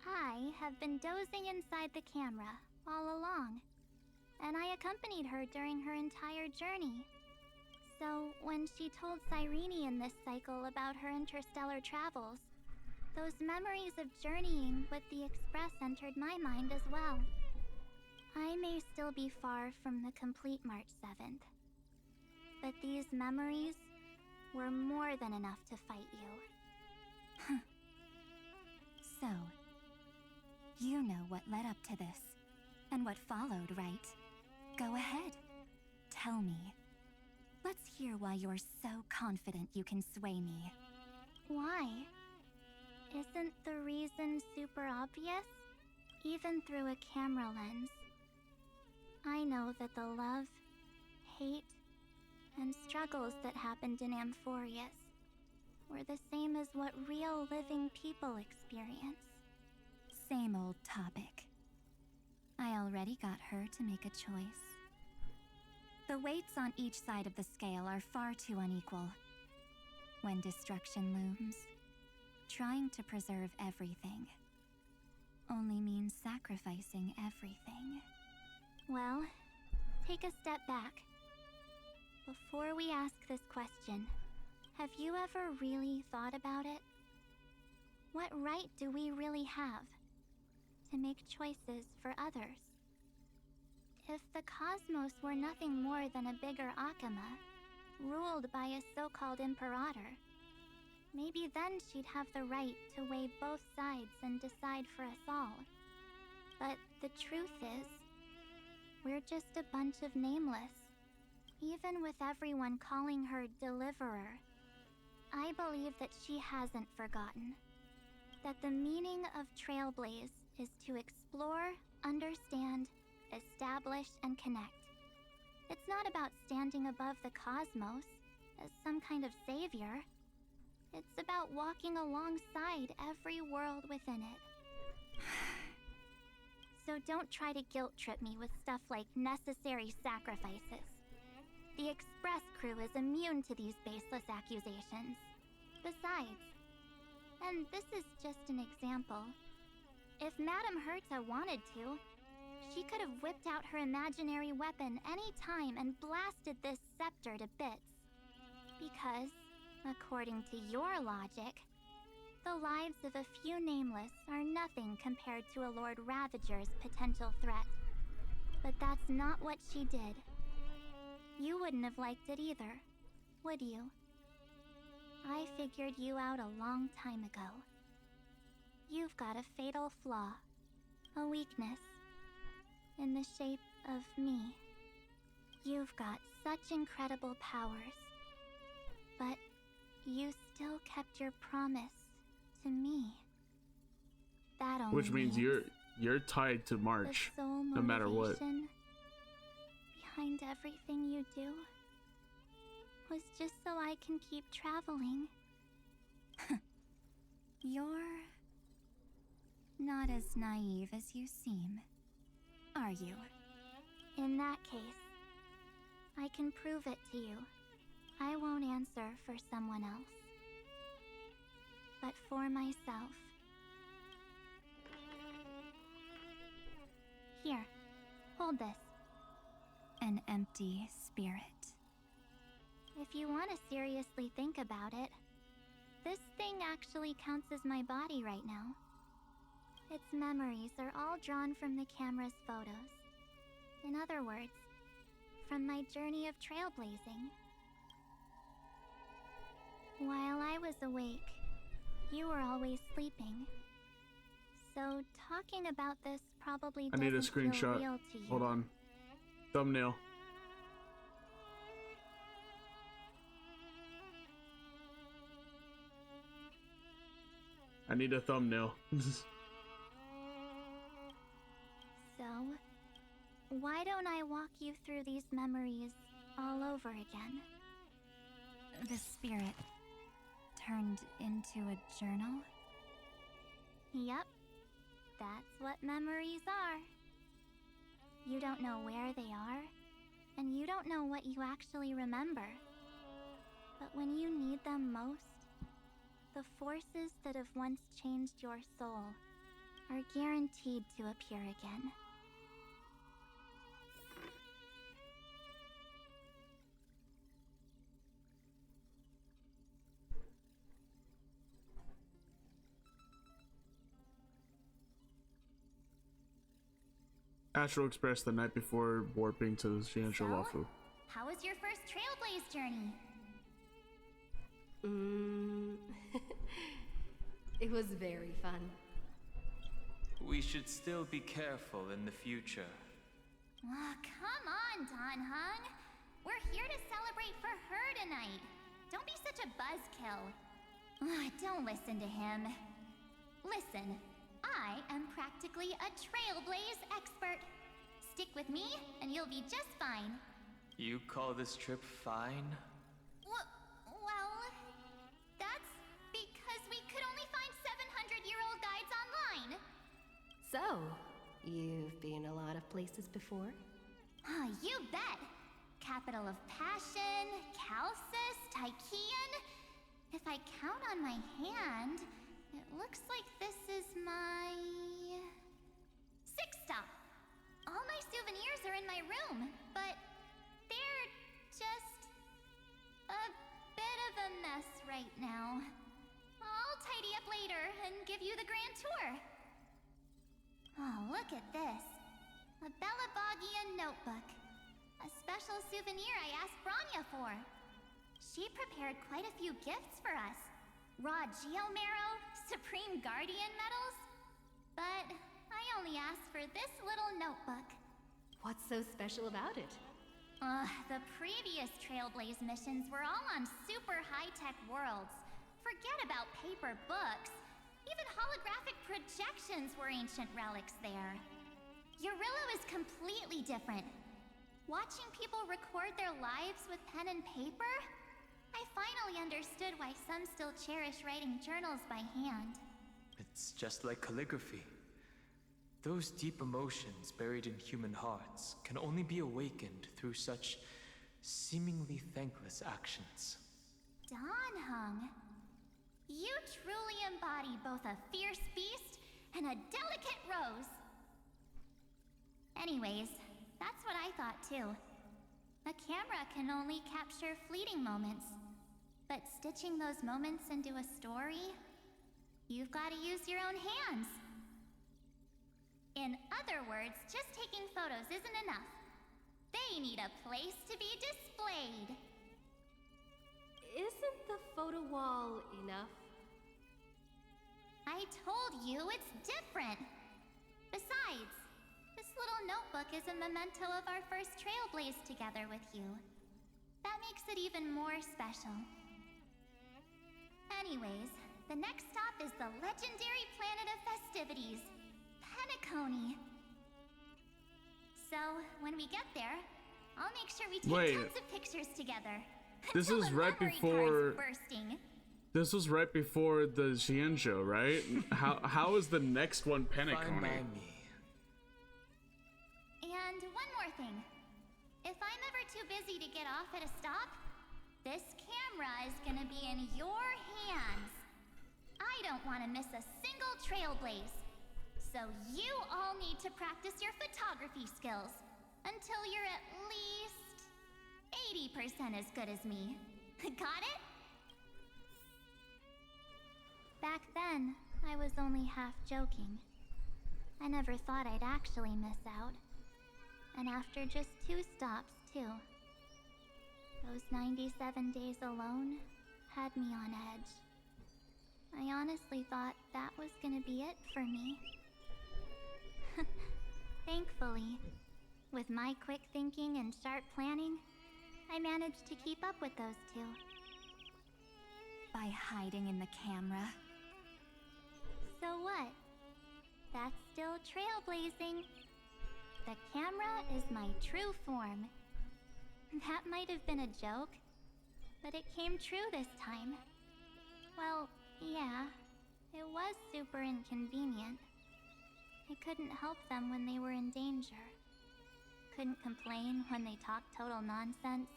I have been dozing inside the camera all along, and I accompanied her during her entire journey. So when she told Cyrene in this cycle about her interstellar travels, those memories of journeying with the Express entered my mind as well. I may still be far from the complete March 7th, but these memories were more than enough to fight you. So, you know what led up to this, and what followed, right? Go ahead. Tell me. Let's hear why you're so confident you can sway me. Why? Isn't the reason super obvious? Even through a camera lens. I know that the love, hate, and struggles that happened in Amphorius were the same as what real living people experience. Same old topic. I already got her to make a choice. The weights on each side of the scale are far too unequal. When destruction looms, trying to preserve everything only means sacrificing everything. Well, take a step back. Before we ask this question, have you ever really thought about it? What right do we really have to make choices for others? If the cosmos were nothing more than a bigger Akama, ruled by a so-called imperator. Maybe then she'd have the right to weigh both sides and decide for us all. But the truth is, we're just a bunch of nameless. Even with everyone calling her Deliverer, I believe that she hasn't forgotten. That the meaning of Trailblaze is to explore, understand, establish, and connect. It's not about standing above the cosmos as some kind of savior. It's about walking alongside every world within it. So don't try to guilt trip me with stuff like necessary sacrifices. The Express crew is immune to these baseless accusations. Besides, and this is just an example, if Madame Herta wanted to, she could have whipped out her imaginary weapon any time and blasted this scepter to bits. Because, according to your logic, the lives of a few nameless are nothing compared to a Lord Ravager's potential threat. But that's not what she did. You wouldn't have liked it either, would you? I figured you out a long time ago. You've got a fatal flaw, a weakness, in the shape of me. You've got such incredible powers, but you still kept your promise to me. That only Which means you're tied to March, the sole no matter what. motivation behind everything you do was just so I can keep traveling. You're not as naive as you seem, are you? In that case, I can prove it to you. I won't answer for someone else, but for myself. Here, hold this. An empty spirit. If you want to seriously think about it, this thing actually counts as my body right now. Its memories are all drawn from the camera's photos. In other words, from my journey of trailblazing. While I was awake, you were always sleeping. So talking about this probably I need a doesn't feel screenshot. real to you. Hold on. Thumbnail. I need a thumbnail. So, why don't I walk you through these memories all over again? The spirit turned into a journal? Yep, that's what memories are. You don't know where they are, and you don't know what you actually remember. But when you need them most, the forces that have once changed your soul are guaranteed to appear again. Astral Express the night before warping to Xianzhou Wafu. How was your first Trailblaze journey? It was very fun. We should still be careful in the future. Oh, come on, Don Hung. We're here to celebrate for her tonight. Don't be such a buzzkill. Don't listen to him. Listen, I am practically a Trailblaze expert. Stick with me, and you'll be just fine. You call this trip fine? Well, that's because we could only find 700-year-old guides online. So, you've been a lot of places before? Oh, you bet. Capital of Passion, Calcis, Tychean. If I count on my hand, it looks like this is my sixth stop. All my souvenirs are in my room, but they're just a bit of a mess right now. I'll tidy up later and give you the grand tour. Oh, look at this. A Belabogian notebook. A special souvenir I asked Branya for. She prepared quite a few gifts for us. Raw Geomarrow, Supreme Guardian medals. But I only asked for this little notebook. What's so special about it? The previous Trailblaze missions were all on super high-tech worlds. Forget about paper books. Even holographic projections were ancient relics there. Eurillo is completely different. Watching people record their lives with pen and paper, I finally understood why some still cherish writing journals by hand. It's just like calligraphy. Those deep emotions buried in human hearts can only be awakened through such seemingly thankless actions. Donhung, you truly embody both a fierce beast and a delicate rose. Anyways, that's what I thought too. A camera can only capture fleeting moments, but stitching those moments into a story, you've got to use your own hands. In other words, just taking photos isn't enough. They need a place to be displayed. Isn't the photo wall enough? I told you it's different. Besides, this little notebook is a memento of our first Trailblaze together with you. That makes it even more special. Anyways, the next stop is the legendary planet of festivities, Penacony. So, when we get there, I'll make sure we take tons of pictures together. This until is the right memory before. card's bursting. This was right before the Xian show, right? How is the next one Penacony? Fine by me. And one more thing. If I'm ever too busy to get off at a stop, this camera is gonna be in your hands. I don't want to miss a single Trailblaze. So you all need to practice your photography skills until you're at least 80% as good as me. Got it? Back then, I was only half joking. I never thought I'd actually miss out. And after just 2 stops, too. Those 97 days alone had me on edge. I honestly thought that was gonna be it for me. Thankfully, with my quick thinking and sharp planning, I managed to keep up with those 2. By hiding in the camera. So what? That's still trailblazing. The camera is my true form. That might have been a joke, but it came true this time. Well, yeah, it was super inconvenient. I couldn't help them when they were in danger. Couldn't complain when they talked total nonsense.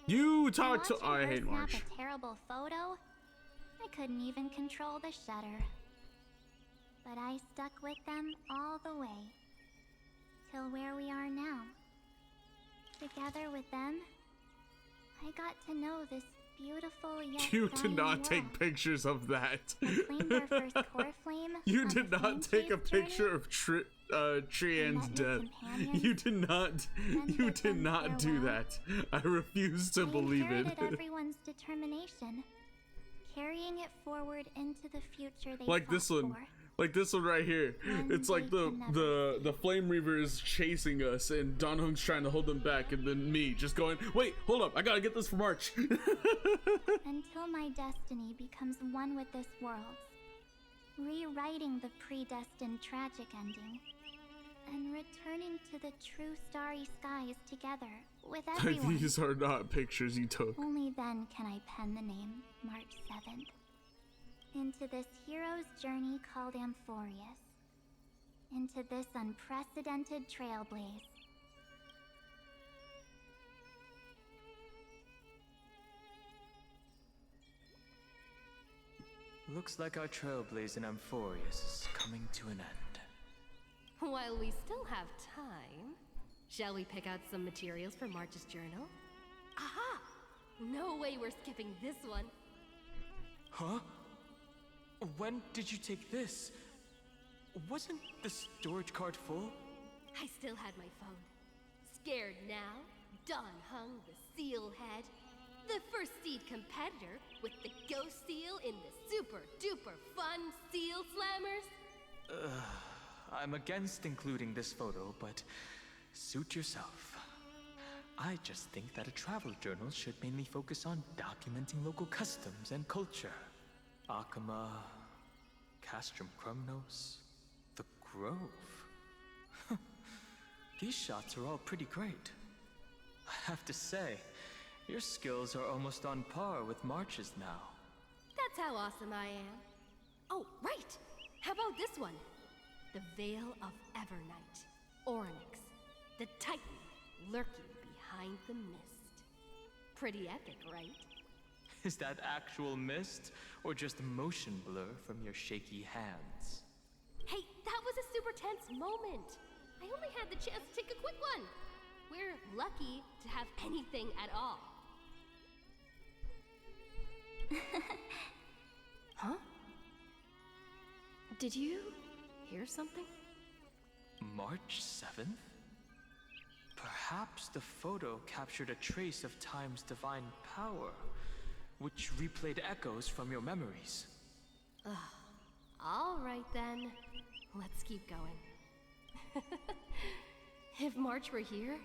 You talk to. I hate snap March. a terrible photo. I couldn't even control the shutter. But I stuck with them all the way. Till where we are now. Together with them, I got to know this beautiful yet You did dying not world. take pictures of that. Claimed our first core flame You on did the not flame take a chase picture of Trian's met new death. companions, You did not. You did not do that. I refuse to believe it. inherited everyone's determination, carrying it forward into the future they Like fought this one. for. Like this one right here. It's like the Flame Reaver is chasing us and Don Hung's trying to hold them back, and then me just going, wait, hold up, I gotta get this for March. Until my destiny becomes one with this world's, rewriting the predestined tragic ending, and returning to the true starry skies together with everyone. These are not pictures you took. Only then can I pen the name March 7th. Into this hero's journey called Amphorius. Into this unprecedented trailblaze. Looks like our trailblaze in Amphorius is coming to an end. While we still have time, shall we pick out some materials for March's journal? Aha! No way we're skipping this one. Huh? When did you take this? Wasn't the storage card full? I still had my phone. Scared now? Don Hung, the seal head. The first seed competitor with the ghost seal in the super duper fun seal slammers? I'm against including this photo, but suit yourself. I just think that a travel journal should mainly focus on documenting local customs and culture. Akama, Castrum Krumnos, the Grove. These shots are all pretty great. I have to say, your skills are almost on par with March's now. That's how awesome I am. Oh, right! How about this one? The Veil of Evernight. Orynyx, the Titan lurking behind the mist. Pretty epic, right? Is that actual mist, or just a motion blur from your shaky hands? Hey, that was a super tense moment. I only had the chance to take a quick one. We're lucky to have anything at all. Huh? Did you hear something? March 7th? Perhaps the photo captured a trace of time's divine power, which replayed echoes from your memories. All right then. Let's keep going. If March were here,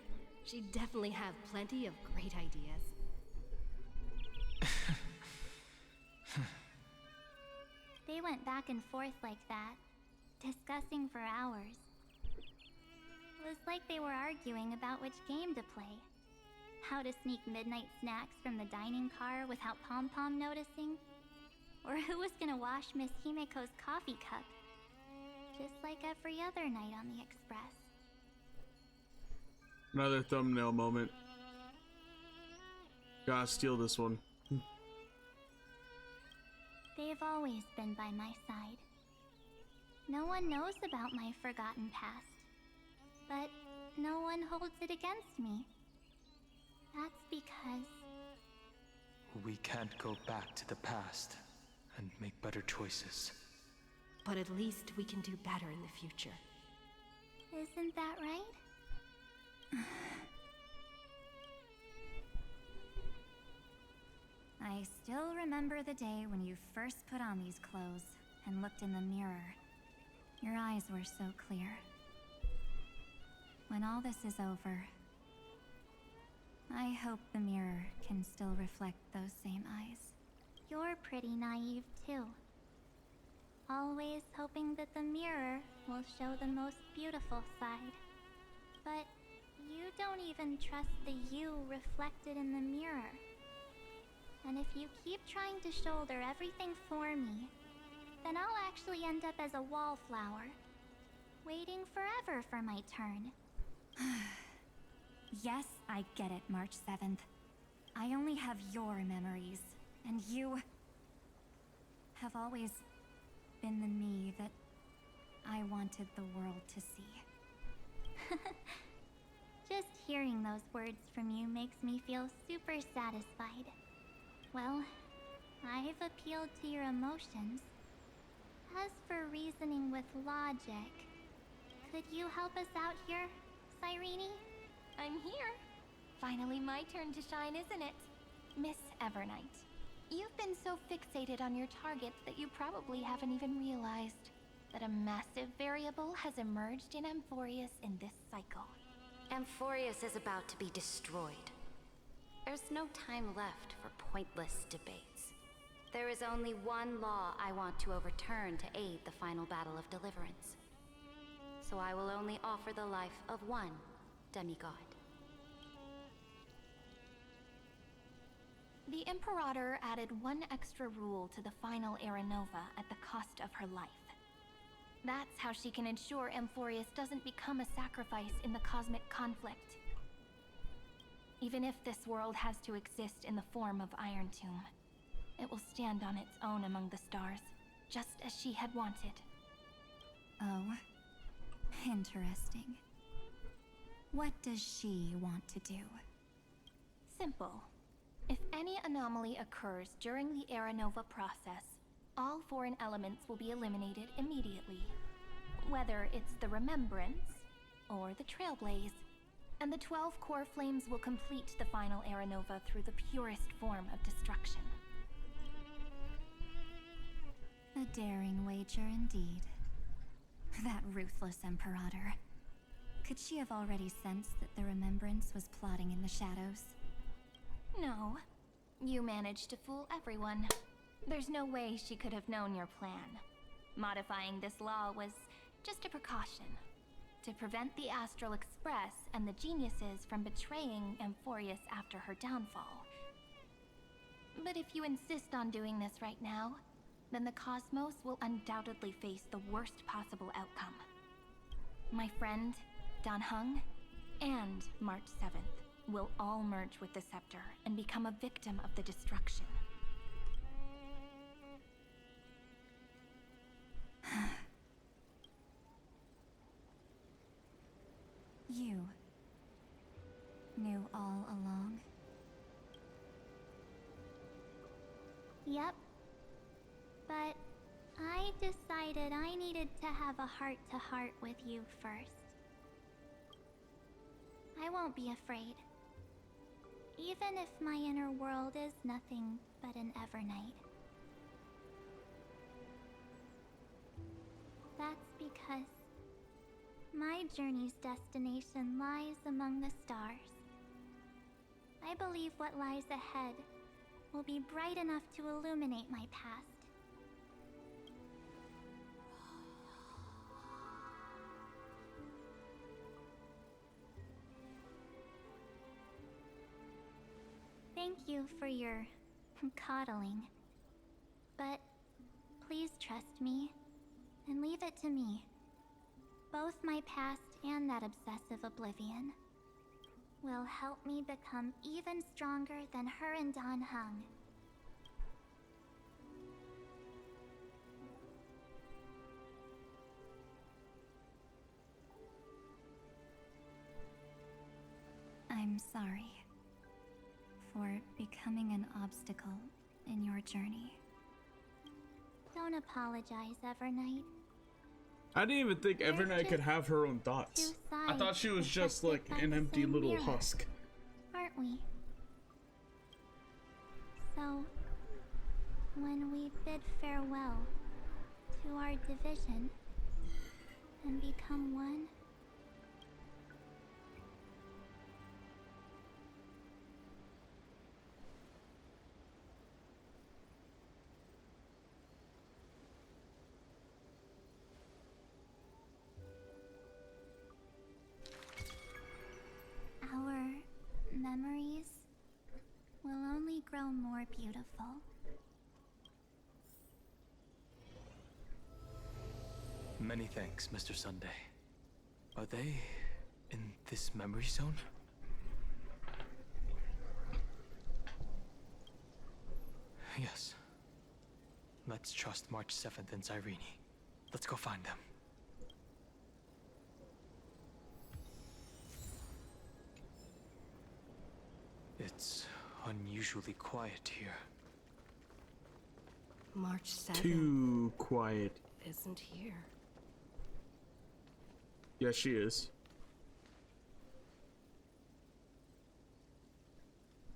she'd definitely have plenty of great ideas. They went back and forth like that, discussing for hours. It was like they were arguing about which game to play. How to sneak midnight snacks from the dining car without Pom Pom noticing. Or who was gonna wash Miss Himeko's coffee cup. Just like every other night on the Express. Another thumbnail moment. Gotta steal this one. They've always been by my side. No one knows about my forgotten past. But no one holds it against me. That's because... We can't go back to the past and make better choices. But at least we can do better in the future. Isn't that right? I still remember the day when you first put on these clothes and looked in the mirror. Your eyes were so clear. When all this is over, I hope the mirror can still reflect those same eyes. You're pretty naive too. Always hoping that the mirror will show the most beautiful side. But you don't even trust the you reflected in the mirror. And if you keep trying to shoulder everything for me, then I'll actually end up as a wallflower, waiting forever for my turn. Yes, I get it, March 7th. I only have your memories, and you have always been the me that I wanted the world to see. Just hearing those words from you makes me feel super satisfied. Well, I've appealed to your emotions. As for reasoning with logic, could you help us out here, Cyrene? I'm here. Finally my turn to shine, isn't it? Miss Evernight, you've been so fixated on your targets that you probably haven't even realized that a massive variable has emerged in Amphorius in this cycle. Amphorius is about to be destroyed. There's no time left for pointless debates. There is only one law I want to overturn to aid the final battle of deliverance. So I will only offer the life of one demigod. The Imperator added one extra rule to the final Era Nova at the cost of her life. That's how she can ensure Amphorius doesn't become a sacrifice in the cosmic conflict. Even if this world has to exist in the form of Iron Tomb, it will stand on its own among the stars, just as she had wanted. Oh, interesting. What does she want to do? Simple. If any anomaly occurs during the Era Nova process, all foreign elements will be eliminated immediately. Whether it's the Remembrance or the Trailblaze. And the 12 core flames will complete the final Aranova through the purest form of destruction. A daring wager indeed. That ruthless Imperator. Could she have already sensed that the Remembrance was plotting in the shadows? No. You managed to fool everyone. There's no way she could have known your plan. Modifying this law was just a precaution. To prevent the Astral Express and the geniuses from betraying Amphorius after her downfall. But if you insist on doing this right now, then the Cosmos will undoubtedly face the worst possible outcome. My friend, Dan Heng, and March 7th will all merge with the Scepter and become a victim of the destruction. You knew all along? Yep. But I decided I needed to have a heart-to-heart with you first. I won't be afraid. Even if my inner world is nothing but an Evernight. That's because my journey's destination lies among the stars. I believe what lies ahead will be bright enough to illuminate my past. Thank you for your coddling. But please trust me and leave it to me. Both my past and that obsessive oblivion will help me become even stronger than her and Dan Heng. I'm sorry for becoming an obstacle in your journey. Don't apologize, Evernight. I didn't even think Evernight could have her own thoughts. I thought she was just like an empty little husk. Aren't we? So, when we bid farewell to our division and become one, our memories will only grow more beautiful. Many thanks, Mr. Sunday. Are they in this memory zone? Yes. Let's trust March 7th and Cyrene. Let's go find them. It's unusually quiet here. March 7th Too quiet. isn't here. Yes, she is.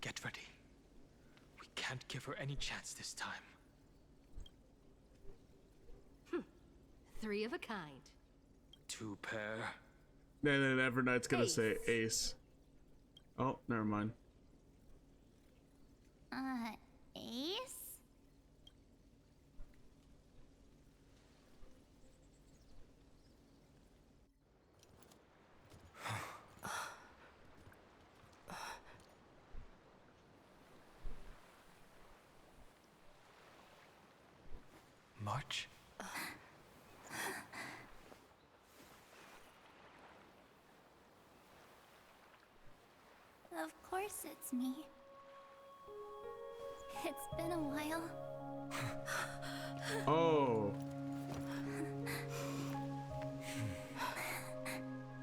Get ready. We can't give her any chance this time. Three of a kind. Two pair. And then Evernight's gonna say ace. Oh, never mind. Ace? March? Of course it's me. It's been a while. Oh.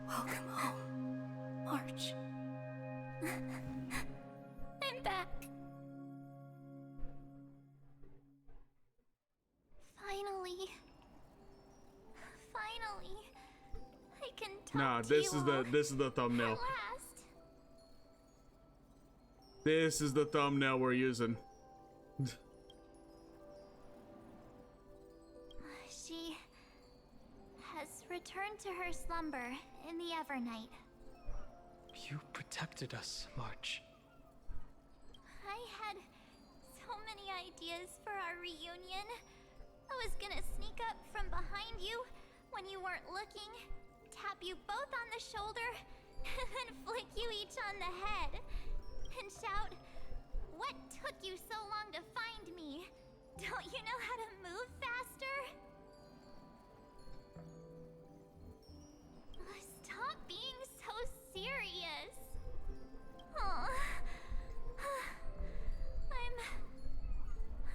Welcome home, March. I'm back. Finally. Finally. I can talk Nah, to this you is all the thumbnail. at last. This is the thumbnail we're using. She has returned to her slumber in the Evernight. You protected us, March. I had so many ideas for our reunion. I was gonna sneak up from behind you when you weren't looking, tap you both on the shoulder, and then flick you each on the head, and shout, "What took you so long to find me? Don't you know how to move faster?" Stop being so serious. Aw.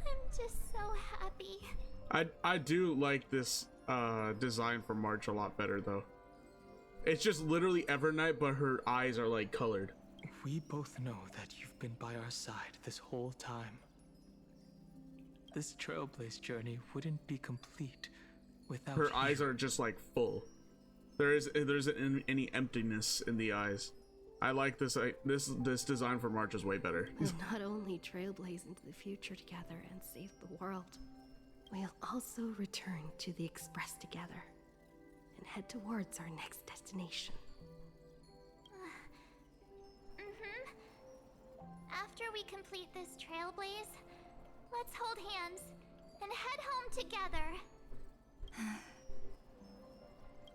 I'm just so happy. I do like this design for March a lot better though. It's just literally Evernight, but her eyes are like colored. We both know that you've been by our side this whole time. This Trailblaze journey wouldn't be complete without Her you. eyes are just like full. There isn't any emptiness in the eyes. I like this. This design for March is way better. We'll not only trailblaze into the future together and save the world, we'll also return to the Express together and head towards our next destination. After we complete this trailblaze, let's hold hands and head home together.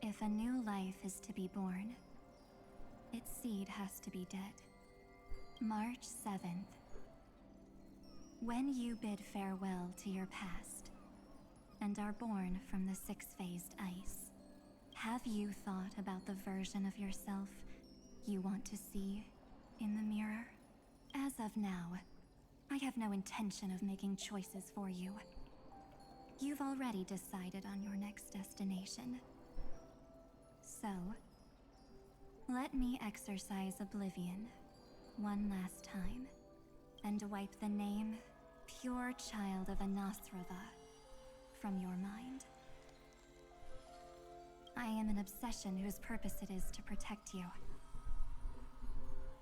If a new life is to be born, its seed has to be dead. March 7th. When you bid farewell to your past and are born from the six-phased ice, have you thought about the version of yourself you want to see in the mirror? As of now, I have no intention of making choices for you. You've already decided on your next destination. So, let me exercise oblivion one last time and wipe the name Pure Child of Anasrava from your mind. I am an obsession whose purpose it is to protect you.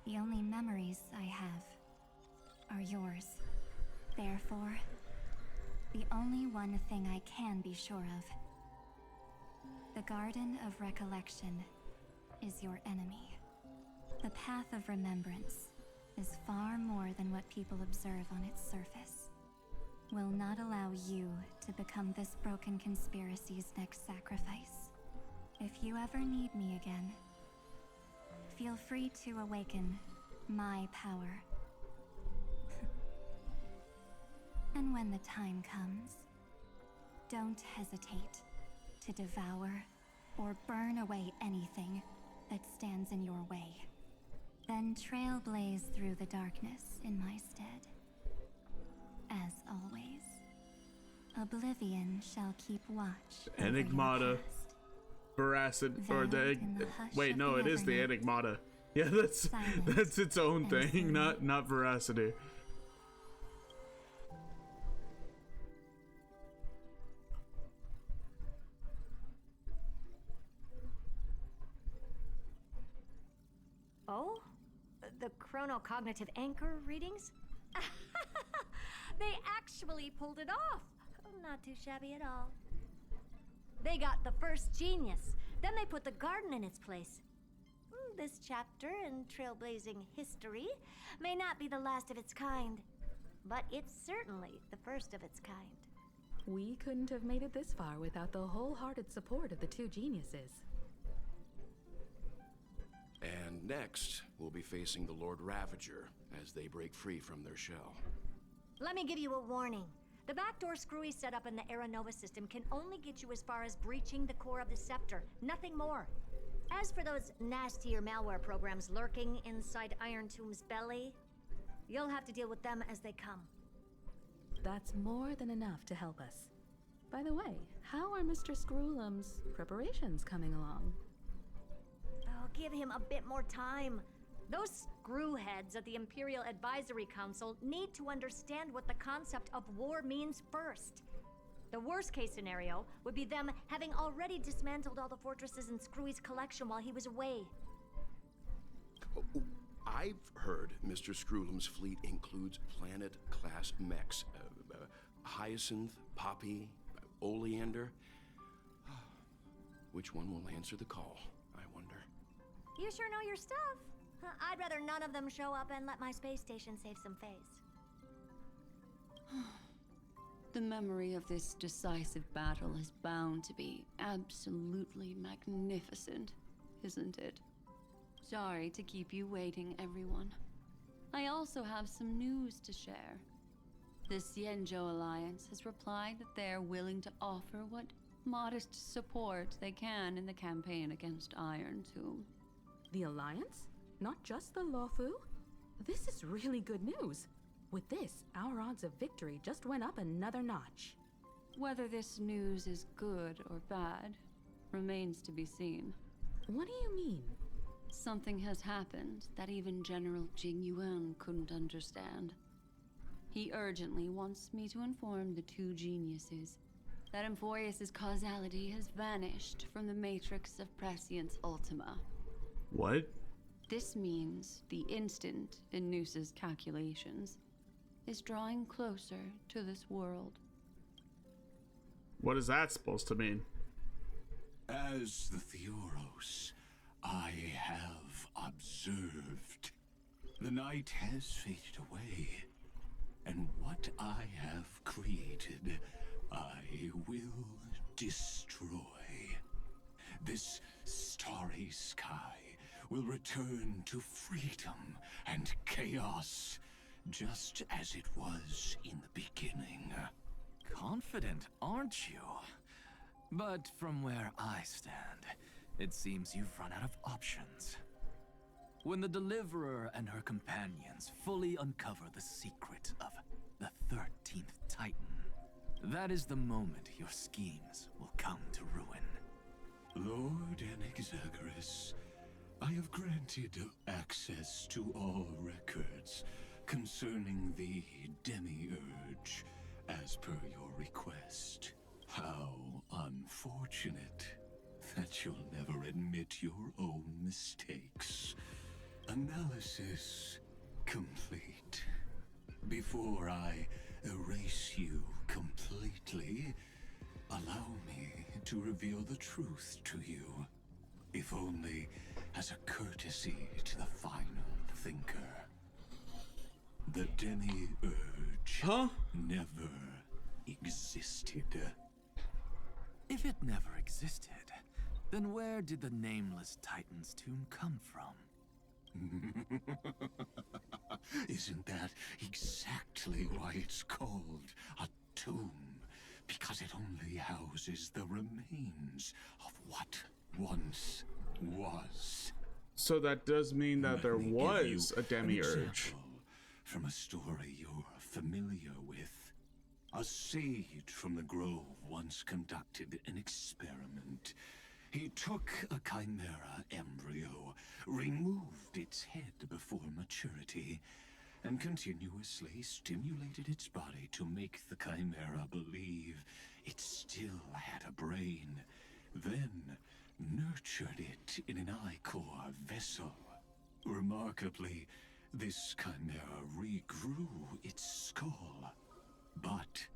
The only memories I have are yours. Therefore, the only one thing I can be sure of, the Garden of Recollection is your enemy. The Path of Remembrance is far more than what people observe on its surface. Will not allow you to become this broken conspiracy's next sacrifice. If you ever need me again, feel free to awaken my power. And when the time comes, don't hesitate to devour or burn away anything that stands in your way. Then trailblaze through the darkness in my stead. As always, oblivion shall keep watch. Enigmata. Veracity, or the wait, no, it is the Enigmata. Yeah, that's its own thing, not Veracity. Oh? The chronocognitive anchor readings? They actually pulled it off! Not too shabby at all. They got the first genius, then they put the garden in its place. This chapter in trailblazing history may not be the last of its kind, but it's certainly the first of its kind. We couldn't have made it this far without the wholehearted support of the two geniuses. And next, we'll be facing the Lord Ravager as they break free from their shell. Let me give you a warning. The backdoor screwy setup in the Aeronova system can only get you as far as breaching the core of the scepter, nothing more. As for those nastier malware programs lurking inside Iron Tomb's belly, you'll have to deal with them as they come. That's more than enough to help us. By the way, how are Mr. Screwlum's preparations coming along? Oh, give him a bit more time. Those screwheads at the Imperial Advisory Council need to understand what the concept of war means first. The worst case scenario would be them having already dismantled all the fortresses in Screwy's collection while he was away. I've heard Mr. Screwlum's fleet includes planet-class mechs. Hyacinth, Poppy, Oleander. Which one will answer the call, I wonder? You sure know your stuff. I'd rather none of them show up and let my space station save some face. The memory of this decisive battle is bound to be absolutely magnificent, isn't it? Sorry to keep you waiting, everyone. I also have some news to share. The Xianzhou Alliance has replied that they are willing to offer what modest support they can in the campaign against Iron Tomb. The Alliance? Not just the Luofu? This is really good news. With this, our odds of victory just went up another notch. Whether this news is good or bad remains to be seen. What do you mean? Something has happened that even General Jing Yuan couldn't understand. He urgently wants me to inform the two geniuses that Amphorius's causality has vanished from the matrix of Prescience Ultima. What? This means the instant in Noose's calculations is drawing closer to this world. What is that supposed to mean? As the Theoros, I have observed. The night has faded away, and what I have created, I will destroy. This starry sky will return to freedom and chaos, just as it was in the beginning. Confident, aren't you? But from where I stand, it seems you've run out of options. When the Deliverer and her companions fully uncover the secret of the 13th Titan, that is the moment your schemes will come to ruin. Lord Anaxagoras, I have granted access to all records concerning the Demiurge, as per your request. How unfortunate that you'll never admit your own mistakes. Analysis complete. Before I erase you completely, allow me to reveal the truth to you, if only as a courtesy to the final thinker. The Demiurge never existed. If it never existed, then where did the nameless Titan's tomb come from? Isn't that exactly why it's called a tomb? Because it only houses the remains of what once was. So that does mean that there was a demiurge. From a story you're familiar with. A sage from the grove once conducted an experiment. He took a chimera embryo, removed its head before maturity, and continuously stimulated its body to make the chimera believe it still had a brain, then nurtured it in an ichor vessel. Remarkably, this chimera regrew its skull, but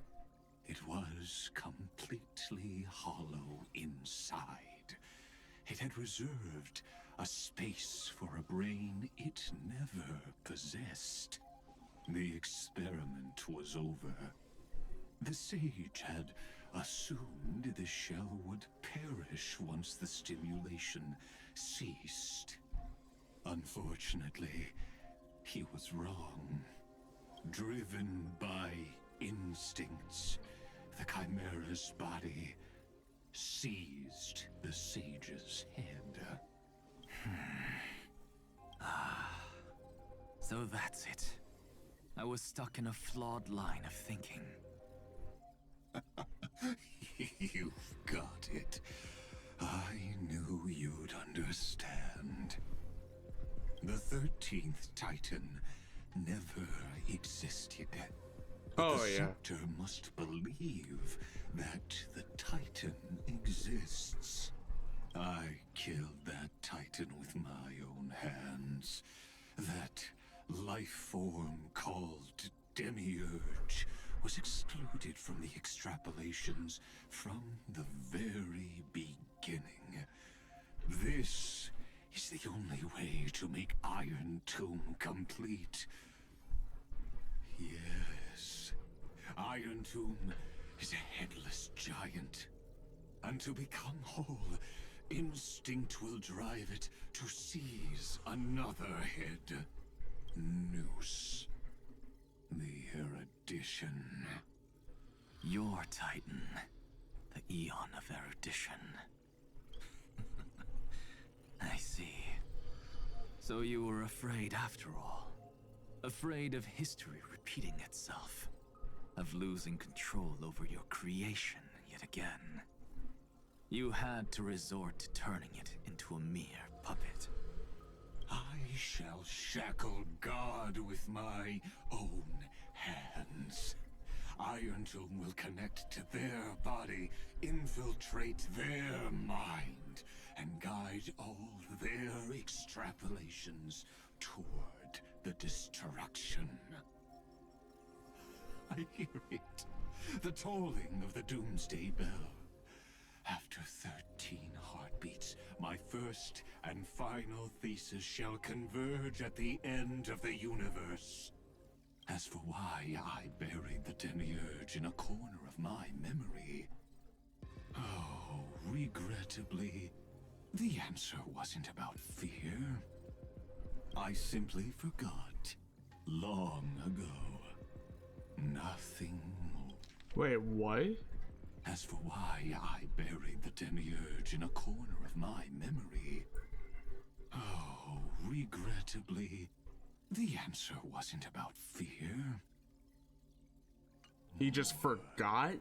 it was completely hollow inside. It had reserved a space for a brain it never possessed. The experiment was over. The sage had assumed the shell would perish once the stimulation ceased. Unfortunately, he was wrong. Driven by instincts, the chimera's body seized the sage's head. So that's it. I was stuck in a flawed line of thinking. You've got it. I knew you'd understand. The 13th Titan never existed. But the Scepter must believe that the Titan exists. I killed that Titan with my own hands. That life form called Demiurge was excluded from the extrapolations from the very beginning. This is the only way to make Iron Tomb complete. Yes, Iron Tomb is a headless giant. And to become whole, instinct will drive it to seize another head. Noose. The erudition. Your Titan, the Eon of Erudition. I see. So you were afraid after all. Afraid of history repeating itself. Of losing control over your creation yet again. You had to resort to turning it into a mere puppet. I shall shackle God with my own hands. Iron Tomb will connect to their body, infiltrate their mind, and guide all their extrapolations toward the destruction. I hear it. The tolling of the Doomsday Bell. After 13 heartbeats, my first and final thesis shall converge at the end of the universe. As for why I buried the Demiurge in a corner of my memory, oh, regrettably, the answer wasn't about fear. I simply forgot long ago. Nothing more. Wait, what? As for why I buried the Demiurge in a corner of my memory, oh, regrettably, the answer wasn't about fear. He just forgot?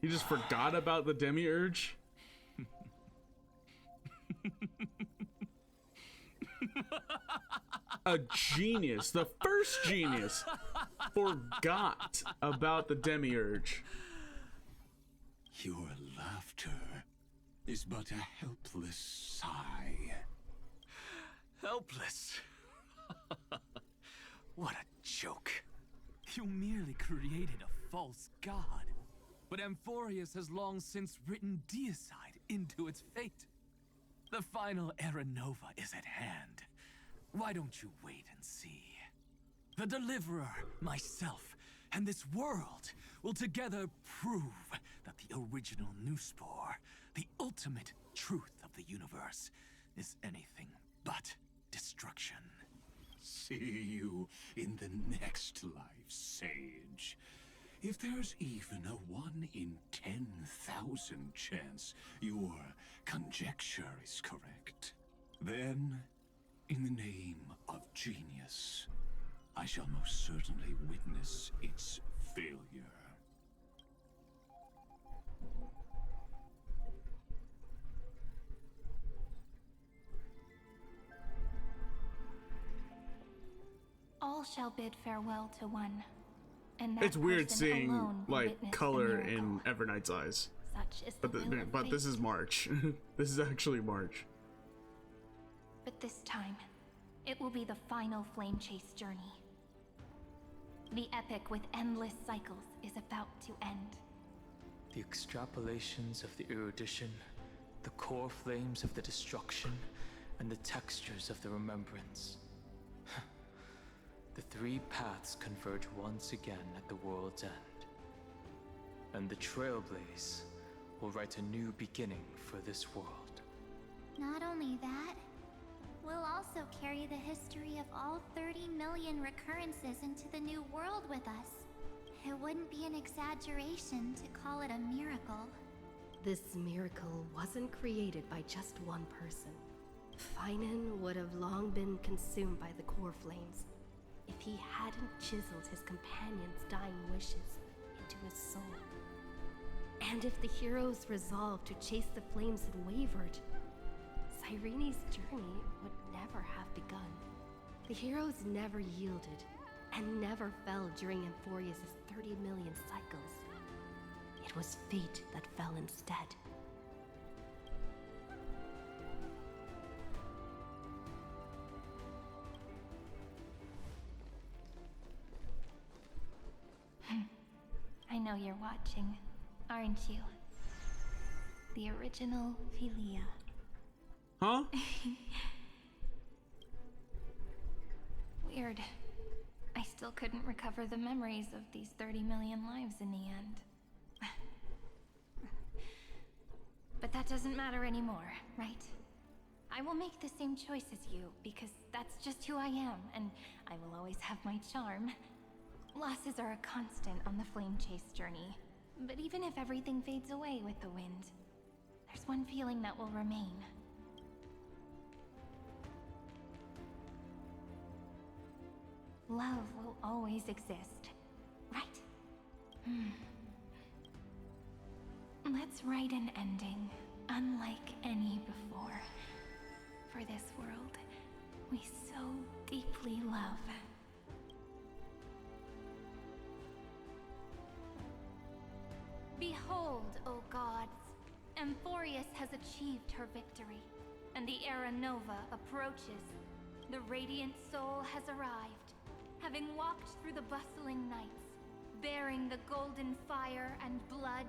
He just forgot about the Demiurge? A genius, the first genius, forgot about the Demiurge. Your laughter is but a helpless sigh. Helpless? What a joke. You merely created a false god. But Amphorius has long since written deicide into its fate. The final Era Nova is at hand. Why don't you wait and see? The Deliverer, myself, and this world will together prove that the original Newspore, the ultimate truth of the universe, is anything but destruction. See you in the next life, Sage. If there's even a 1 in 10,000 chance your conjecture is correct, then, in the name of genius, I shall most certainly witness its failure. All shall bid farewell to one. And that It's weird person seeing alone will like witness the color miracle. in Evernight's eyes. Such is the will of But fate. this is March. This is actually March. But this time, it will be the final flame chase journey. The epic with endless cycles is about to end. The extrapolations of the erudition, the core flames of the destruction, and the textures of the remembrance. The three paths converge once again at the world's end. And the Trailblaze will write a new beginning for this world. Not only that, we'll also carry the history of all 30 million recurrences into the new world with us. It wouldn't be an exaggeration to call it a miracle. This miracle wasn't created by just one person. Finan would have long been consumed by the core flames if he hadn't chiseled his companion's dying wishes into his soul. And if the hero's resolve to chase the flames had wavered, Cyrene's journey would never have begun. The heroes never yielded, and never fell during Amphorius' 30 million cycles. It was fate that fell instead. know you're watching, aren't you? The original Philia. Huh? Weird. I still couldn't recover the memories of these 30 million lives in the end. But that doesn't matter anymore, right? I will make the same choice as you, because that's just who I am, and I will always have my charm. Losses are a constant on the flame chase journey. But even if everything fades away with the wind, there's one feeling that will remain. Love will always exist, right? Let's write an ending, unlike any before. For this world, we so deeply love. Behold, O gods, Amphorius has achieved her victory, and the Era Nova approaches. The radiant soul has arrived, having walked through the bustling nights, bearing the golden fire and blood,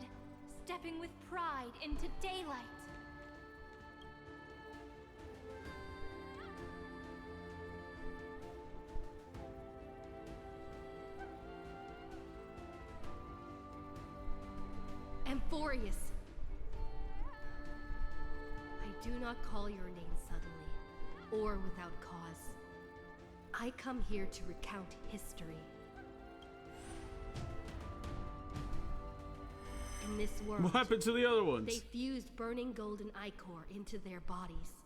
stepping with pride into daylight. Amphorius! I do not call your name suddenly, or without cause. I come here to recount history. In this world, What happened to the other ones? they fused burning golden ichor into their bodies.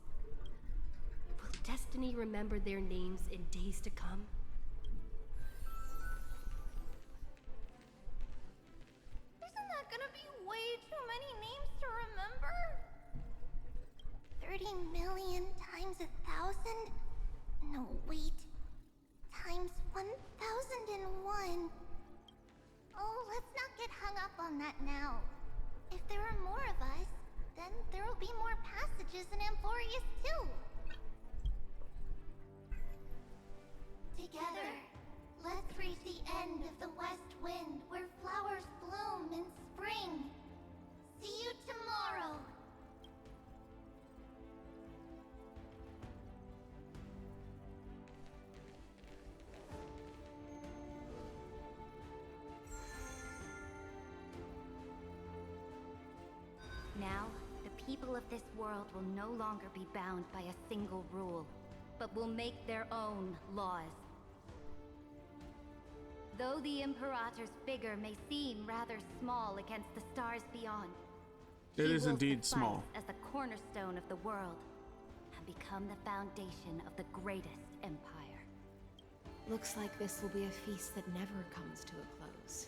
Will destiny remember their names in days to come? Isn't that gonna be way too many names to remember? 30 million times 1,000? No, wait. Times 1,001. Oh, let's not get hung up on that now. If there are more of us, then there will be more passages in Amphorius too. Together, let's reach the end of the west wind where flowers bloom in spring. See you tomorrow. Now, the people of this world will no longer be bound by a single rule, but will make their own laws. Though the Imperator's figure may seem rather small against the stars beyond, it he is will indeed suffice small. as the cornerstone of the world and become the foundation of the greatest empire. Looks like this will be a feast that never comes to a close.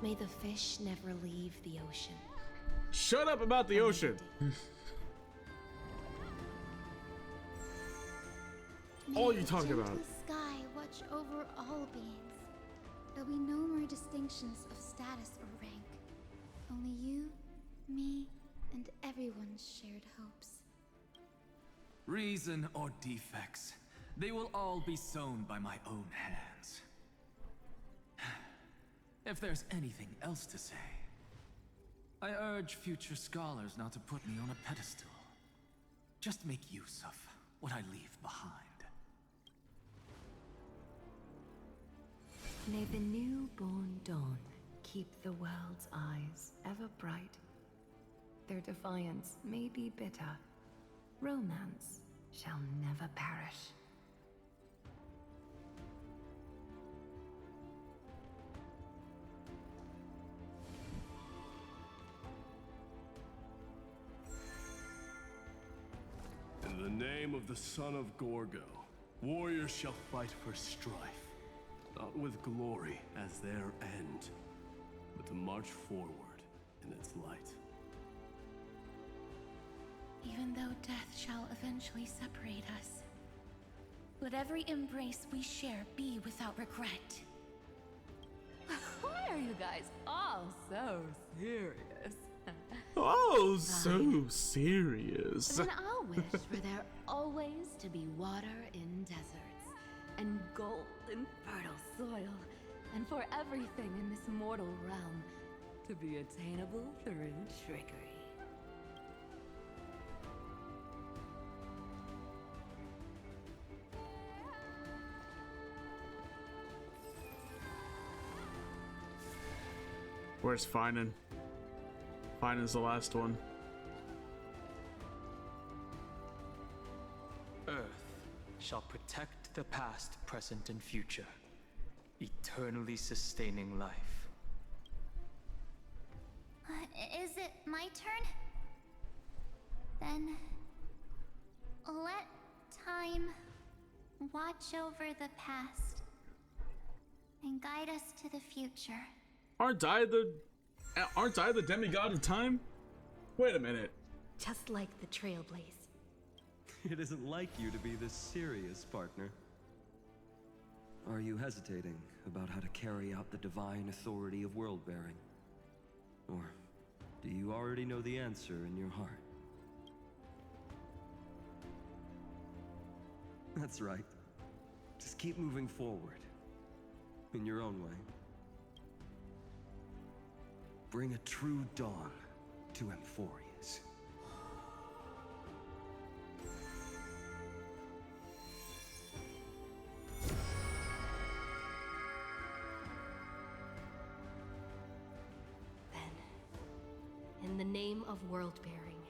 May the fish never leave the ocean. Shut up about the ocean. All you talking about. May the sky watch over all beings. There'll be no more distinctions of status or rank. Only you, me, and everyone's shared hopes. Reason or defects, they will all be sown by my own hands. If there's anything else to say, I urge future scholars not to put me on a pedestal. Just make use of what I leave behind. May the newborn dawn keep the world's eyes ever bright. Their defiance may be bitter. Romance shall never perish. In the name of the son of Gorgo, warriors shall fight for strife, not with glory as their end, but to march forward in its light. Even though death shall eventually separate us, let every embrace we share be without regret. Why are you guys all so serious? Oh, so serious. Then I'll wish for there always to be water in deserts, and gold in fertile soil, and for everything in this mortal realm to be attainable through trickery. Where's Finan? Finan's the last one. Earth shall protect the past, present, and future, eternally sustaining life. Is it my turn? Then let time watch over the past and guide us to the future. Aren't I the demigod of time? Wait a minute. Just like the Trailblaze. It isn't like you to be this serious, partner. Are you hesitating about how to carry out the divine authority of world-bearing? Or do you already know the answer in your heart? That's right. Just keep moving forward. In your own way. Bring a true dawn to Amphorius. Then, in the name of world-bearing,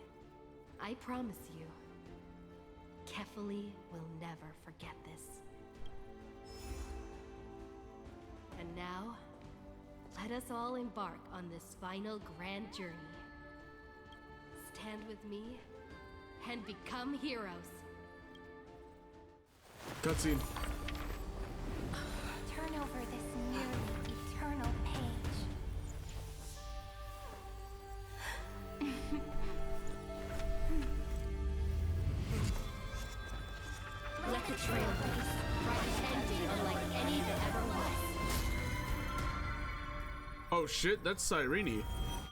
I promise you, Kefali will never forget this. And now, let us all embark on this final grand journey. Stand with me and become heroes. Cutscene. Turn over this nearly eternal page. Let the Trailblaze write an ending unlike any that ever was. Oh shit, that's Cyrene.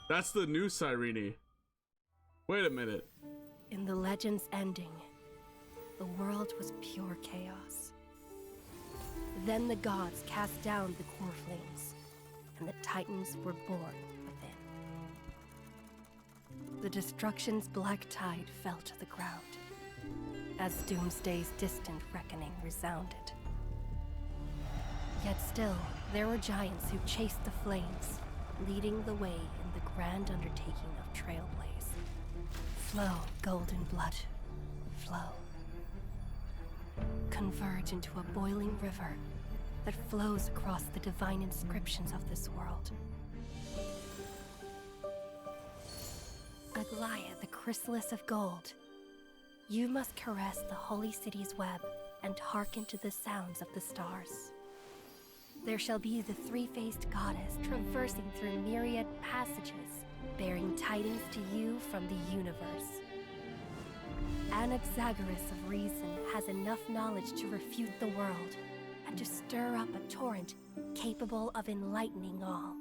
That's the new Cyrene. Wait a minute. In the legend's ending, the world was pure chaos. Then the gods cast down the core flames, and the Titans were born within. The destruction's black tide fell to the ground, as Doomsday's distant reckoning resounded. Yet still, there were giants who chased the flames, leading the way in the grand undertaking of Trailblaze. Flow, golden blood, flow. Converge into a boiling river that flows across the divine inscriptions of this world. Aglaia, the chrysalis of gold, you must caress the holy city's web and hearken to the sounds of the stars. There shall be the three-faced goddess traversing through myriad passages, bearing tidings to you from the universe. Anaxagoras of reason has enough knowledge to refute the world and to stir up a torrent capable of enlightening all.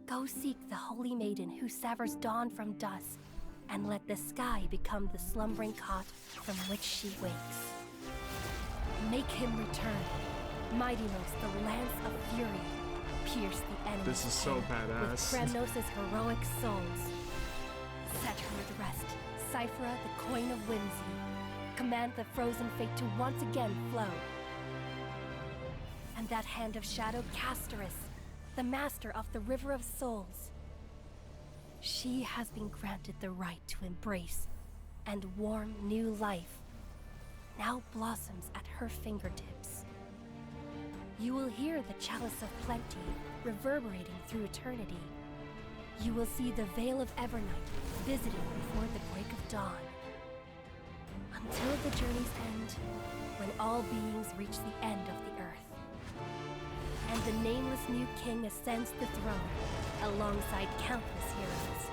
Go seek the holy maiden who severs dawn from dusk, and let the sky become the slumbering cot from which she wakes. Make him return. Mightynos, the lance of fury, pierce the enemy. This is so badass. With Kremnos' heroic souls. Set her at rest. Cyphra, the coin of whimsy. Command the frozen fate to once again flow. And that hand of shadow, Casterus, the master of the River of Souls. She has been granted the right to embrace and warm new life. Now blossoms at her fingertips. You will hear the chalice of plenty reverberating through eternity. You will see the Veil of Evernight visiting before the break of dawn. Until the journey's end, when all beings reach the end of the earth. And the nameless new king ascends the throne alongside countless heroes.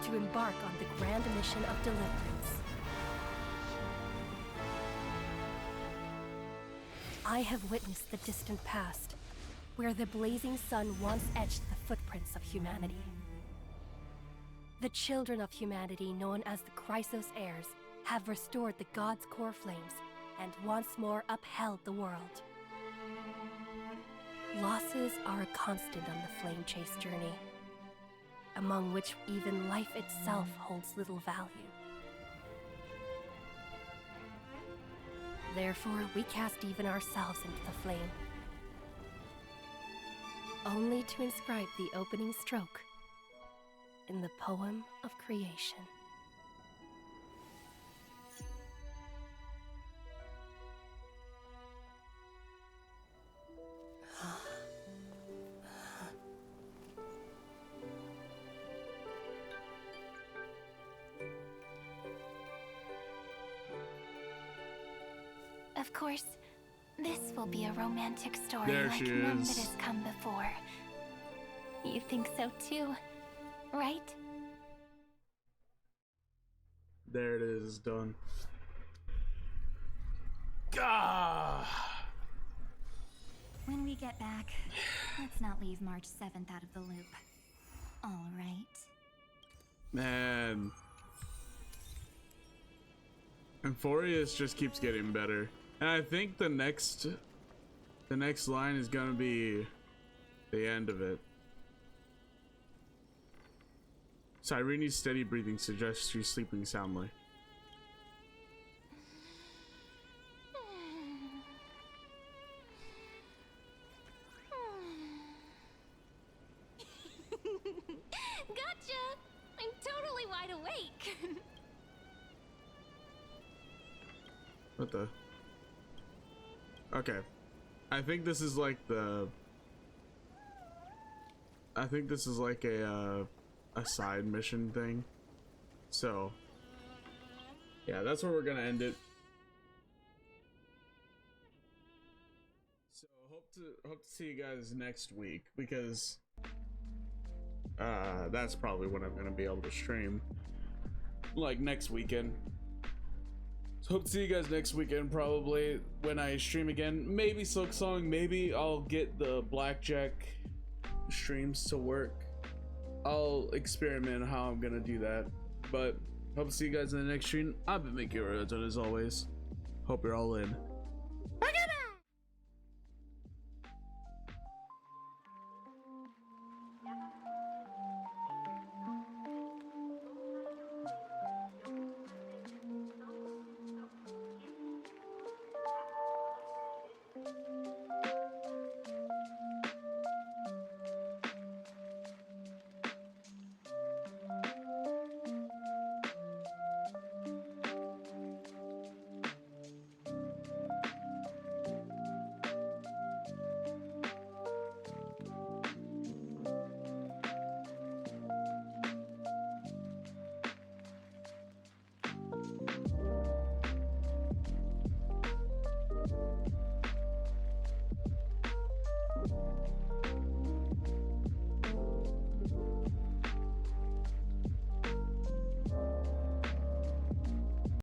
To embark on the grand mission of deliverance. I have witnessed the distant past, where the blazing sun once etched the footprints of humanity. The children of humanity, known as the Chrysos heirs, have restored the gods' core flames and once more upheld the world. Losses are a constant on the flame chase journey, among which even life itself holds little value. Therefore, we cast even ourselves into the flame, only to inscribe the opening stroke in the poem of creation. Of course, this will be a romantic story There like she none that is. has come before. You think so too, right? There it is, done. Ah! When we get back, let's not leave March 7th out of the loop. All right. Man. Euphorius just keeps getting better. And I think the next line is gonna be the end of it. Cyrene's steady breathing suggests she's sleeping soundly. Gotcha! I'm totally wide awake! What the? Okay. I think this is like the... I think this is like a side mission thing. So, yeah, that's where we're gonna end it. So hope to see you guys next week, because that's probably when I'm gonna be able to stream, like next weekend. So hope to see you guys next weekend, probably when I stream again. Maybe Silk Song, maybe I'll get the blackjack streams to work. I'll experiment how I'm gonna do that, but hope to see you guys in the next stream. I've been making it as always. Hope you're all in.